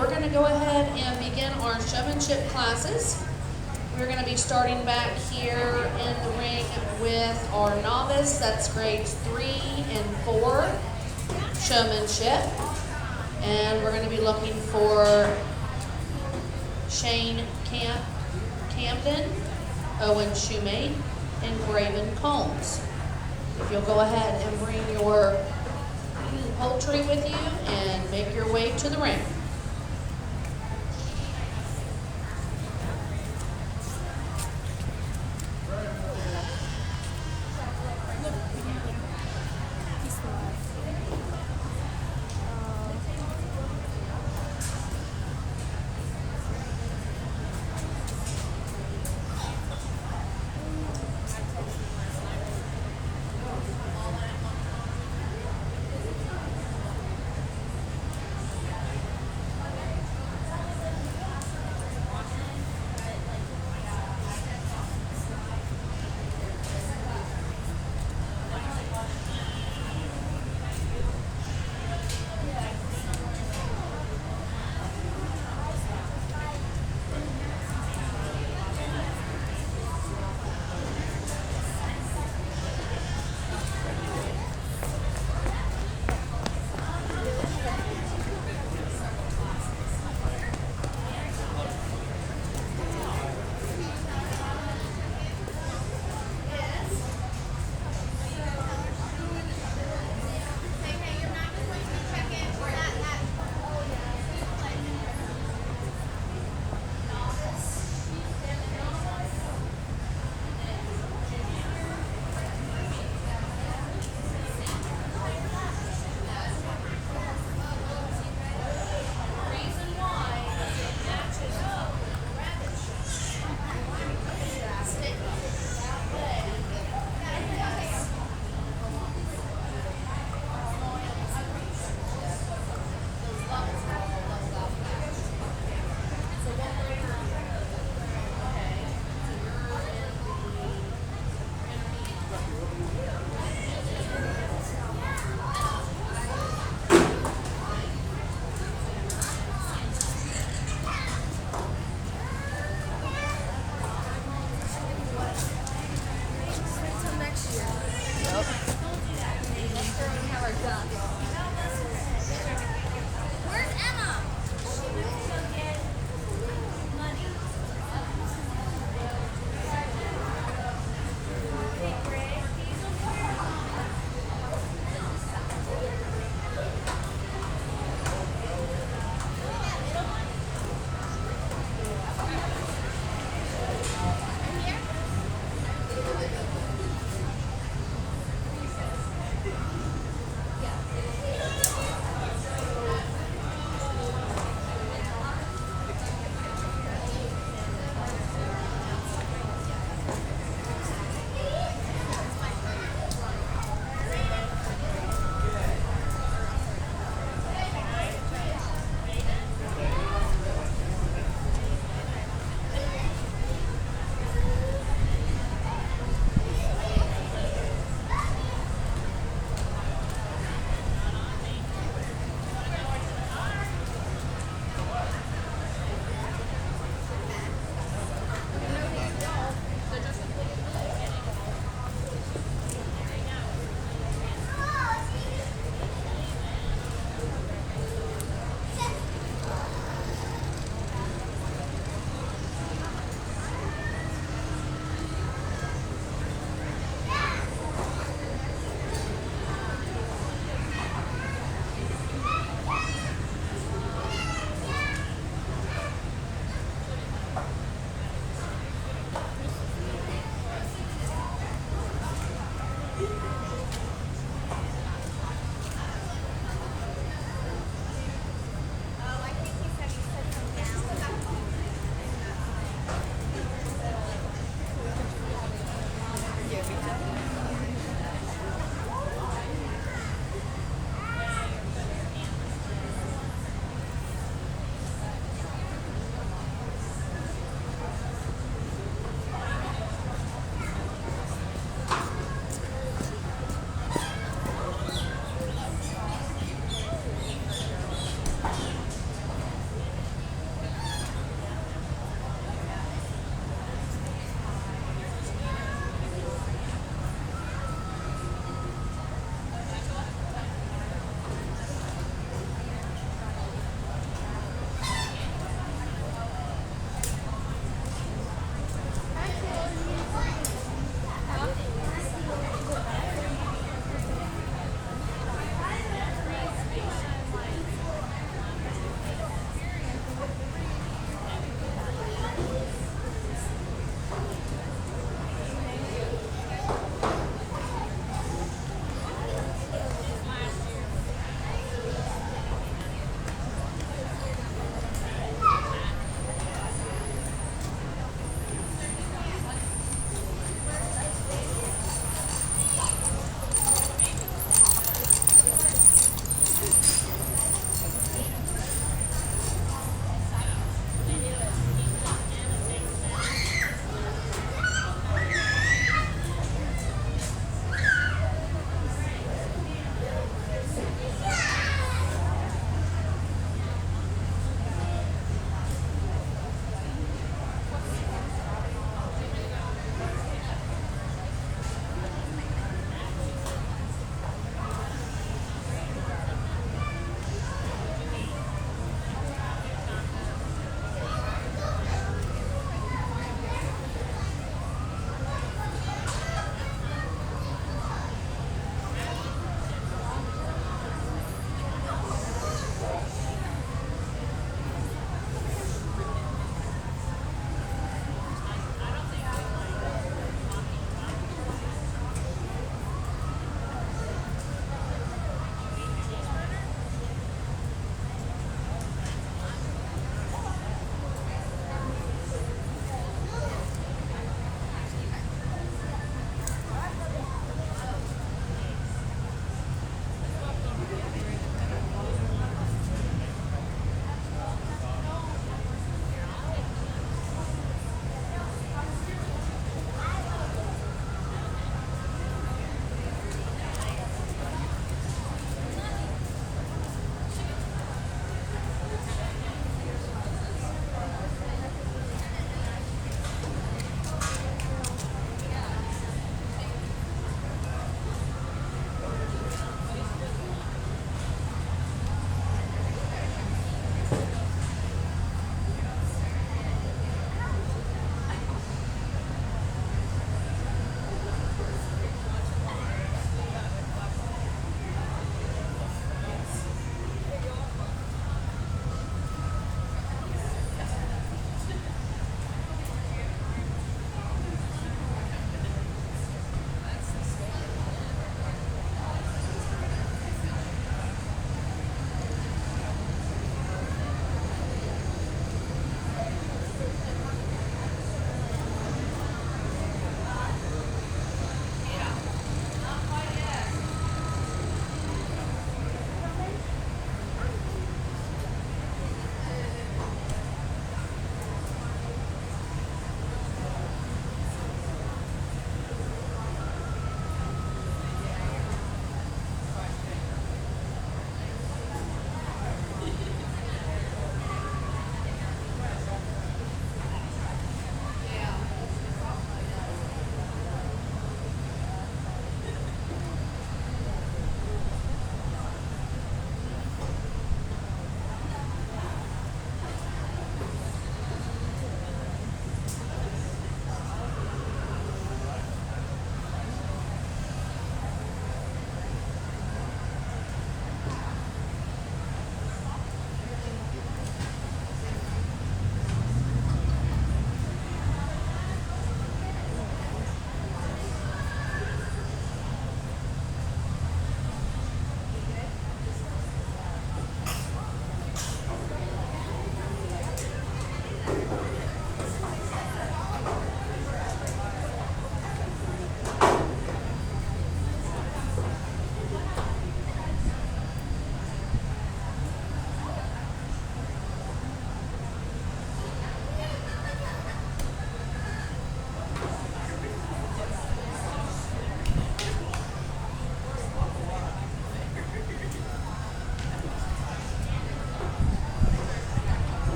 we're going to go ahead and begin our showmanship classes. We're going to be starting back here in the ring with our novice, that's grades 3 and 4 showmanship. And we're going to be looking for Shane Camden, Owen Shoemate, and Graven Combs. If you'll go ahead and bring your poultry with you and make your way to the ring.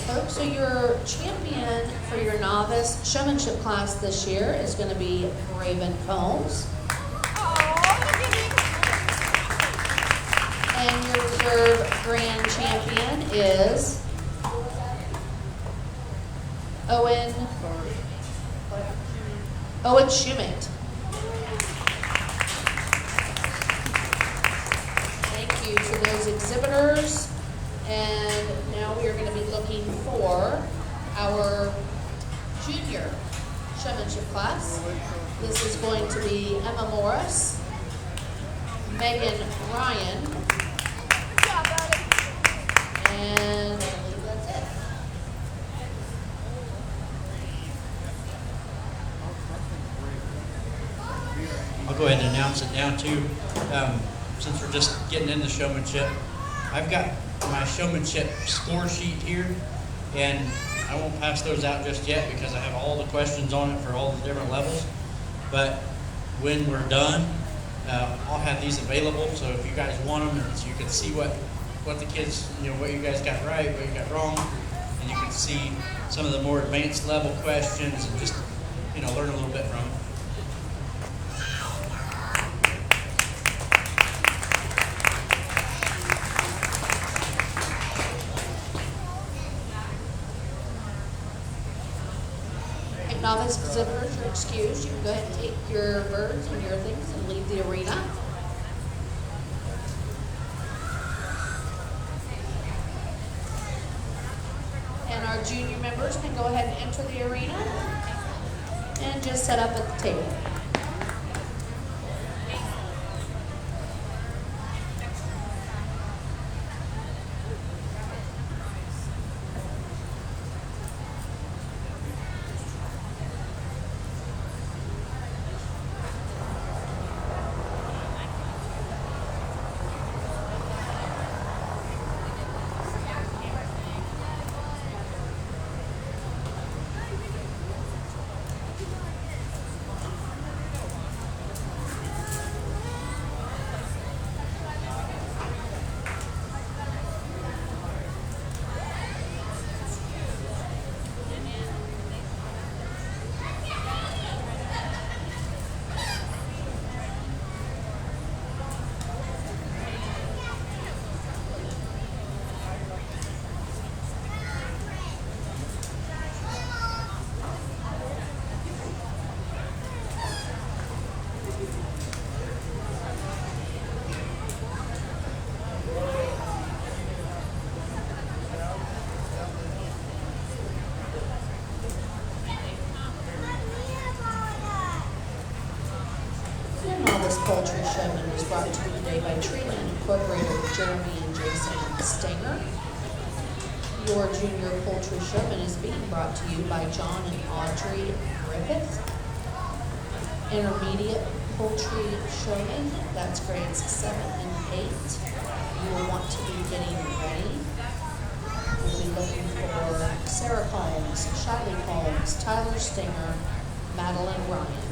folks. So your champion for your novice showmanship class this year is going to be Raven Combs. And your reserve grand champion is Owen Schumate. Thank you to those exhibitors. And now we are going to be looking for our junior showmanship class. This is going to be Emma Morris, Megan Ryan, and I believe that's it. I'll go ahead and announce it now too. Since we're just getting into showmanship, I've got my showmanship score sheet here, and I won't pass those out just yet because I have all the questions on it for all the different levels. But when we're done, I'll have these available, so if you guys want them, so you can see what the kids, what you guys got right, what you got wrong, and you can see some of the more advanced level questions and just, learn a little bit from them. Novice exhibitors are excused. You can go ahead and take your birds and your things and leave the arena. And our junior members can go ahead and enter the arena and just set up at the table. This poultry showman was brought to you today by Treeland Incorporated, Jeremy and Jason Stanger. Your junior poultry showman is being brought to you by John and Audrey Griffith. Intermediate poultry showman, that's grades 7 and 8. You will want to be getting ready. We'll be looking for Sarah Combs, Shiley Combs, Tyler Stinger, Madeline Ryan.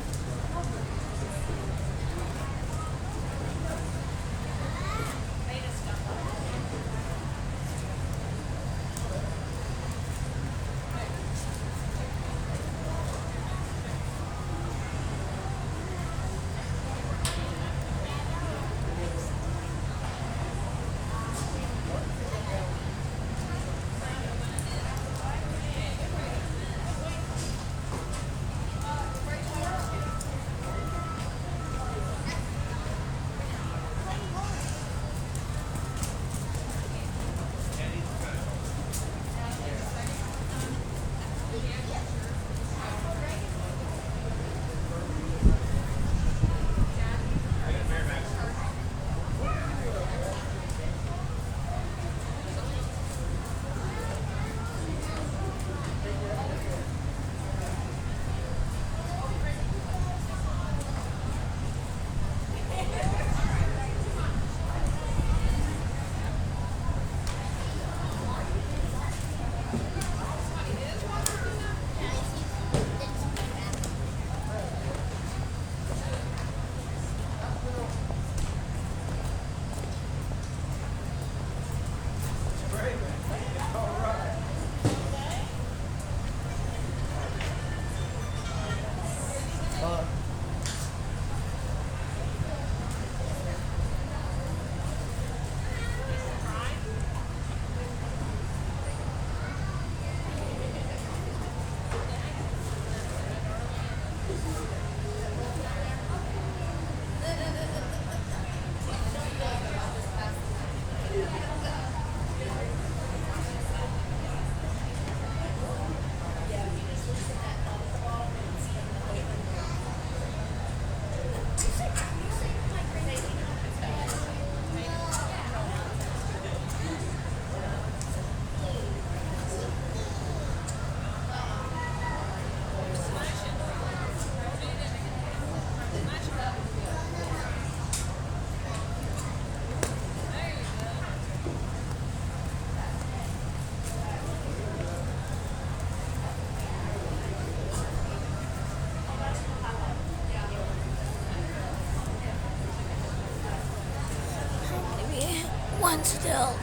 still.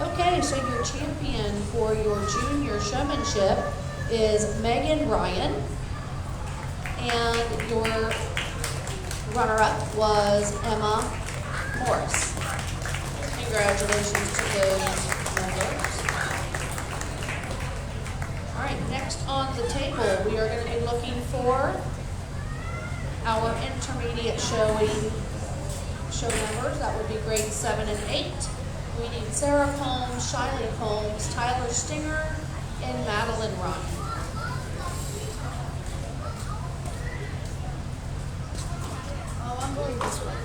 Okay, so your champion for your junior showmanship is Megan Ryan. And your runner-up was Emma Morris. Congratulations to those members. All right, next on the table, we are going to be looking for our intermediate show members. That would be grades 7 and 8. We need Sarah Combs, Shiley Combs, Tyler Stinger, and Madeline Ryan. Oh, I'm going this way.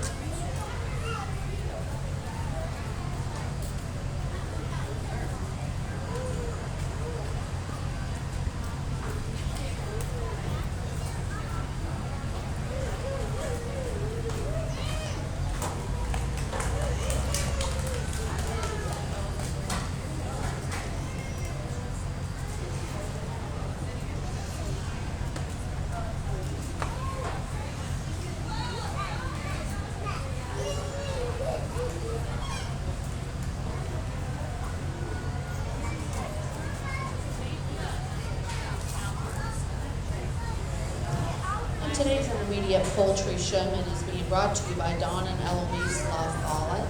And today's intermediate poultry showman is being brought to you by Dawn and Eloise Love Follett.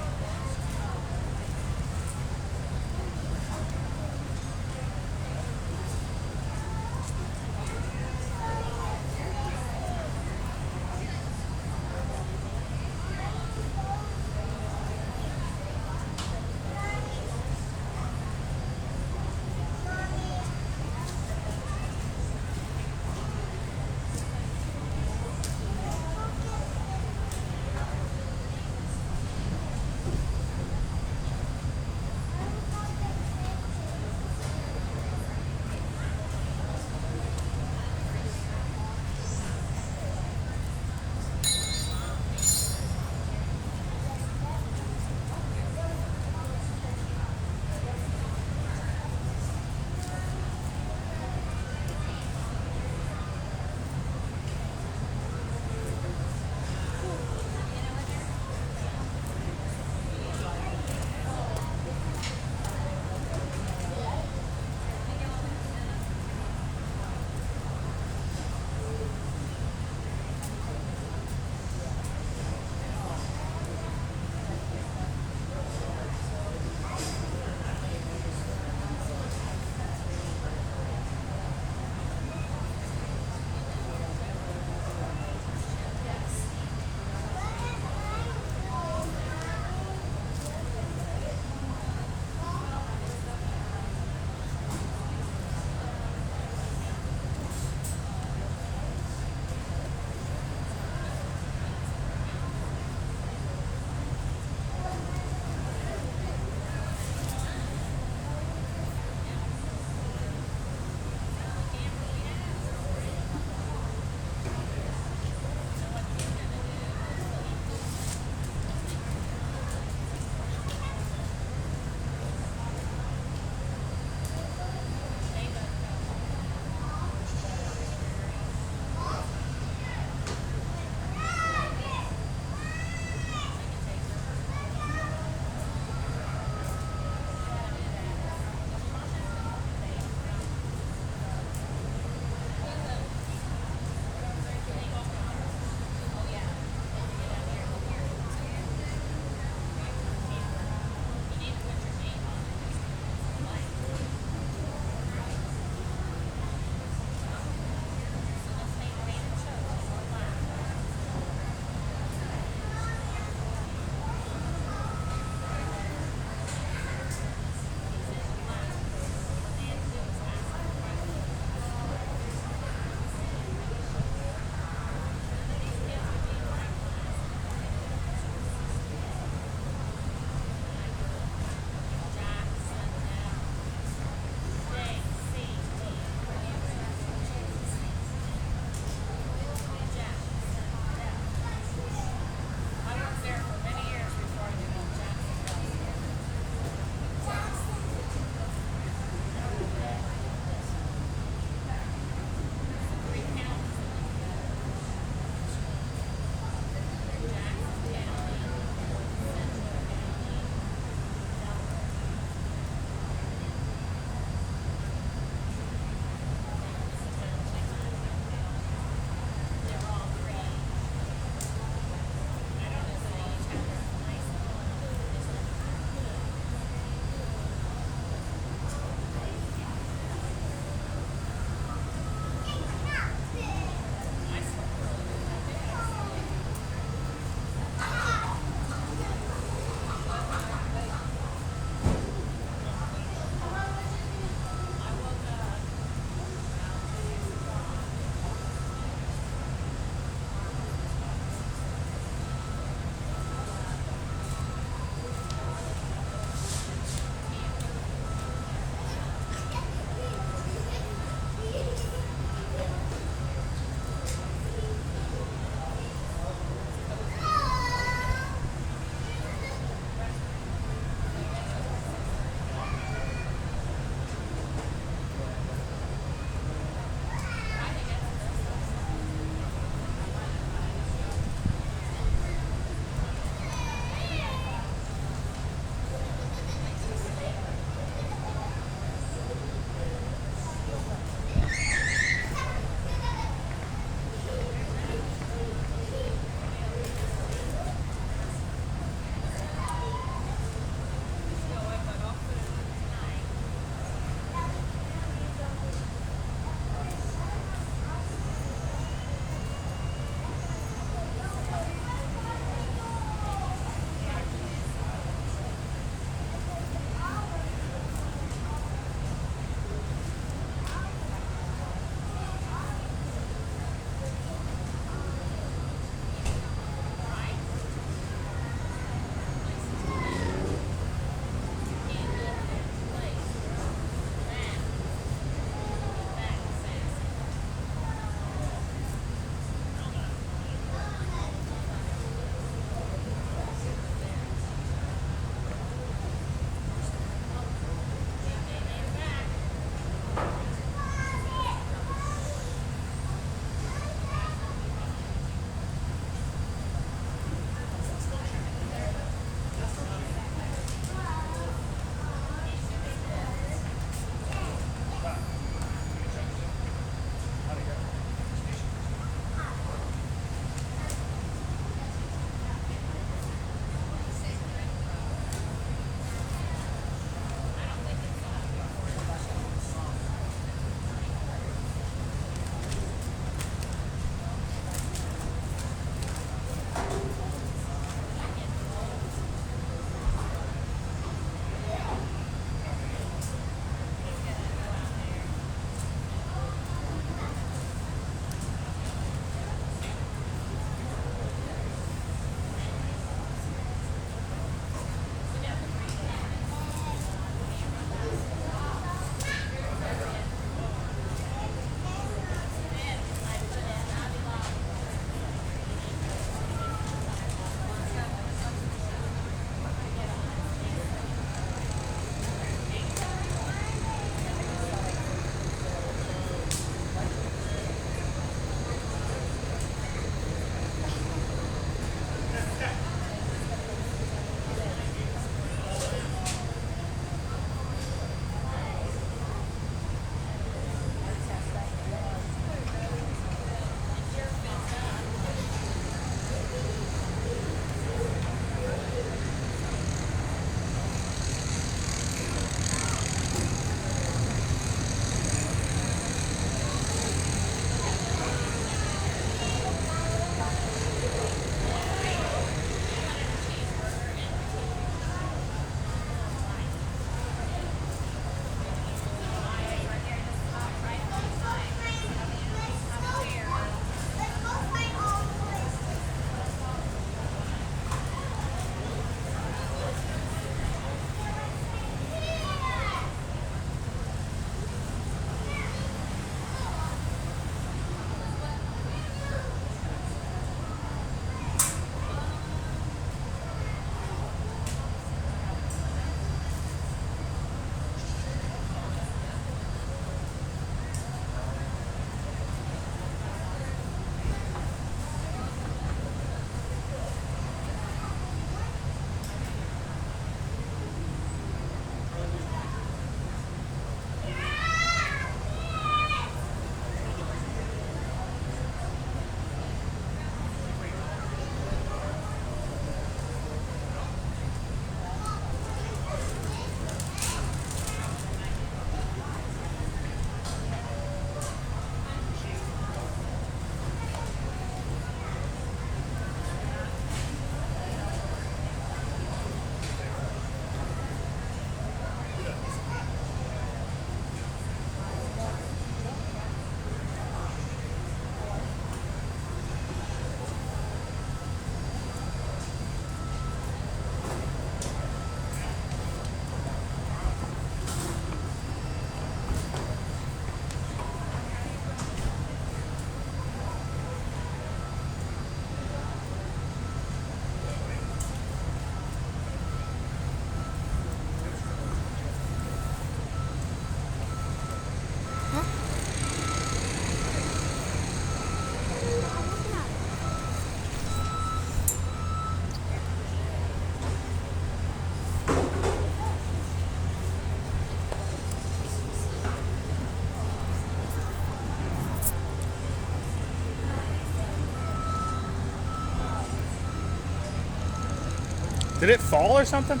Did it fall or something?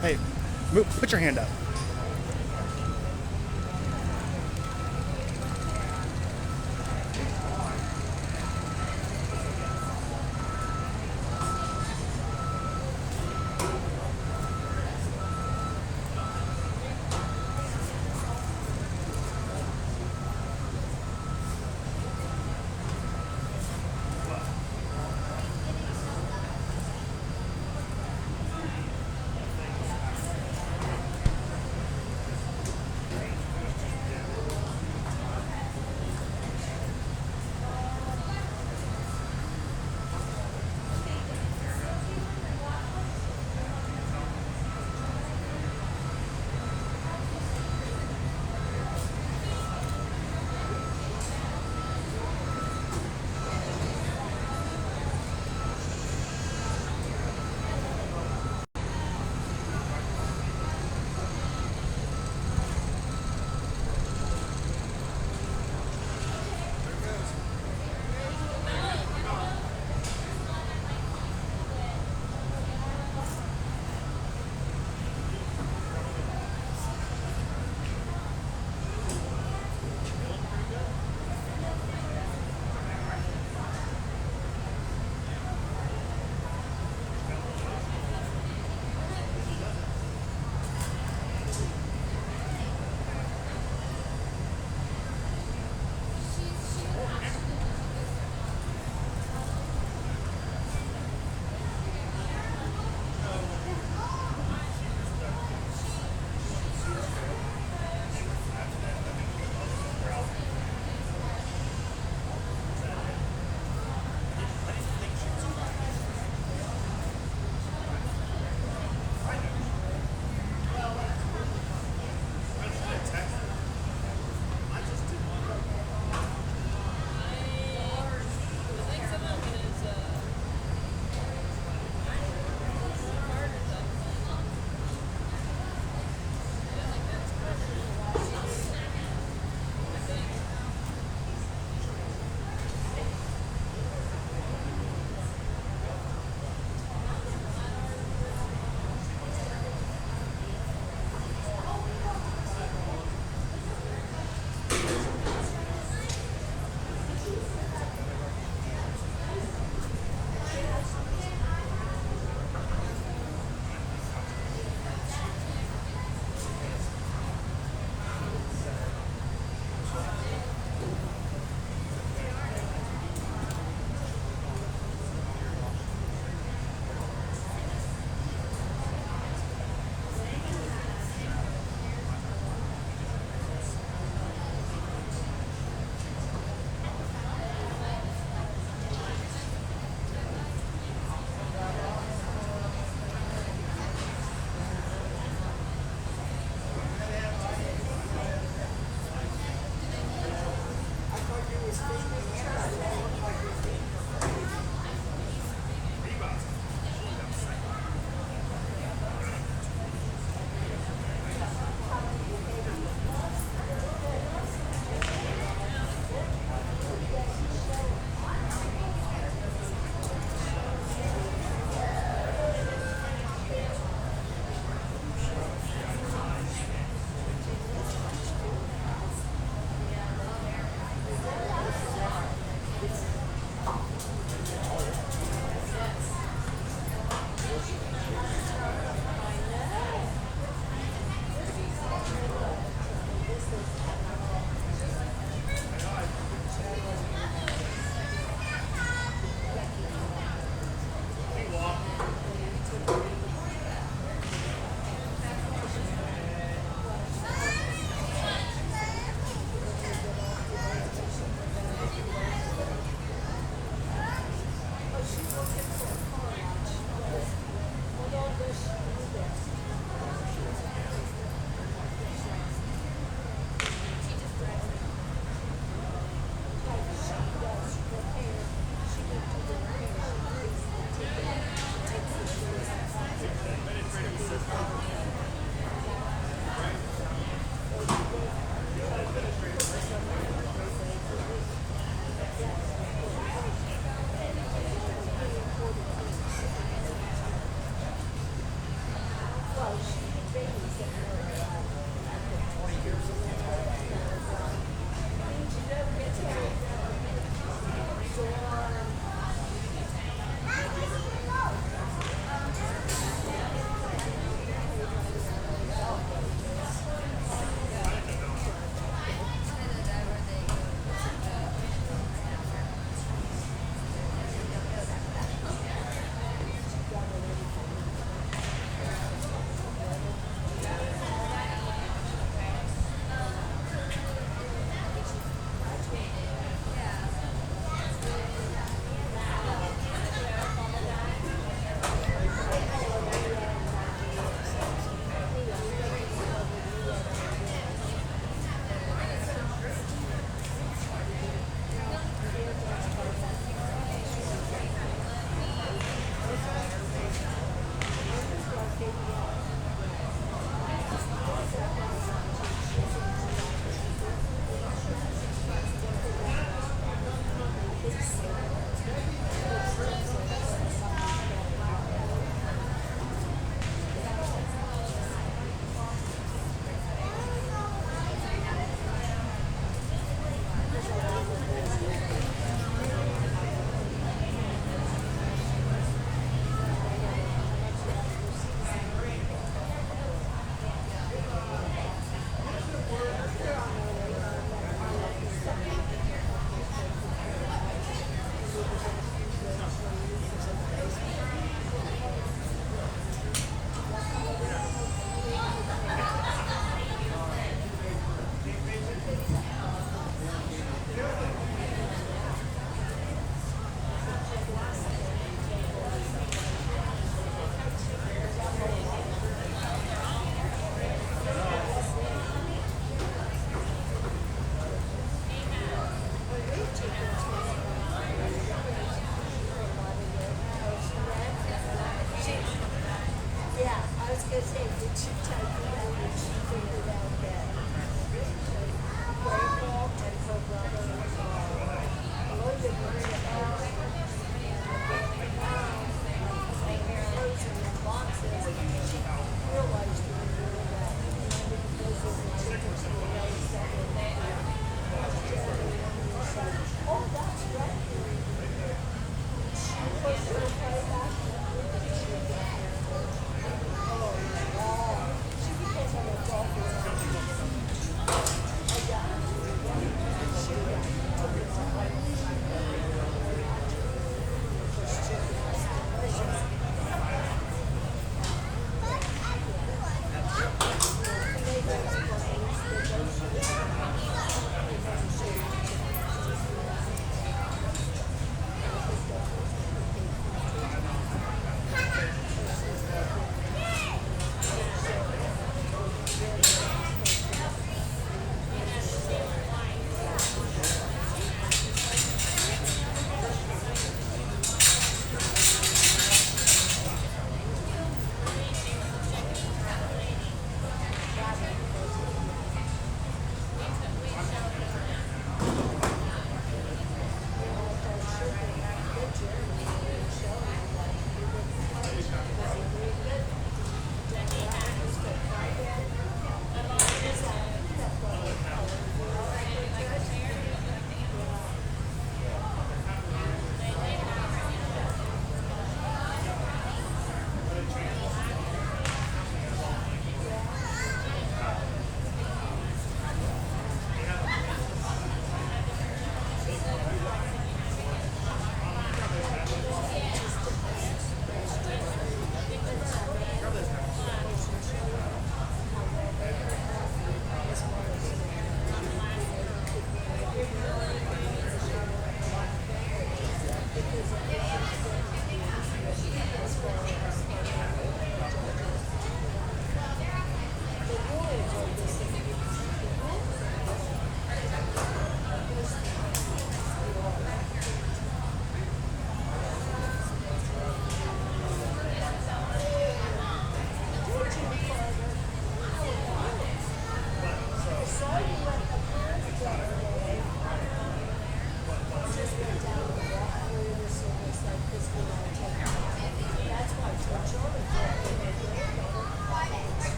Hey, move, put your hand up. I thought you was feeding